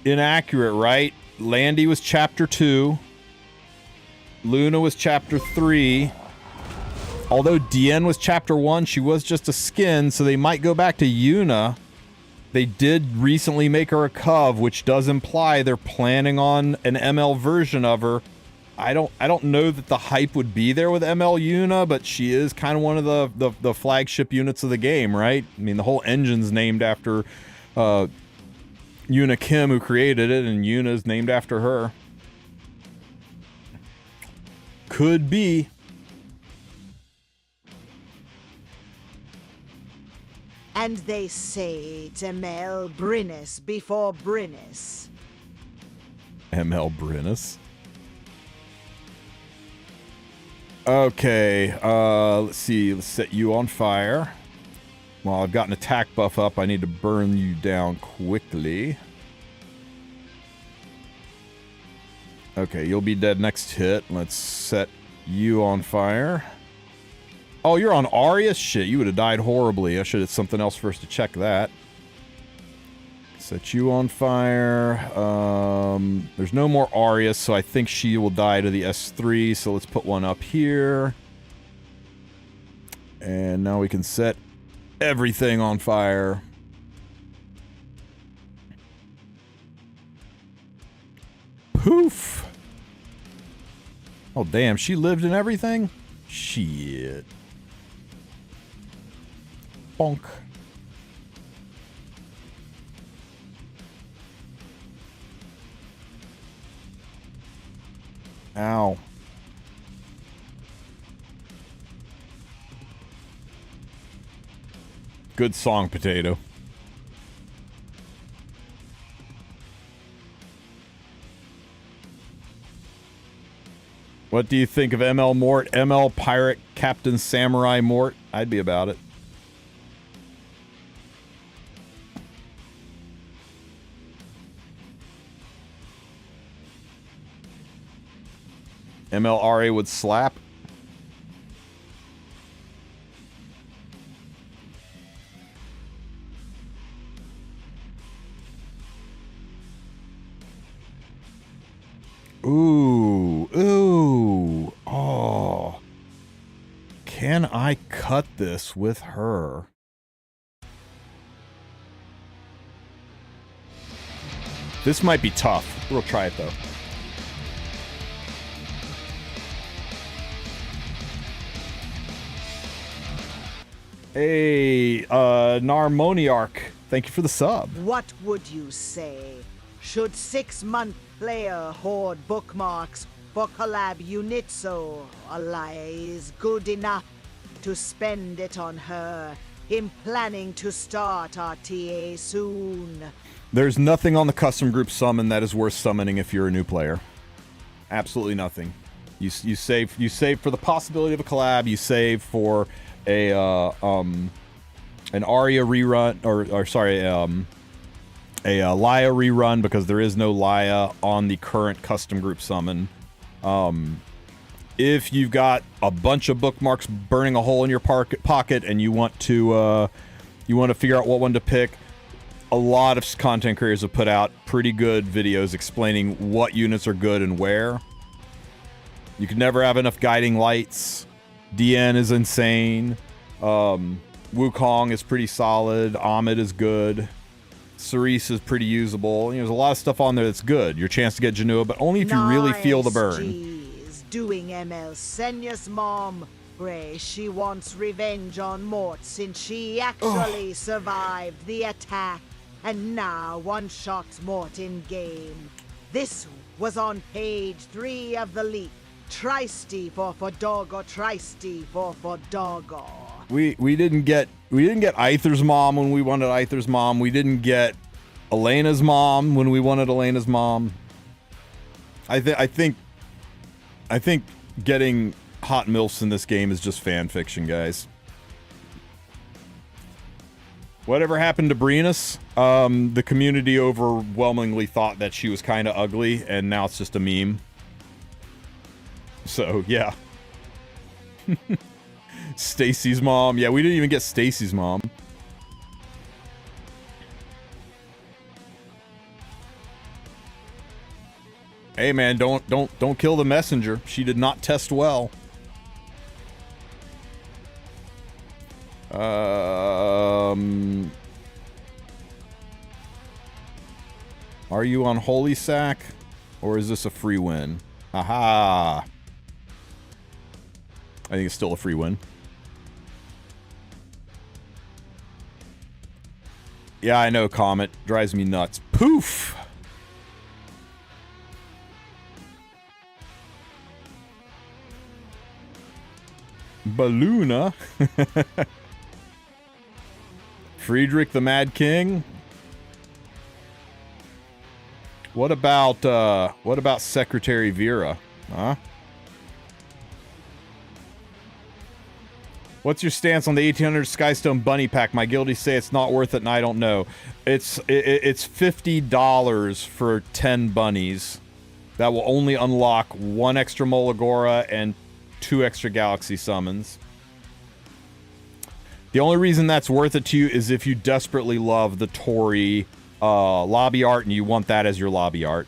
inaccurate, right? Landy was Chapter 2. Luna was Chapter 3. Although Diane was Chapter 1, she was just a skin, so they might go back to Yuna. They did recently make her a Cov, which does imply they're planning on an ML version of her. I don't know that the hype would be there with ML Yuna, but she is kind of one of the flagship units of the game, right? I mean, the whole engine's named after Yuna Kim, who created it, and Yuna's named after her. Could be. And they say to Mel Brynnis before Brynnis. ML Brynnis? Okay, let's see. Let's set you on fire. Well, I've got an attack buff up. I need to burn you down quickly. Okay, you'll be dead next hit. Let's set you on fire. Oh, you're on Arya? Shit, you would have died horribly. I should have something else first to check that. Set you on fire. There's no more Arya, so I think she will die to the S3, so let's put one up here. And now we can set everything on fire. Poof! Oh, damn, she lived in everything? Shit. Bonk. Ow. Good song, Potato. What do you think of ML Mort? ML Pirate Captain Samurai Mort? I'd be about it. MLRA would slap. Ooh, ooh, oh. Can I cut this with her? This might be tough. We'll try it though. Hey, Narmoniarch, thank you for the sub. What would you say? Should 6-month player hoard bookmarks for collab units so Alaya is good enough to spend it on her? Him planning to start RTA soon. There's nothing on the custom group summon that is worth summoning if you're a new player. Absolutely nothing. You save for the possibility of a collab. You save for a an Arya rerun, or sorry, a Laya rerun, because there is no Laya on the current custom group summon. If you've got a bunch of bookmarks burning a hole in your pocket and you want to figure out what one to pick, a lot of content creators have put out pretty good videos explaining what units are good and where. You can never have enough guiding lights. DN is insane. Wukong is pretty solid. Ahmed is good. Cerise is pretty usable. There's a lot of stuff on there that's good. Your chance to get Janua, but only if you really feel the burn. Geez, doing ML Senya's mom. Ray, she wants revenge on Mort since she actually survived the attack and now one-shots Mort in game. This was on page 3 of the leak. Tristi for Dogo, Tristi for Dogo. We didn't get Aether's mom when we wanted Aether's mom. We didn't get Elena's mom when we wanted Elena's mom. I think getting hot MILFs in this game is just fan fiction, guys. Whatever happened to Brenus? The community overwhelmingly thought that she was kind of ugly, and now it's just a meme. So, yeah. Stacy's mom. Yeah, we didn't even get Stacy's mom. Hey man, don't kill the messenger. She did not test well. Are you on Holy Sack? Or is this a free win? Aha! I think it's still a free win. Yeah, I know, Comet. Drives me nuts. Poof! Balloona. Friedrich the Mad King. What about Secretary Vera? Huh? What's your stance on the 1800 Skystone Bunny Pack? My guildies say it's not worth it, and I don't know. It's $50 for 10 bunnies. That will only unlock 1 extra Molagora and 2 extra Galaxy Summons. The only reason that's worth it to you is if you desperately love the Tory lobby art and you want that as your lobby art.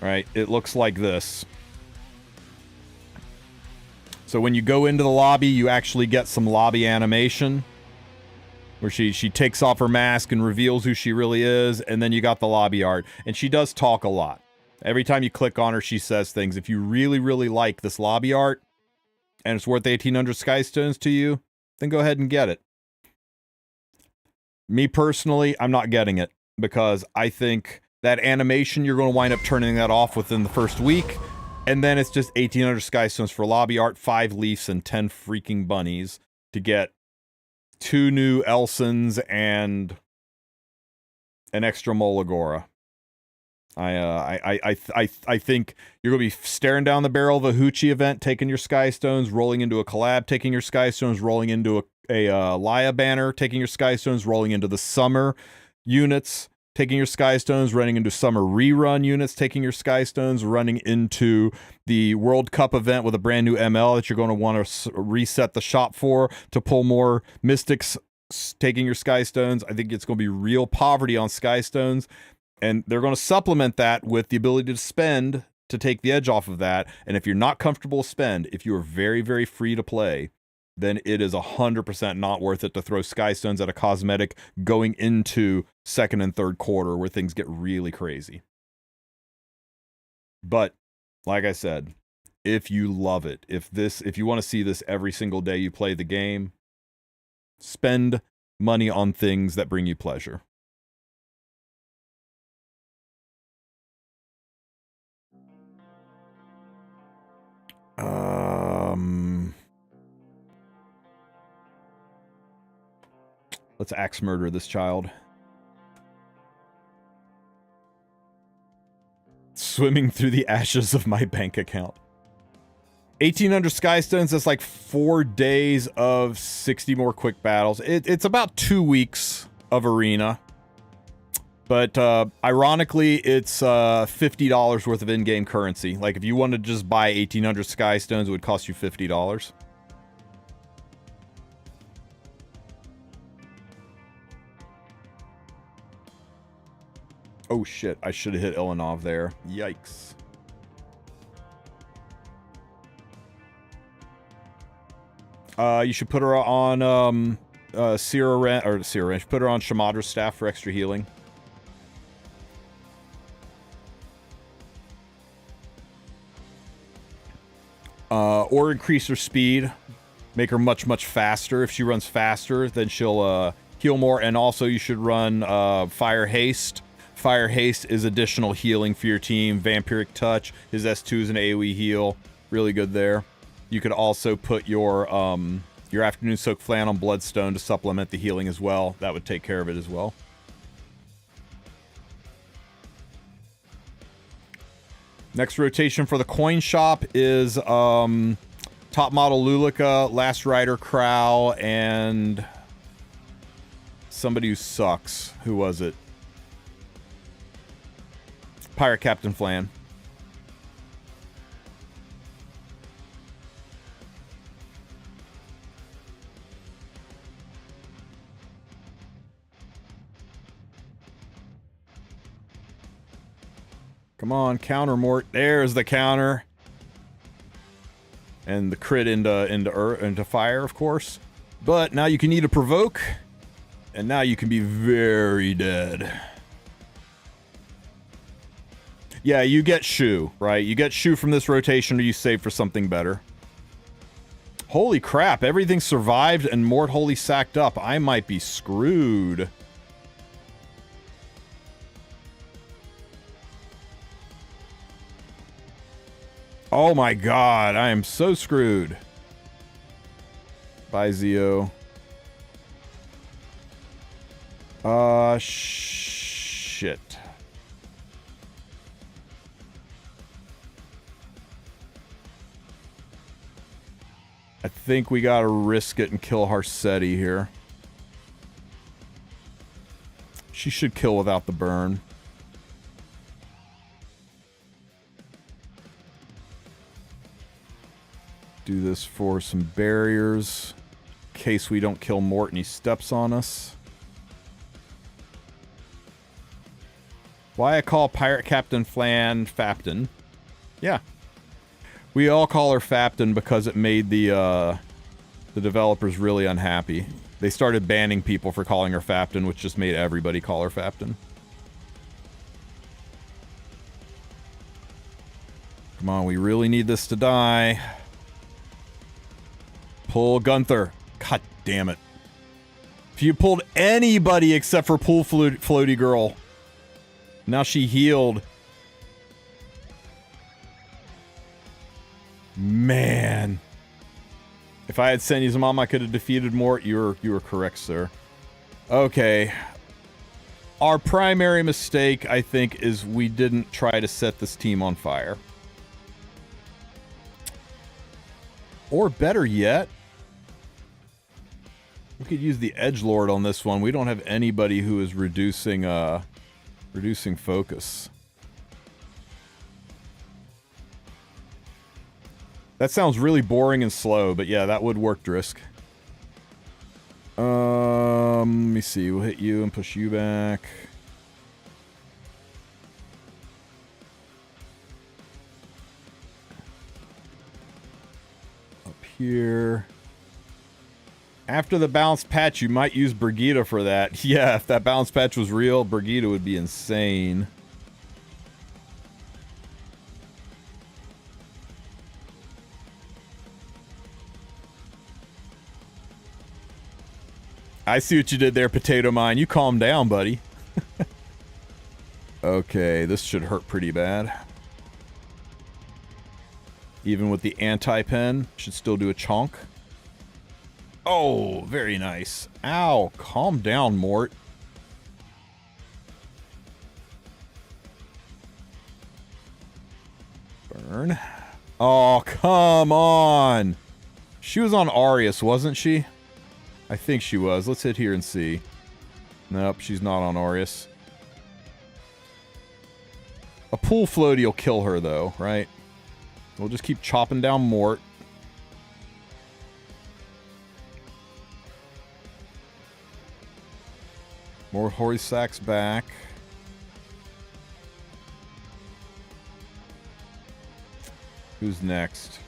Right? It looks like this. So when you go into the lobby, you actually get some lobby animation where she takes off her mask and reveals who she really is, and then you got the lobby art. And she does talk a lot. Every time you click on her, she says things. If you really, really like this lobby art, and it's worth 1,800 Skystones to you, then go ahead and get it. Me personally, I'm not getting it, because I think that animation, you're going to wind up turning that off within the first week, and then it's just 1,800 Skystones for lobby art, 5 Leafs, and 10 freaking bunnies to get 2 new Elsons and an extra Molagora. I think you're going to be staring down the barrel of a Hoochie event, taking your Skystones, rolling into a collab, taking your Skystones, rolling into a Laya banner, taking your Skystones, rolling into the summer units, taking your Skystones, running into summer rerun units, taking your Skystones, running into the World Cup event with a brand new ML that you're going to want to reset the shop for to pull more Mystics, taking your Skystones. I think it's going to be real poverty on Skystones. And they're going to supplement that with the ability to spend to take the edge off of that. And if you're not comfortable with spend, if you are very, very free to play, then it is 100% not worth it to throw Skystones at a cosmetic going into second and third quarter where things get really crazy. But like I said, if you love it, if you want to see this every single day you play the game, spend money on things that bring you pleasure. Let's axe murder this child. Swimming through the ashes of my bank account. 1,800 Skystones, that's like 4 days of 60 more quick battles. It's about 2 weeks of arena. But ironically, it's $50 worth of in-game currency. Like if you wanted to just buy 1,800 Skystones, it would cost you $50. Oh shit, I should have hit Ilanov there. Yikes. You should put her on Sierra Wrench, put her on Shamadra's staff for extra healing. Or increase her speed. Make her much, much faster. If she runs faster, then she'll heal more. And also you should run Fire Haste. Fire Haste is additional healing for your team. Vampiric Touch. His S2 is an AoE heal. Really good there. You could also put your Afternoon Soak Flan on Bloodstone to supplement the healing as well. That would take care of it as well. Next rotation for the coin shop is top model Lulika, Last Rider Crow, and somebody who sucks. Who was it? Pirate Captain Flan. Come on, counter, Mort. There's the counter. And the crit into fire, of course. But now you can eat a provoke. And now you can be very dead. Yeah, you get Shu, right? You get Shu from this rotation or you save for something better. Holy crap, everything survived and Mort wholly sacked up. I might be screwed. Oh my god, I am so screwed. Bye, Zio. Shit. I think we gotta risk it and kill Harsetti here. She should kill without the burn. Do this for some barriers. In case we don't kill Mort and he steps on us. Why I call Pirate Captain Flan Fapton. Yeah. We all call her Fapton because it made the developers really unhappy. They started banning people for calling her Fapton, which just made everybody call her Fapton. Come on, we really need this to die. Pull Gunther. God damn it. If you pulled anybody except for Pool Floaty Girl. Now she healed. Man. If I had Senya's mom, I could have defeated Mort. You were correct, sir. Okay. Our primary mistake, I think, is we didn't try to set this team on fire. Or better yet, we could use the Edgelord on this one. We don't have anybody who is reducing focus. That sounds really boring and slow, but yeah, that would work, Drisk. Let me see. We'll hit you and push you back. Up here. After the bounce patch, you might use Brigitte for that. Yeah, if that bounce patch was real, Brigitte would be insane. I see what you did there, Potato Mine. You calm down, buddy. Okay, this should hurt pretty bad. Even with the anti-pen, should still do a chonk. Oh, very nice. Ow, calm down, Mort. Burn. Oh, come on. She was on Arius, wasn't she? I think she was. Let's hit here and see. Nope, she's not on Arius. A pool floaty will kill her, though, right? We'll just keep chopping down Mort. More Horisak's back. Who's next?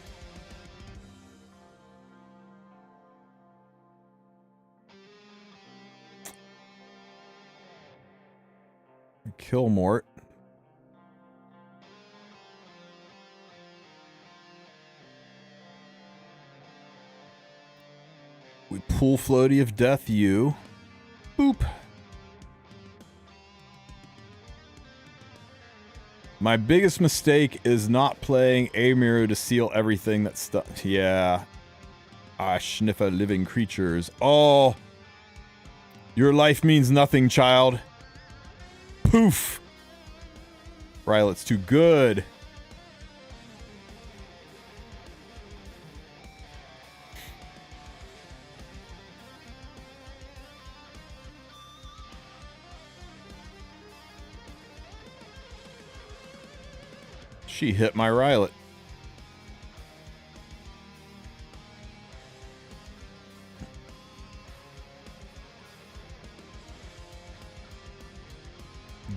Kill Mort. We pull Floaty of Death you. Boop. My biggest mistake is not playing Amiru to seal everything that's stuck. Yeah. I sniffa living creatures. Oh. Your life means nothing, child. Poof. Rylet's too good. She hit my Rylet.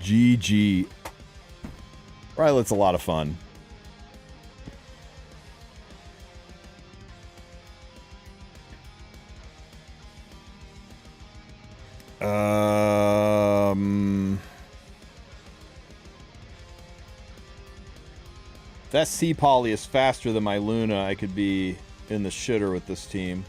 GG. Rylet's a lot of fun. If that Sea Poly is faster than my Luna, I could be in the shitter with this team.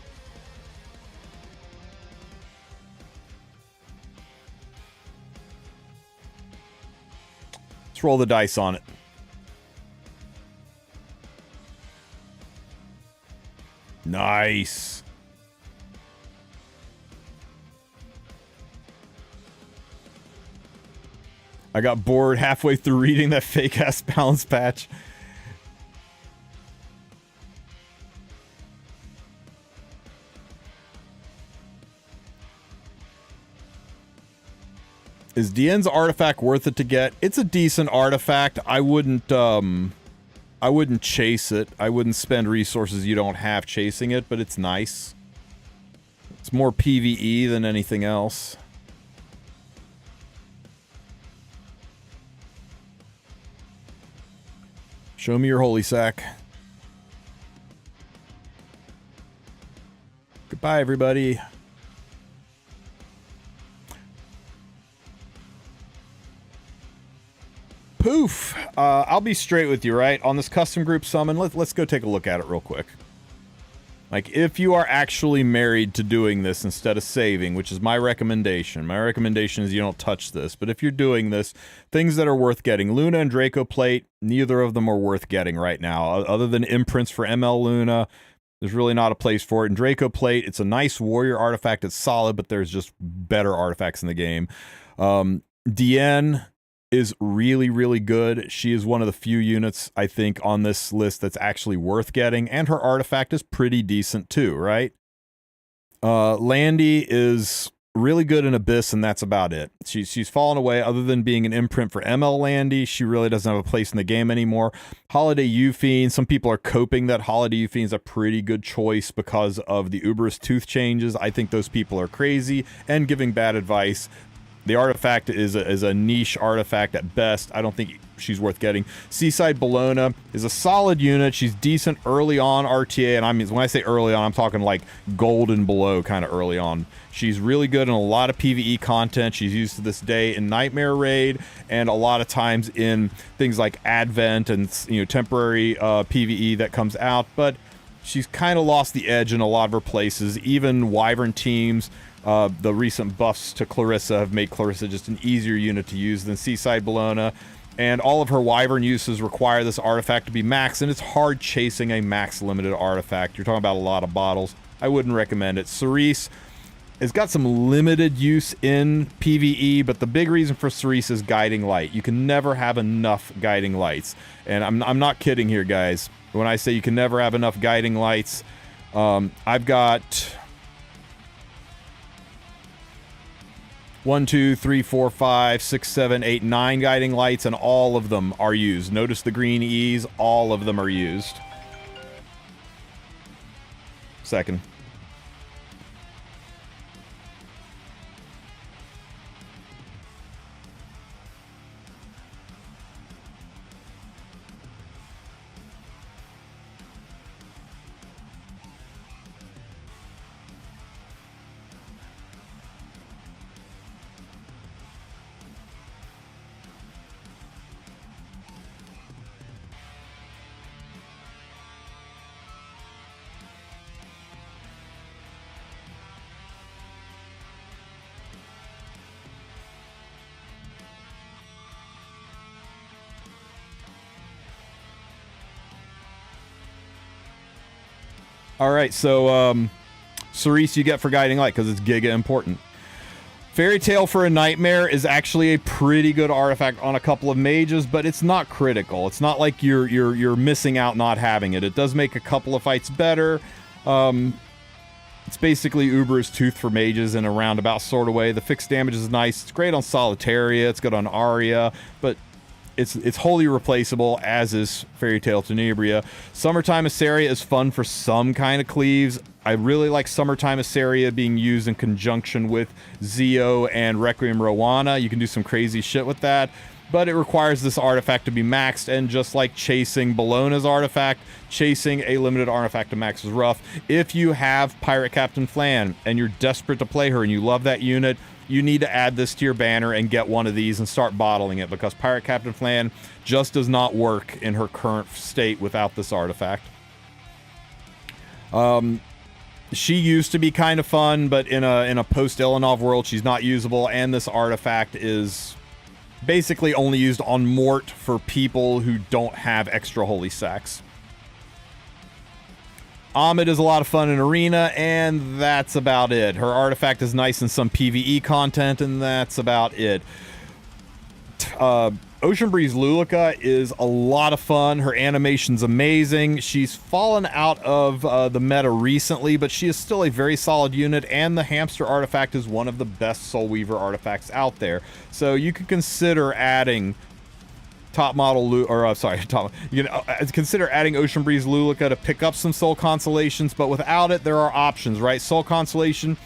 Let's roll the dice on it. Nice. I got bored halfway through reading that fake-ass balance patch. Is Dien's artifact worth it to get? It's a decent artifact. I wouldn't chase it. I wouldn't spend resources you don't have chasing it, but it's nice. It's more PvE than anything else. Show me your holy sack. Goodbye, everybody. Poof. I'll be straight with you, right? On this custom group summon, let's go take a look at it real quick. Like, if you are actually married to doing this instead of saving, which is my recommendation is you don't touch this. But if you're doing this, things that are worth getting. Luna and Draco Plate, neither of them are worth getting right now. Other than imprints for ML Luna, there's really not a place for it. And Draco Plate, it's a nice warrior artifact. It's solid, but there's just better artifacts in the game. Dien is really, really good. She is one of the few units, I think, on this list that's actually worth getting, and her artifact is pretty decent too, right? Landy is really good in Abyss, and that's about it. She's fallen away. Other than being an imprint for ML Landy, she really doesn't have a place in the game anymore. Holiday Euphine, some people are coping that Holiday Euphine is a pretty good choice because of the Uber's tooth changes. I think those people are crazy and giving bad advice. The artifact is a niche artifact at best. I don't think she's worth getting. Seaside Bologna is a solid unit. She's decent early on RTA, and I mean, when I say early on, I'm talking like gold and below kind of early on. She's really good in a lot of PvE content. She's used to this day in Nightmare Raid, and a lot of times in things like Advent and, you know, temporary PvE that comes out. But she's kind of lost the edge in a lot of her places. Even Wyvern teams. The recent buffs to Clarissa have made Clarissa just an easier unit to use than Seaside Bologna, and all of her Wyvern uses require this artifact to be max, and it's hard chasing a max limited artifact. You're talking about a lot of bottles. I wouldn't recommend it. Cerise has got some limited use in PvE, but the big reason for Cerise is Guiding Light. You can never have enough Guiding Lights, and I'm not kidding here, guys. When I say you can never have enough Guiding Lights, I've got 1, 2, 3, 4, 5, 6, 7, 8, 9 guiding lights, and all of them are used. Notice the green E's, all of them are used. Second. All right, so Cerise you get for Guiding Light because it's giga important. Fairy Tale for a Nightmare is actually a pretty good artifact on a couple of mages, but it's not critical. It's not like you're missing out not having it. It does make a couple of fights better. It's basically Uber's Tooth for mages in a roundabout sort of way. The fixed damage is nice. It's great on Solitaria. It's good on Arya, but it's wholly replaceable, as is Fairy Tale Tenebria. Summertime Assaria is fun for some kind of cleaves. I really like Summertime Assaria being used in conjunction with Zeo and Requiem Rowana. You can do some crazy shit with that, but it requires this artifact to be maxed, and just like chasing Bellona's artifact, chasing a limited artifact to max is rough. If you have Pirate Captain Flan and you're desperate to play her and you love that unit, you need to add this to your banner and get one of these and start bottling it, because Pirate Captain Flan just does not work in her current state without this artifact. She used to be kind of fun, but in a post-Ilanov world, she's not usable, and this artifact is basically only used on Mort for people who don't have extra holy sacks. Ahmed is a lot of fun in Arena, and that's about it. Her artifact is nice in some PvE content, and that's about it. Ocean Breeze Lulika is a lot of fun. Her animation's amazing. She's fallen out of the meta recently, but she is still a very solid unit, and the Hamster artifact is one of the best Soul Weaver artifacts out there. So you could consider adding you can consider adding Ocean Breeze Lulika to pick up some Soul Constellations, but without it, there are options, right? Soul Constellation,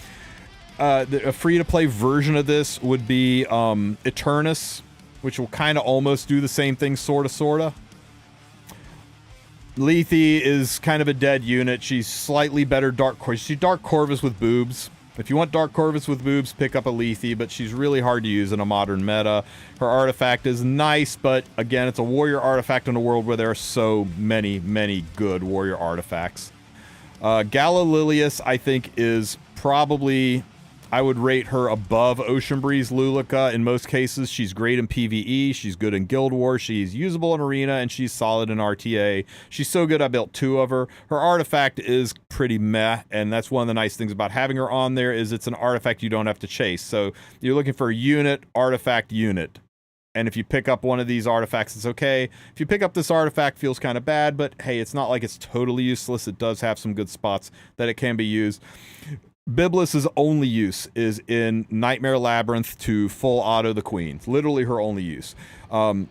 a free-to-play version of this would be Eternus, which will kind of almost do the same thing, sorta. Lethe is kind of a dead unit. She's slightly better she's Dark Corvus with boobs. If you want Dark Corvus with boobs, pick up a Lethe, but she's really hard to use in a modern meta. Her artifact is nice, but again, it's a warrior artifact in a world where there are so many good warrior artifacts. Gala Lilius, I think, is probably... I would rate her above Ocean Breeze Lulika in most cases. She's great in PvE, she's good in Guild Wars, she's usable in Arena, and she's solid in RTA. She's so good I built 2 of her. Her artifact is pretty meh, and that's one of the nice things about having her on there, is it's an artifact you don't have to chase. So you're looking for a unit, artifact, unit. And if you pick up one of these artifacts, it's okay. If you pick up this artifact, feels kind of bad, but hey, it's not like it's totally useless. It does have some good spots that it can be used. Biblis's only use is in Nightmare Labyrinth to full auto the queen. It's literally her only use. Blooming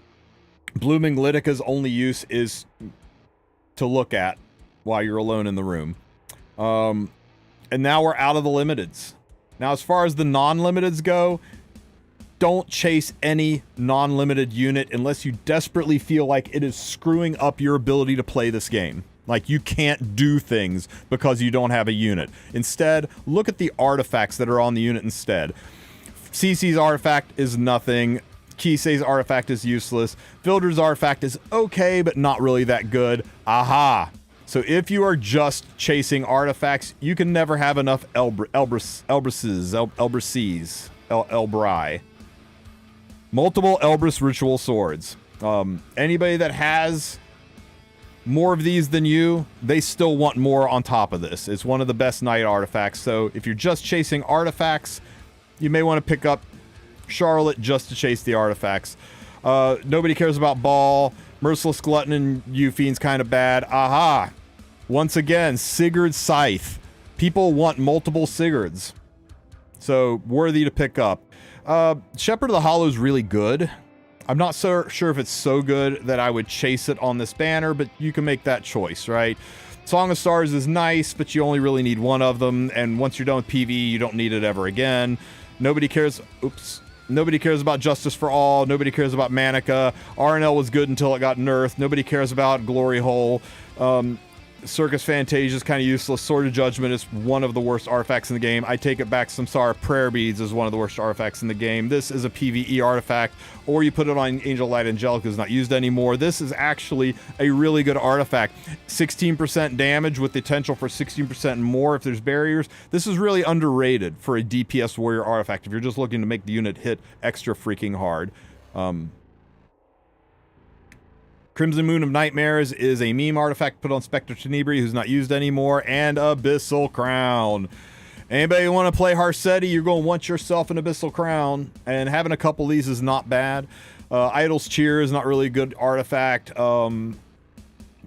Lydica's only use is to look at while you're alone in the room. And now we're out of the limiteds. Now, as far as the non-limiteds go, don't chase any non-limited unit unless you desperately feel like it is screwing up your ability to play this game. Like, you can't do things because you don't have a unit. Instead, look at the artifacts that are on the unit instead. CC's artifact is nothing. Kisei's artifact is useless. Filder's artifact is okay, but not really that good. Aha! So if you are just chasing artifacts, you can never have enough Elbri. Multiple Elbrus Ritual Swords. Anybody that has more of these than you, they still want more on top of this. It's one of the best knight artifacts, so if you're just chasing artifacts, you may want to pick up Charlotte just to chase the artifacts. Nobody cares about Ball. Merciless Glutton and Euphem's kind of bad. Aha! Once again, Sigurd's Scythe. People want multiple Sigurds, so worthy to pick up. Shepherd of the Hollow is really good. I'm not so sure if it's so good that I would chase it on this banner, but you can make that choice, right? Song of Stars is nice, but you only really need one of them, and once you're done with PvE, you don't need it ever again. Nobody cares about Justice for All. Nobody cares about Manica. RNL was good until it got nerfed. Nobody cares about Glory Hole. Circus Fantasia is kind of useless. Sword of Judgment is one of the worst artifacts in the game. I take it back. Samsara Prayer Beads is one of the worst artifacts in the game. This is a PvE artifact, or you put it on Angel Light Angelica, is not used anymore. This is actually a really good artifact. 16% damage with the potential for 16% more if there's barriers. This is really underrated for a DPS warrior artifact if you're just looking to make the unit hit extra freaking hard. Crimson Moon of Nightmares is a meme artifact put on Spectre Tenebri who's not used anymore, and Abyssal Crown. Anybody want to play Harsetti, you're going to want yourself an Abyssal Crown, and having a couple of these is not bad. Idol's Cheer is not really a good artifact.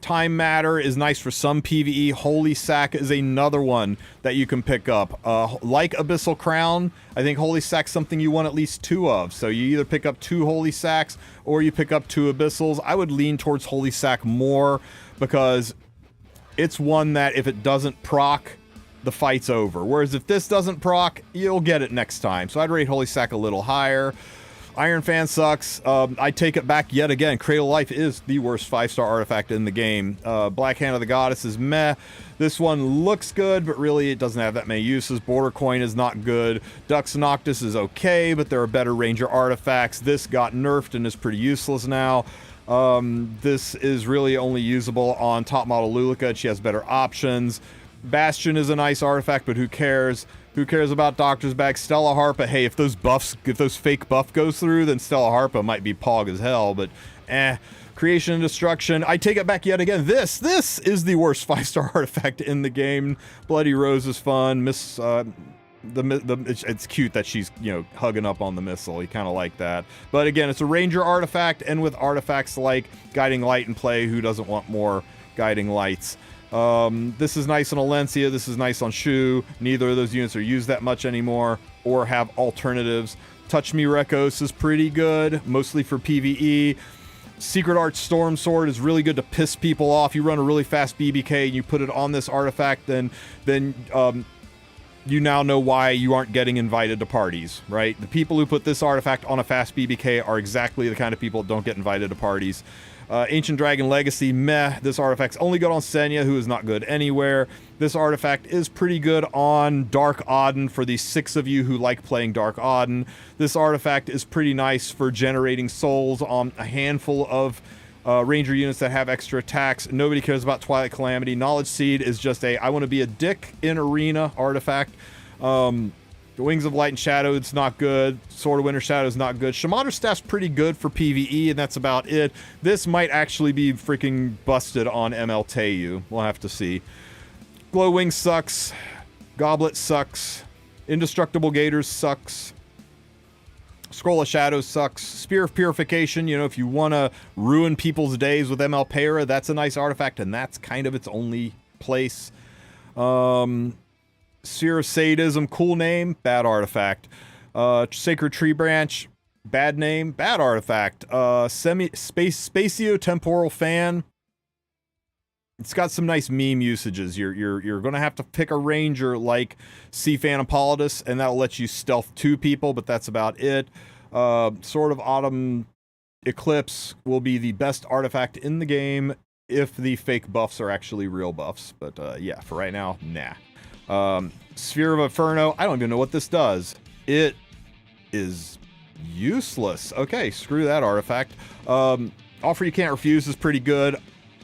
Time Matter is nice for some PvE. Holy Sack is another one that you can pick up. Like Abyssal Crown, I think Holy Sack's something you want at least 2 of. So you either pick up 2 Holy Sacks or you pick up 2 Abyssals. I would lean towards Holy Sack more because it's one that if it doesn't proc, the fight's over. Whereas if this doesn't proc, you'll get it next time. So I'd rate Holy Sack a little higher. Iron Fan sucks. I take it back yet again. Cradle of Life is the worst 5-star artifact in the game. Black Hand of the Goddess is meh. This one looks good, but really it doesn't have that many uses. Border Coin is not good. Dux Noctis is okay, but there are better Ranger artifacts. This got nerfed and is pretty useless now. This is really only usable on top model Lulika, and she has better options. Bastion is a nice artifact, but who cares? Who cares about Doctor's Bag? Stella Harpa, hey, if those fake buff goes through, then Stella Harpa might be pog as hell, but Creation and Destruction, I take it back yet again. This is the worst 5-star artifact in the game. Bloody Rose is fun. It's cute that she's, hugging up on the missile. You kind of like that. But again, it's a Ranger artifact, and with artifacts like Guiding Light in play, who doesn't want more Guiding Lights? This is nice on Alencia, this is nice on Shu. Neither of those units are used that much anymore or have alternatives. Touch Me Rekos is pretty good, mostly for PvE. Secret Art Storm Sword is really good to piss people off. You run a really fast BBK and you put it on this artifact, then you now know why you aren't getting invited to parties, right? The people who put this artifact on a fast BBK are exactly the kind of people that don't get invited to parties. Ancient Dragon Legacy, meh. This artifact's only good on Senya, who is not good anywhere. This artifact is pretty good on Dark Auden for the 6 of you who like playing Dark Auden. This artifact is pretty nice for generating souls on a handful of Ranger units that have extra attacks. Nobody cares about Twilight Calamity. Knowledge Seed is just I want to be a dick in arena artifact. The Wings of Light and Shadow, it's not good. Sword of Winter Shadow is not good. Shamander's Staff's pretty good for PvE, and that's about it. This might actually be freaking busted on ML Teu. We'll have to see. Glowwing sucks. Goblet sucks. Indestructible Gators sucks. Scroll of Shadows sucks. Spear of Purification, if you want to ruin people's days with ML Para, that's a nice artifact, and that's kind of its only place. Sphere of Sadism, cool name, bad artifact. Sacred Tree Branch, bad name, bad artifact. Spatio-temporal Fan. It's got some nice meme usages. You're gonna have to pick a ranger like Sea Phantom Politis, and that'll let you stealth 2 people, but that's about it. Sword of Autumn Eclipse will be the best artifact in the game if the fake buffs are actually real buffs. But yeah, for right now, nah. Sphere of Inferno, I don't even know what this does. It is useless. Okay, screw that artifact. Offer You Can't Refuse is pretty good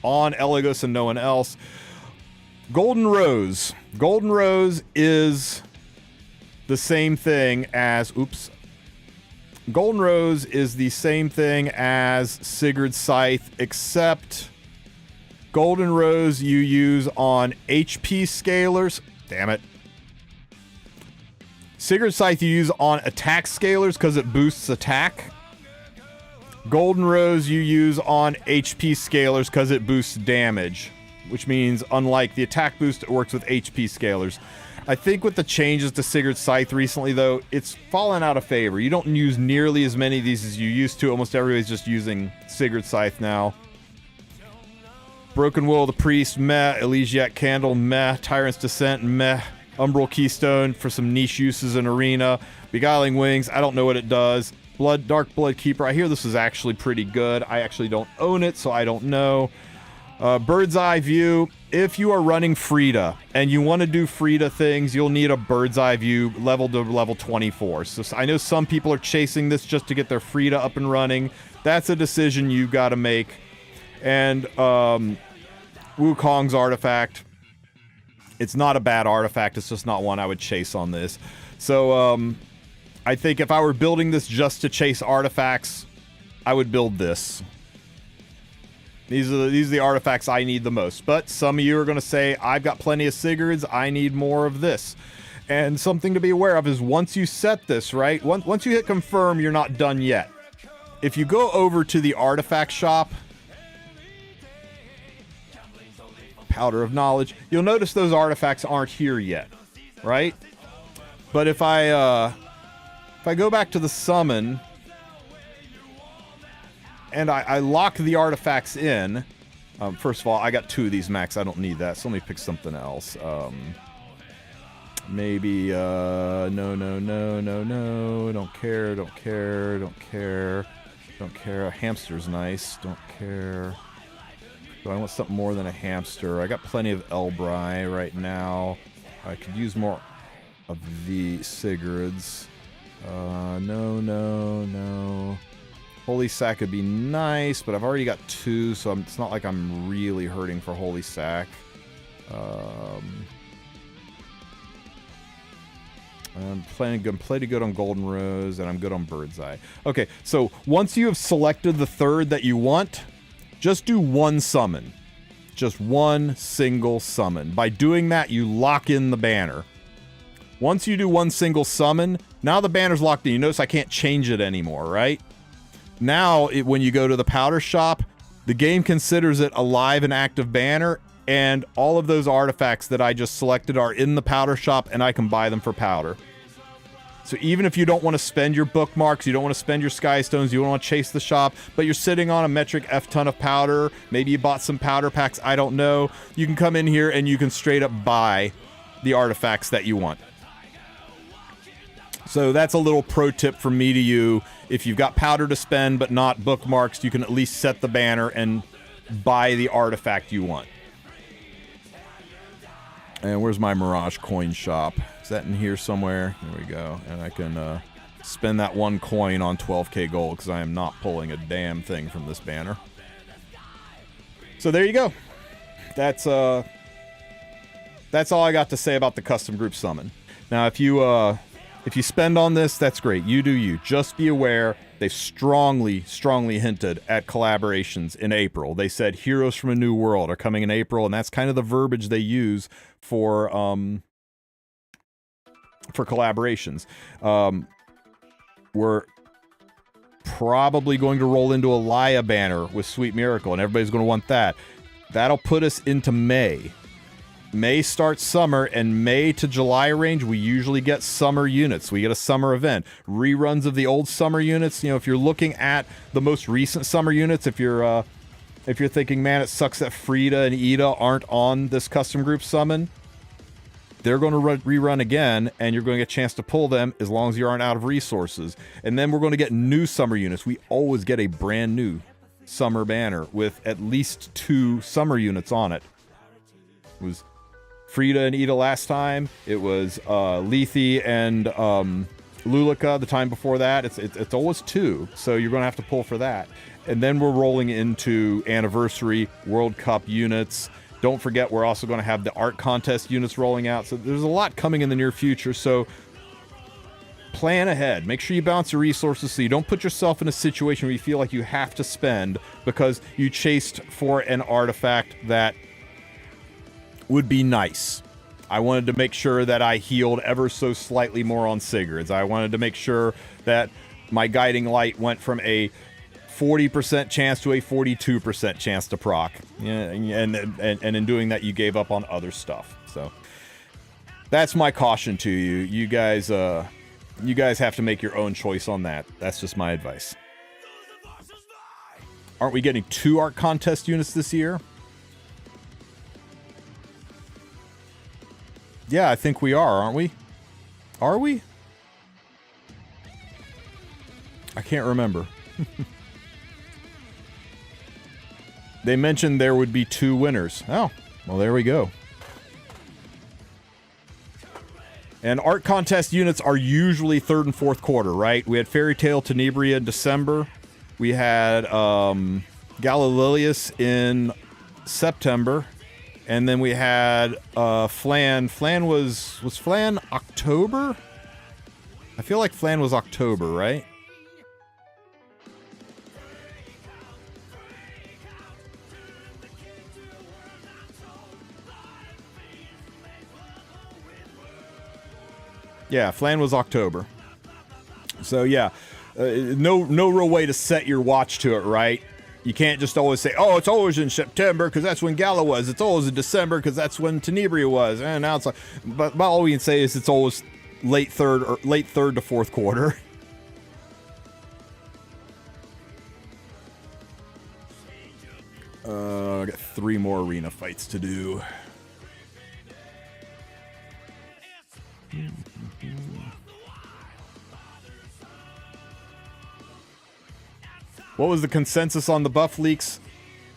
on Elegos and no one else. Golden Rose. Golden Rose is the same thing as... Golden Rose is the same thing as Sigurd's Scythe, except Golden Rose you use on HP scalers. Damn it. Sigurd's Scythe you use on attack scalers because it boosts attack. Golden Rose you use on HP scalers because it boosts damage, which means unlike the attack boost, it works with HP scalers. I think with the changes to Sigurd's Scythe recently, though, it's fallen out of favor. You don't use nearly as many of these as you used to. Almost everybody's just using Sigurd's Scythe now. Broken Will of the Priest, meh. Elegiac Candle, meh. Tyrant's Descent, meh. Umbral Keystone for some niche uses in Arena. Beguiling Wings, I don't know what it does. Dark Blood Keeper, I hear this is actually pretty good. I actually don't own it, so I don't know. Bird's Eye View, if you are running Frida and you want to do Frida things, you'll need a Bird's Eye View level to level 24. So I know some people are chasing this just to get their Frida up and running. That's a decision you got to make. And Wukong's artifact, it's not a bad artifact, it's just not one I would chase on this. So I think if I were building this just to chase artifacts, I would build this. These are the artifacts I need the most. But some of you are going to say, I've got plenty of Sigurds, I need more of this. And something to be aware of is once you set this, right, once you hit confirm, you're not done yet. If you go over to the artifact shop, Powder of Knowledge. You'll notice those artifacts aren't here yet, right? But if I go back to the summon and I lock the artifacts in, first of all, I got 2 of these max. I don't need that, so let me pick something else. Maybe, no, don't care. A hamster's nice, don't care. But I want something more than a hamster. I got plenty of Elbrai right now. I could use more of the Sigurds. No. Holy Sack would be nice, but I've already got 2, so it's not like I'm really hurting for Holy Sack. I'm playing pretty good on Golden Rose, and I'm good on Bird's Eye. Okay, so once you have selected the third that you want, just do one summon. Just one single summon. By doing that, you lock in the banner. Once you do one single summon, now the banner's locked in. You notice I can't change it anymore, right? Now, when you go to the powder shop, the game considers it a live and active banner, and all of those artifacts that I just selected are in the powder shop, and I can buy them for powder. So even if you don't want to spend your bookmarks, you don't want to spend your sky stones, you don't want to chase the shop, but you're sitting on a metric F ton of powder, maybe you bought some powder packs, I don't know, you can come in here and you can straight up buy the artifacts that you want. So that's a little pro tip from me to you. If you've got powder to spend but not bookmarks, you can at least set the banner and buy the artifact you want. And where's my Mirage coin shop? Is that in here somewhere? There we go. And I can spend that 1 coin on 12k gold because I am not pulling a damn thing from this banner. So there you go. That's all I got to say about the custom group summon. Now, if you spend on this, that's great. You do you. Just be aware, they strongly hinted at collaborations in April. They said Heroes from a New World are coming in April, and that's kind of the verbiage they use for collaborations. We're probably going to roll into a Laia banner with Sweet Miracle, and everybody's going to want that. That'll put us into May. May starts summer, and May to July range, we usually get summer units. We get a summer event. Reruns of the old summer units. You know, if you're looking at the most recent summer units, if you're thinking, man, it sucks that Frida and Ida aren't on this custom group summon, they're going to rerun again, and you're going to get a chance to pull them as long as you aren't out of resources. And then we're going to get new summer units. We always get a brand new summer banner with at least 2 summer units on it. It was Frida and Ida last time. It was Lethe and Lulika the time before that. It's always 2, so you're going to have to pull for that. And then we're rolling into Anniversary, World Cup units. Don't forget, we're also going to have the art contest units rolling out. So there's a lot coming in the near future, so plan ahead. Make sure you balance your resources so you don't put yourself in a situation where you feel like you have to spend because you chased for an artifact that would be nice. I wanted to make sure that I healed ever so slightly more on Sigurds. I wanted to make sure that my Guiding Light went from a 40% chance to a 42% chance to proc. And in doing that, you gave up on other stuff. So that's my caution to you. You guys have to make your own choice on that. That's just my advice. Aren't we getting 2 art contest units this year? Yeah, I think we are, aren't we? Are we? I can't remember. They mentioned there would be 2 winners. Oh, well, there we go. And art contest units are usually 3rd and 4th quarter, right? We had Fairy Tale Tenebria in December. We had Galililius in September. And then we had Flan. Flan was Flan October? I feel like Flan was October, right? Yeah, Flan was October. So yeah, no real way to set your watch to it, right? You can't just always say, oh, it's always in September because that's when Gala was. It's always in December because that's when Tenebria was. And now it's like, but all we can say is it's always late third to fourth quarter. I got 3 more arena fights to do. What was the consensus on the buff leaks?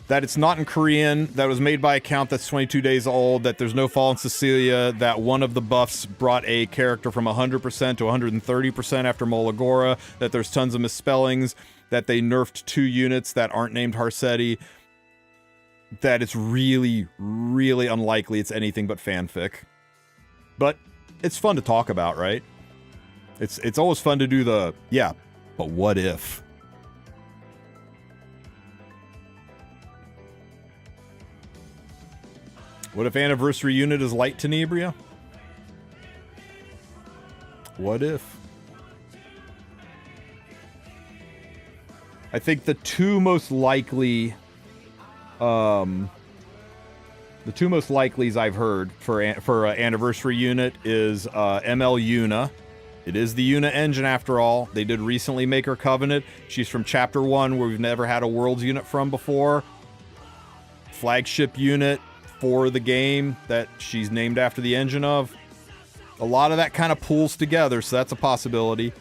That it's not in Korean, that it was made by a count that's 22 days old, that there's no Fallen Cecilia, that one of the buffs brought a character from 100% to 130% after Molagora, that there's tons of misspellings, that they nerfed 2 units that aren't named Harsetti, that it's really, really unlikely it's anything but fanfic. But it's fun to talk about, right? It's always fun to do the, yeah, but what if? What if Anniversary Unit is Light Tenebria? What if? I think the two most likely... the two most likelies I've heard for Anniversary Unit is ML Yuna. It is the Yuna engine after all. They did recently make her Covenant. She's from Chapter 1, where we've never had a Worlds unit from before. Flagship unit for the game that she's named after the engine of. A lot of that kind of pulls together, so that's a possibility.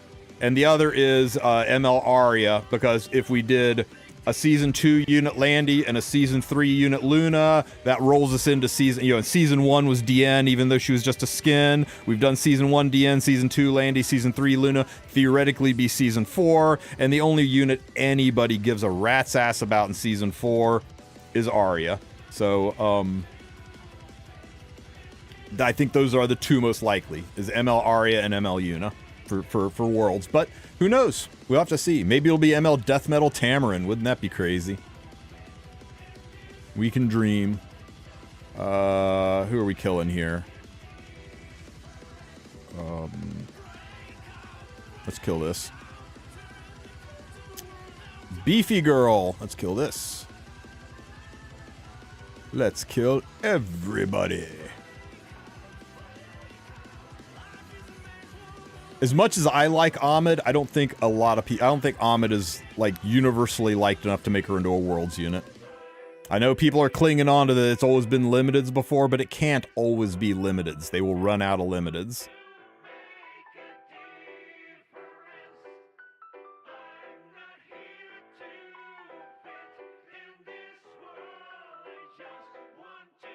And the other is ML Arya, because if we did a Season 2 unit Landy and a Season 3 unit Luna, that rolls us into Season... You know, Season 1 was DN, even though she was just a skin. We've done Season 1 DN, Season 2 Landy, Season 3 Luna, theoretically be Season 4, and the only unit anybody gives a rat's ass about in Season 4 is Arya. So, I think those are the two most likely, is ML Arya and ML Yuna for Worlds. But who knows? We'll have to see. Maybe it'll be ML Death Metal Tamarin. Wouldn't that be crazy? We can dream. Who are we killing here? Let's kill this. Beefy girl. Let's kill this. Let's kill everybody. As much as I like Ahmed, I don't think a lot of people... I don't think Ahmed is, like, universally liked enough to make her into a Worlds unit. I know people are clinging on to that it's always been limiteds before, but it can't always be limiteds. They will run out of limiteds.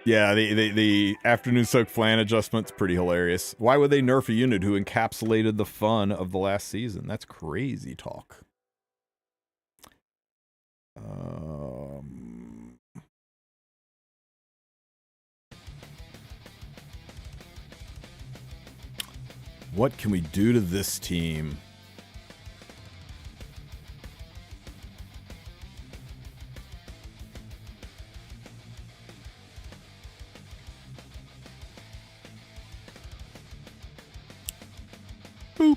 Yeah, the afternoon soak flan adjustment's pretty hilarious. Why would they nerf a unit who encapsulated the fun of the last season? That's crazy talk. What can we do to this team? Boop.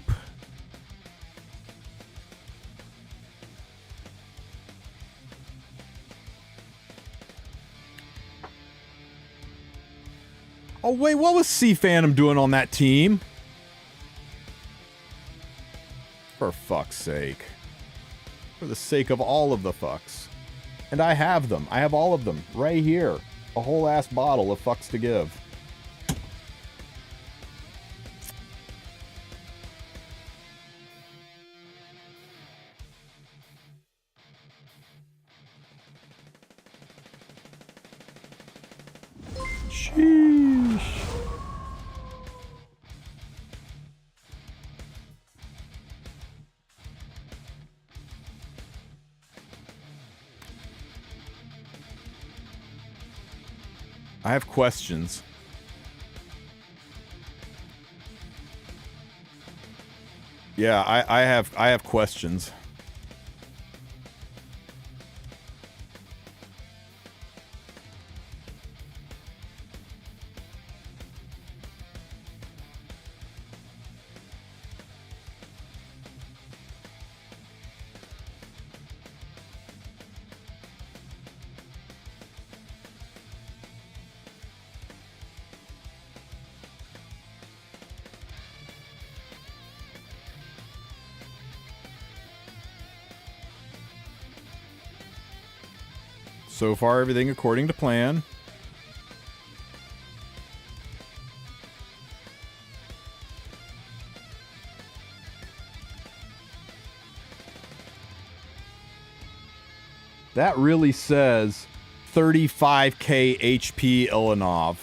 Oh, wait, what was Sea Phantom doing on that team? For fuck's sake. For the sake of all of the fucks. And I have them. I have all of them right here. A whole ass bottle of fucks to give. Sheesh. I have questions. Yeah, I have questions. So far, everything according to plan. That really says 35k HP Ilanov.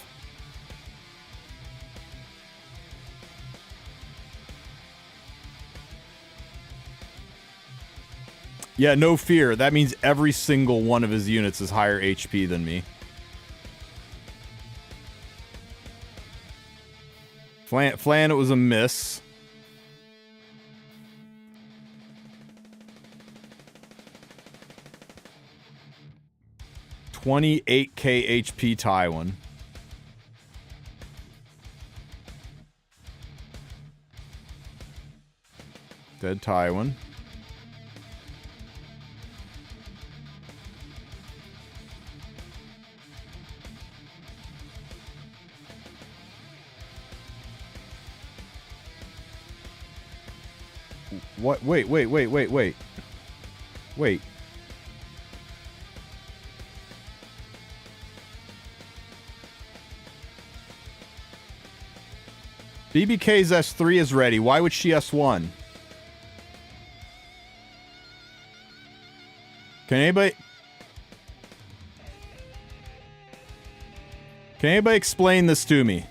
Yeah, no fear. That means every single one of his units is higher HP than me. Flan, it was a miss. $28k HP Tywin. Dead Tywin. What? Wait. Wait. BBK's S3 is ready. Why would she S1? Can anybody explain this to me?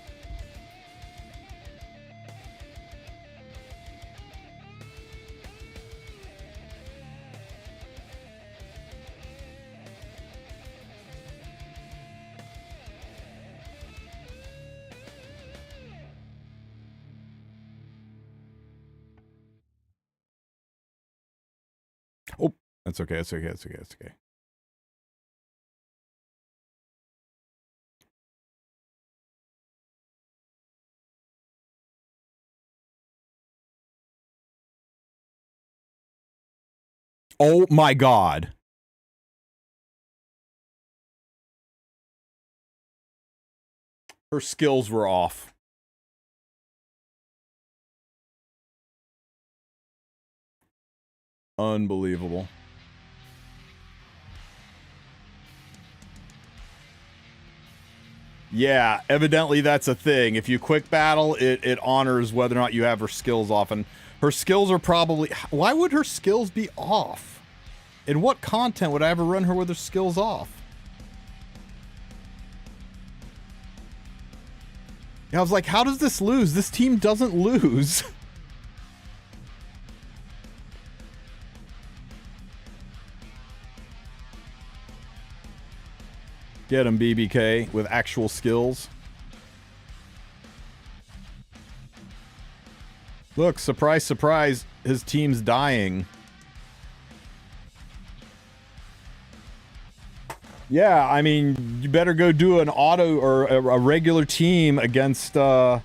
Oh, that's okay. That's okay. That's okay. That's okay. Oh my God. Her skills were off. Unbelievable. Yeah, evidently that's a thing. If you quick battle, it honors whether or not you have her skills off. And her skills are probably... Why would her skills be off? In what content would I ever run her with her skills off? I was like, how does this lose? This team doesn't lose. Get him, BBK, with actual skills. Look, surprise, surprise, his team's dying. Yeah, I mean, you better go do an auto or a regular team against, against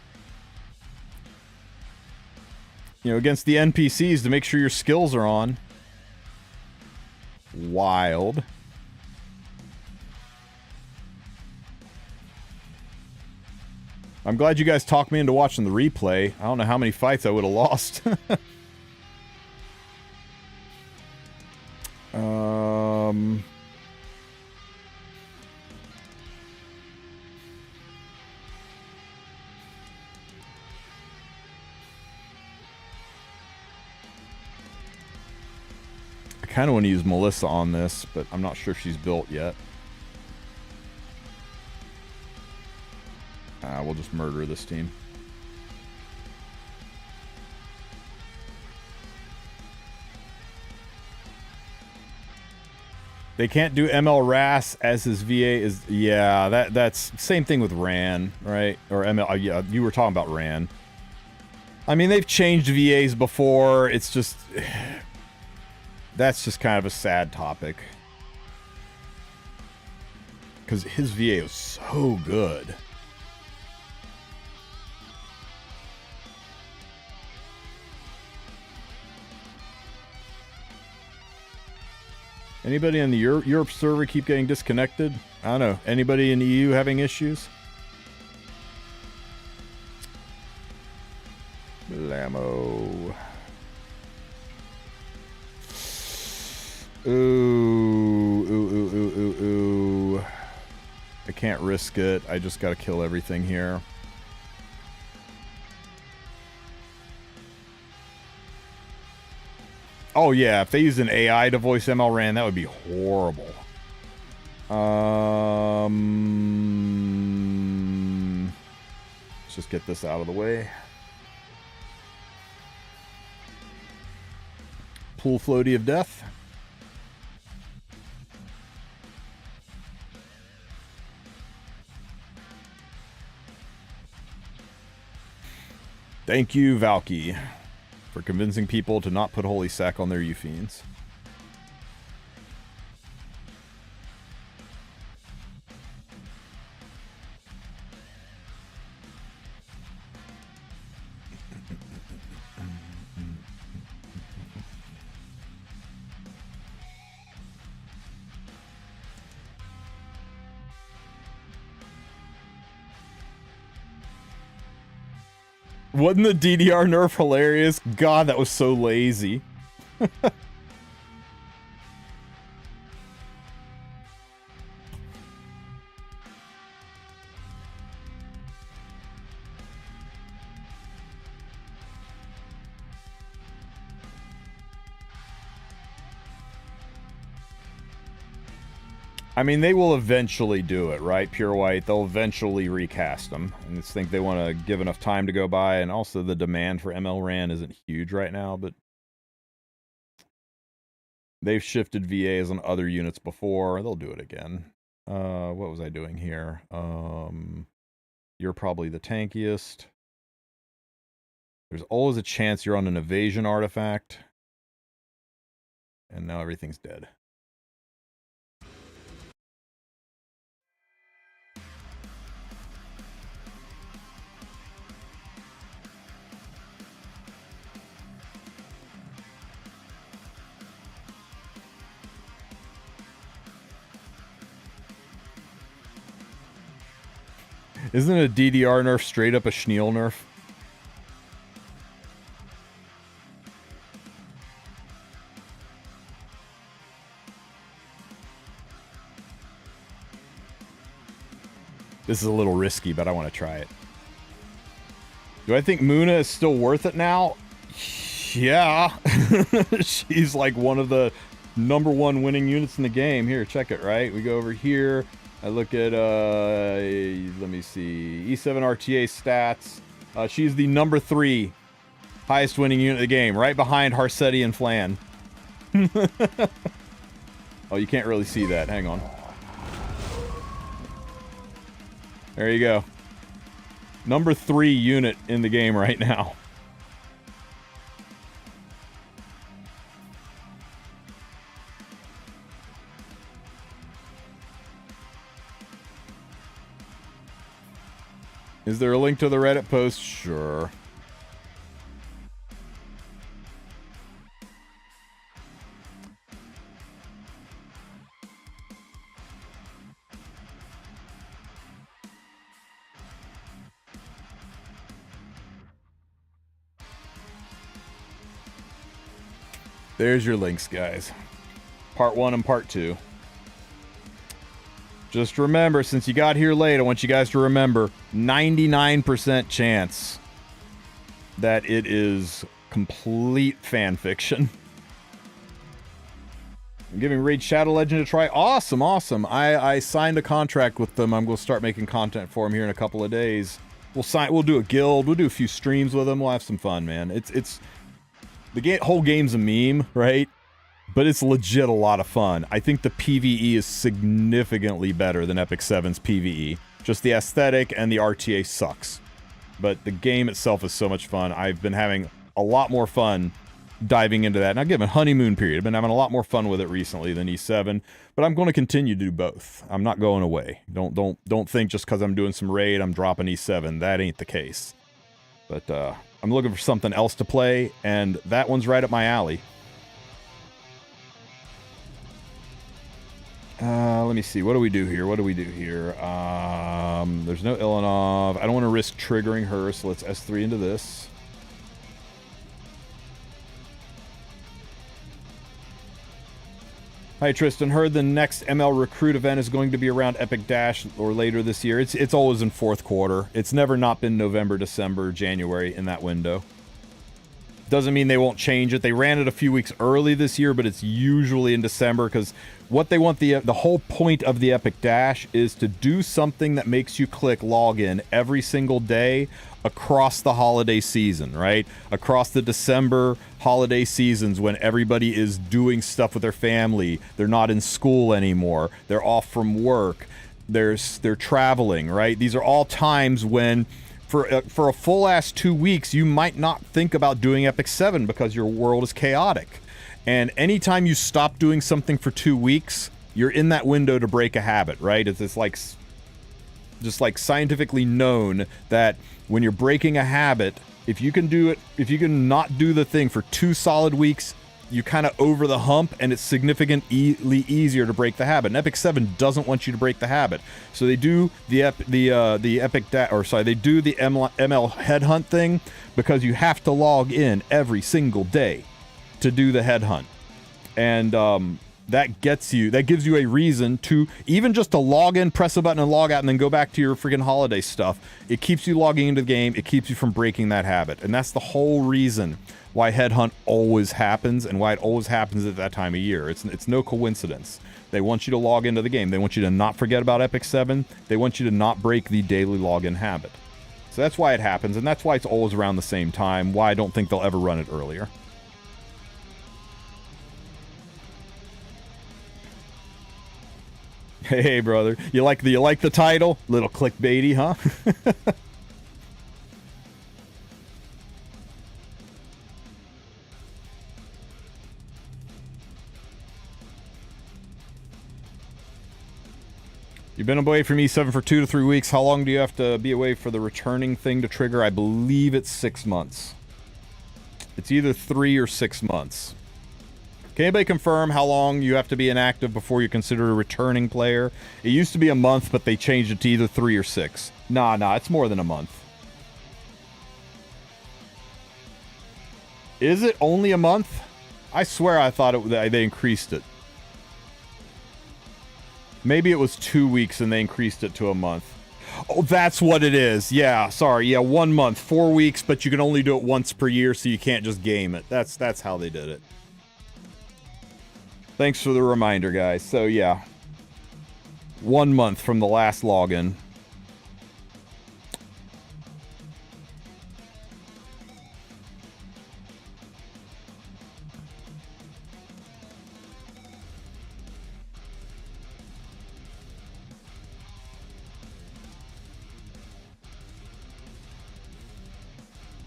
the NPCs to make sure your skills are on. Wild. I'm glad you guys talked me into watching the replay. I don't know how many fights I would have lost. I kind of want to use Melissa on this, but I'm not sure if she's built yet. We'll just murder this team. They can't do ML Ras as his VA is... Yeah, that's... Same thing with Ran, right? Or ML... yeah, you were talking about Ran. I mean, they've changed VAs before. It's just... That's just kind of a sad topic. Because his VA was so good. Anybody in the Europe server keep getting disconnected? I don't know. Anybody in the EU having issues? Blammo. Ooh. can't risk it. I just gotta kill everything here. Oh yeah, if they used an AI to voice ML Rand, that would be horrible. Let's just get this out of the way. Pool floaty of death. Thank you, Valky, for convincing people to not put Holy Sack on their Eufiends. Wasn't the DDR nerf hilarious? God, that was so lazy. I mean, they will eventually do it, right? Pure White, they'll eventually recast them. I just think they want to give enough time to go by, and also the demand for ML Ran isn't huge right now, but they've shifted VAs on other units before. They'll do it again. What was I doing here? You're probably the tankiest. There's always a chance you're on an evasion artifact. And now everything's dead. Isn't a DDR nerf straight up a Schneal nerf? This is a little risky, but I want to try it. Do I think Muna is still worth it now? Yeah. She's like one of the #1 winning units in the game. Here, check it, right? We go over here. I look at, let me see, E7 RTA stats. She's the #3 highest winning unit of the game, right behind Harsetti and Flan. Oh, you can't really see that. Hang on. There you go. #3 unit in the game right now. Is there a link to the Reddit post? Sure. There's your links, guys. Part 1 and Part 2. Just remember, since you got here late, I want you guys to remember 99% chance that it is complete fan fiction. I'm giving Raid Shadow Legend a try. Awesome, awesome. I signed a contract with them. I'm going to start making content for them here in a couple of days. We'll do a guild. We'll do a few streams with them. We'll have some fun, man. It's the whole game's a meme, right? But it's legit a lot of fun. I think the PvE is significantly better than Epic 7's PvE. Just the aesthetic and the RTA sucks. But the game itself is so much fun. I've been having a lot more fun diving into that. Now, given honeymoon period, I've been having a lot more fun with it recently than E7. But I'm going to continue to do both. I'm not going away. Don't think just because I'm doing some raid, I'm dropping E7. That ain't the case. But I'm looking for something else to play, and that one's right up my alley. Let me see. What do we do here? There's no Ilanov. I don't want to risk triggering her, so let's S3 into this. Hi Tristan, heard the next ML Recruit event is going to be around Epic Dash or later this year. It's always in fourth quarter. It's never not been November, December, January in that window. Doesn't mean they won't change it. They ran it a few weeks early this year, but it's usually in December because what they want, the whole point of the Epic Dash is to do something that makes you click login every single day across the holiday season, right? Across the December holiday seasons when everybody is doing stuff with their family. They're not in school anymore. They're off from work. They're traveling, right? These are all times when for a full ass 2 weeks, you might not think about doing Epic 7 because your world is chaotic. And anytime you stop doing something for 2 weeks, you're in that window to break a habit, right? It's like just like scientifically known that when you're breaking a habit, if you can do it, if you can not do the thing for 2 solid weeks, you kind of over the hump, and it's significantly easier to break the habit. And Epic 7 doesn't want you to break the habit, so they do the they do the ML headhunt thing because you have to log in every single day to do the headhunt, and that gives you a reason to even just to log in, press a button, and log out, and then go back to your freaking holiday stuff. It keeps you logging into the game. It keeps you from breaking that habit, and that's the whole reason why headhunt always happens and why it always happens at that time of year. It's no coincidence. They want you to log into the game. They want you to not forget about Epic 7. They want you to not break the daily login habit. So that's why it happens, and that's why it's always around the same time, why I don't think they'll ever run it earlier. Hey, brother. You like the title? Little clickbaity, huh? You've been away from E7 for 2 to 3 weeks. How long do you have to be away for the returning thing to trigger? I believe it's 6 months. It's either 3 or 6 months. Can anybody confirm how long you have to be inactive before you're considered a returning player? It used to be a month, but they changed it to either 3 or 6. Nah, it's more than a month. Is it only a month? I swear I thought they increased it. Maybe it was 2 weeks and they increased it to a month. Oh, that's what it is. Yeah, sorry. Yeah, 1 month, 4 weeks, but you can only do it once per year, so you can't just game it. That's how they did it. Thanks for the reminder, guys. So, yeah. 1 month from the last login.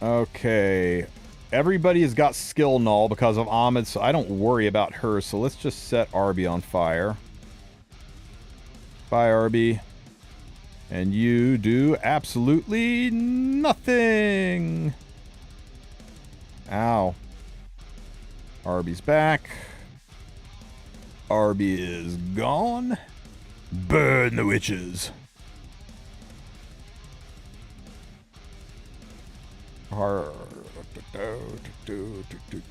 Okay. Everybody has got skill null because of Ahmed, so I don't worry about her. So let's just set Arby on fire. Bye, Arby. And you do absolutely nothing. Ow. Arby's back. Arby is gone. Burn the witches.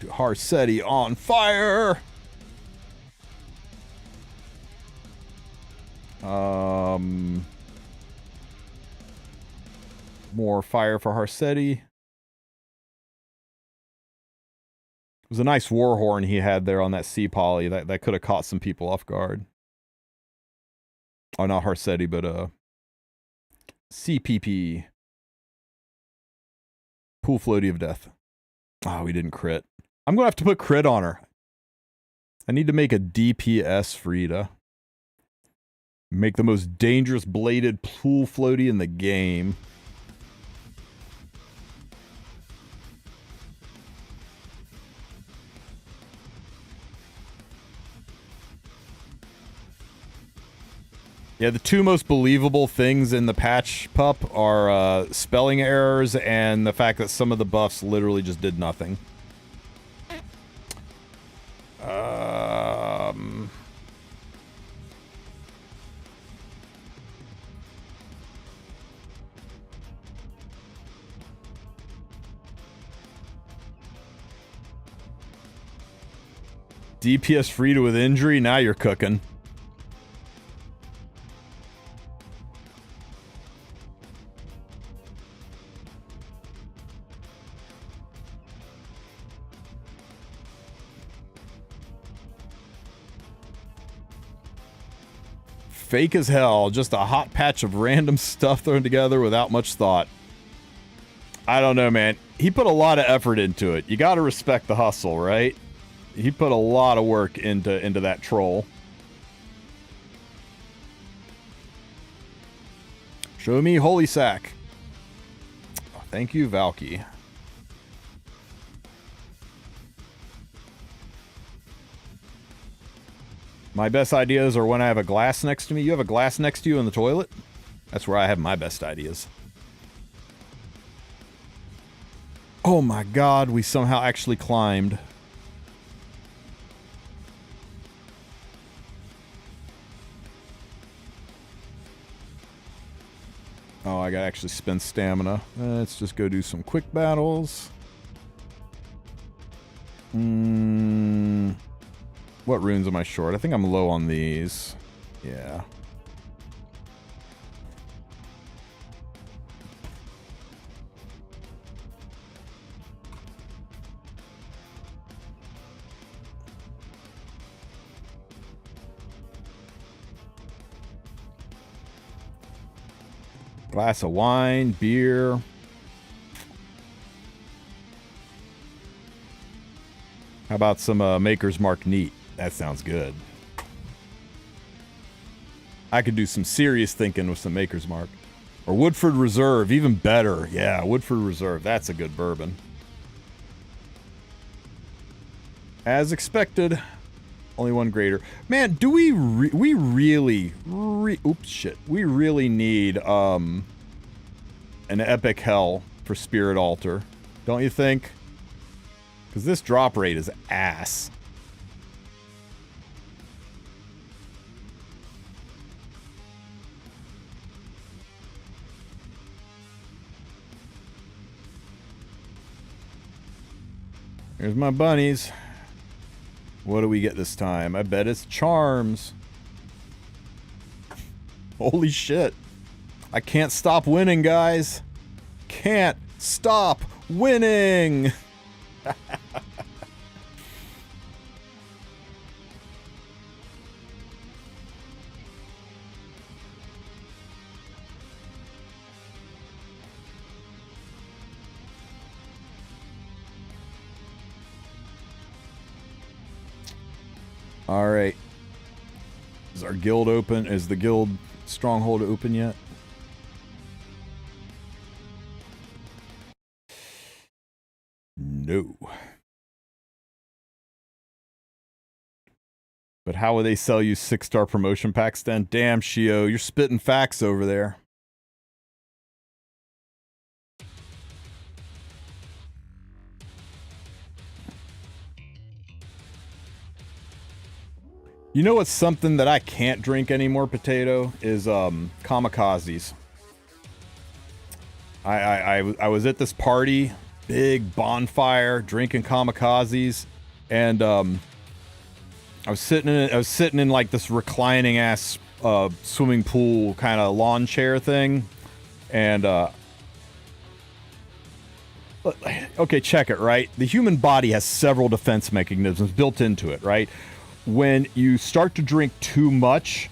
Harsetti on fire. More fire for Harsetti. It was a nice war horn he had there on that sea poly. That could have caught some people off guard. Oh, not Harsetti, but CPP. Pool floaty of death. Oh, we didn't crit. I'm going to have to put crit on her. I need to make a DPS Frida. Make the most dangerous bladed pool floaty in the game. Yeah, the two most believable things in the patch pup are spelling errors and the fact that some of the buffs literally just did nothing. DPS free to with injury. Now you're cooking. Fake as hell, just a hot patch of random stuff thrown together without much thought. I don't know, man. He put a lot of effort into it. You gotta respect the hustle, right? He put a lot of work into that troll. Show me Holy Sack. Oh, thank you, Valky. My best ideas are when I have a glass next to me. You have a glass next to you in the toilet? That's where I have my best ideas. Oh my god, we somehow actually climbed. Oh, I gotta actually spend stamina. Let's just go do some quick battles. What runes am I short? I think I'm low on these. Yeah. Glass of wine, beer. How about some Maker's Mark neat? That sounds good. I could do some serious thinking with some Maker's Mark. Or Woodford Reserve, even better. Yeah, Woodford Reserve. That's a good bourbon. As expected. Only one greater. Man, do we really need an epic hell for Spirit Altar, don't you think? Because this drop rate is ass. Here's my bunnies. What do we get this time? I bet it's charms. Holy shit. I can't stop winning, guys. Can't stop winning. All right. Is our guild open? Is the guild stronghold open yet? No. But how would they sell you 6-star promotion packs then? Damn, Shio, you're spitting facts over there. You know what's something that I can't drink anymore, Potato? Is kamikazes. I was at this party, big bonfire, drinking kamikazes, and I was sitting in like this reclining ass swimming pool kind of lawn chair thing, and okay, check it, right? The human body has several defense mechanisms built into it, right? When you start to drink too much,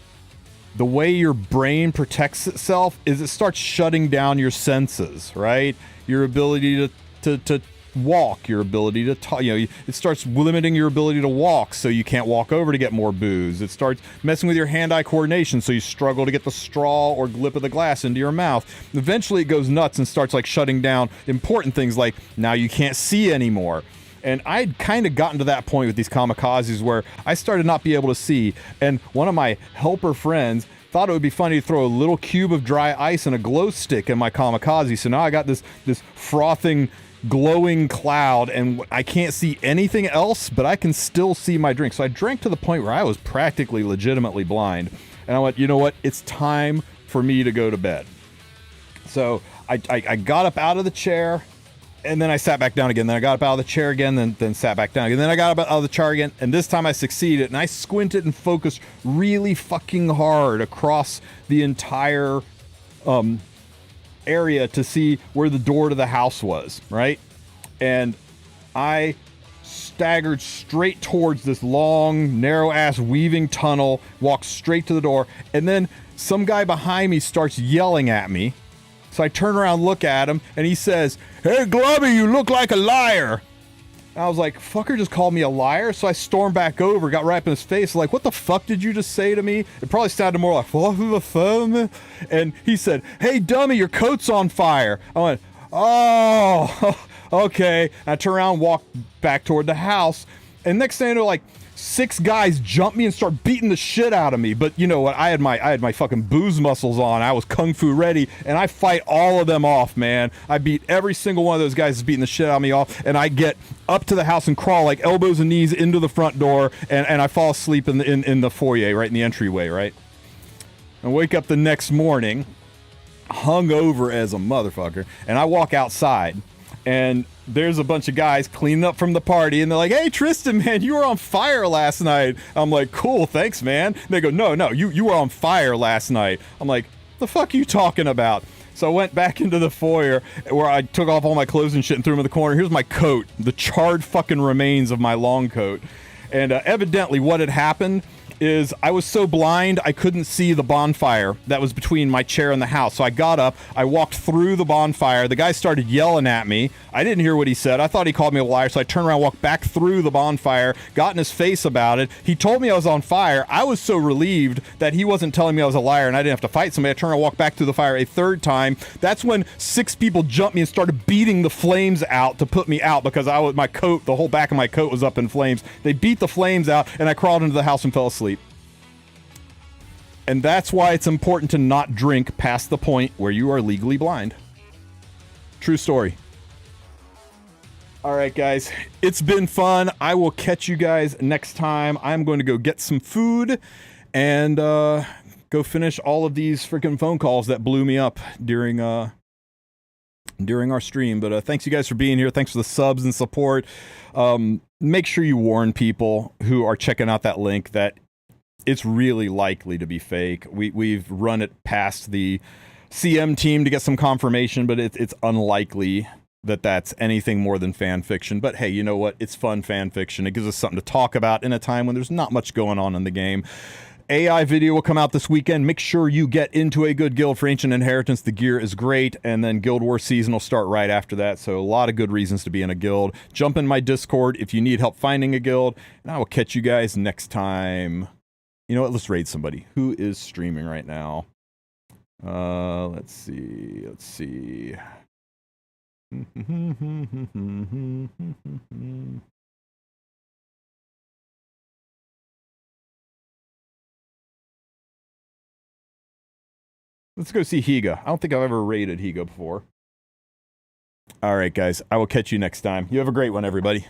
the way your brain protects itself is it starts shutting down your senses, right? Your ability to walk, your ability to talk, it starts limiting your ability to walk so you can't walk over to get more booze. It starts messing with your hand-eye coordination so you struggle to get the straw or lip of the glass into your mouth. Eventually it goes nuts and starts like shutting down important things like now you can't see anymore. And I'd kind of gotten to that point with these kamikazes where I started not be able to see. And one of my helper friends thought it would be funny to throw a little cube of dry ice and a glow stick in my kamikaze. So now I got this frothing, glowing cloud, and I can't see anything else, but I can still see my drink. So I drank to the point where I was practically legitimately blind. And I went, you know what? It's time for me to go to bed. So I got up out of the chair. And then I sat back down again. Then I got up out of the chair again, then sat back down again. Then I got up out of the chair again, and this time I succeeded. And I squinted and focused really fucking hard across the entire area to see where the door to the house was, right? And I staggered straight towards this long, narrow-ass weaving tunnel, walked straight to the door, and then some guy behind me starts yelling at me. So I turn around, look at him, and he says, "Hey, Glubby, you look like a liar." And I was like, fucker just called me a liar? So I stormed back over, got right up in his face, like, what the fuck did you just say to me? It probably sounded more like, what the fuck? And he said, "Hey, dummy, your coat's on fire." I went, "Oh, okay." And I turned around, walked back toward the house, and next thing I know, like, 6 guys jump me and start beating the shit out of me. But you know what? I had my fucking booze muscles on. I was kung fu ready, and I fight all of them off, man. I beat every single one of those guys that's beating the shit out of me off, and I get up to the house and crawl like elbows and knees into the front door, and I fall asleep in the foyer, right in the entryway, right? And wake up the next morning, hungover as a motherfucker, and I walk outside, and there's a bunch of guys cleaning up from the party, and they're like, "Hey, Tristen, man, you were on fire last night." I'm like, "Cool, thanks, man." And they go, No, you were on fire last night." I'm like, "The fuck are you talking about?" So I went back into the foyer where I took off all my clothes and shit and threw them in the corner. Here's my coat, the charred fucking remains of my long coat. And evidently what had happened is I was so blind I couldn't see the bonfire that was between my chair and the house. So I got up, I walked through the bonfire. The guy started yelling at me. I didn't hear what he said. I thought he called me a liar. So I turned around, walked back through the bonfire, got in his face about it. He told me I was on fire. I was so relieved that he wasn't telling me I was a liar and I didn't have to fight somebody. I turned around, walked back through the fire a third time. That's when 6 people jumped me and started beating the flames out to put me out, because my coat, the whole back of my coat was up in flames. They beat the flames out, and I crawled into the house and fell asleep. And that's why it's important to not drink past the point where you are legally blind. True story. All right, guys. It's been fun. I will catch you guys next time. I'm going to go get some food and go finish all of these freaking phone calls that blew me up during our stream. But thanks you guys for being here. Thanks for the subs and support. Make sure you warn people who are checking out that link that it's really likely to be fake. We've run it past the CM team to get some confirmation, but it's unlikely that that's anything more than fan fiction. But hey, you know what? It's fun fan fiction. It gives us something to talk about in a time when there's not much going on in the game. AI video will come out this weekend. Make sure you get into a good guild for Ancient Inheritance. The gear is great. And then Guild Wars season will start right after that. So a lot of good reasons to be in a guild. Jump in my Discord if you need help finding a guild. And I will catch you guys next time. You know what? Let's raid somebody. Who is streaming right now? Let's see. Let's go see Higa. I don't think I've ever raided Higa before. All right, guys. I will catch you next time. You have a great one, everybody.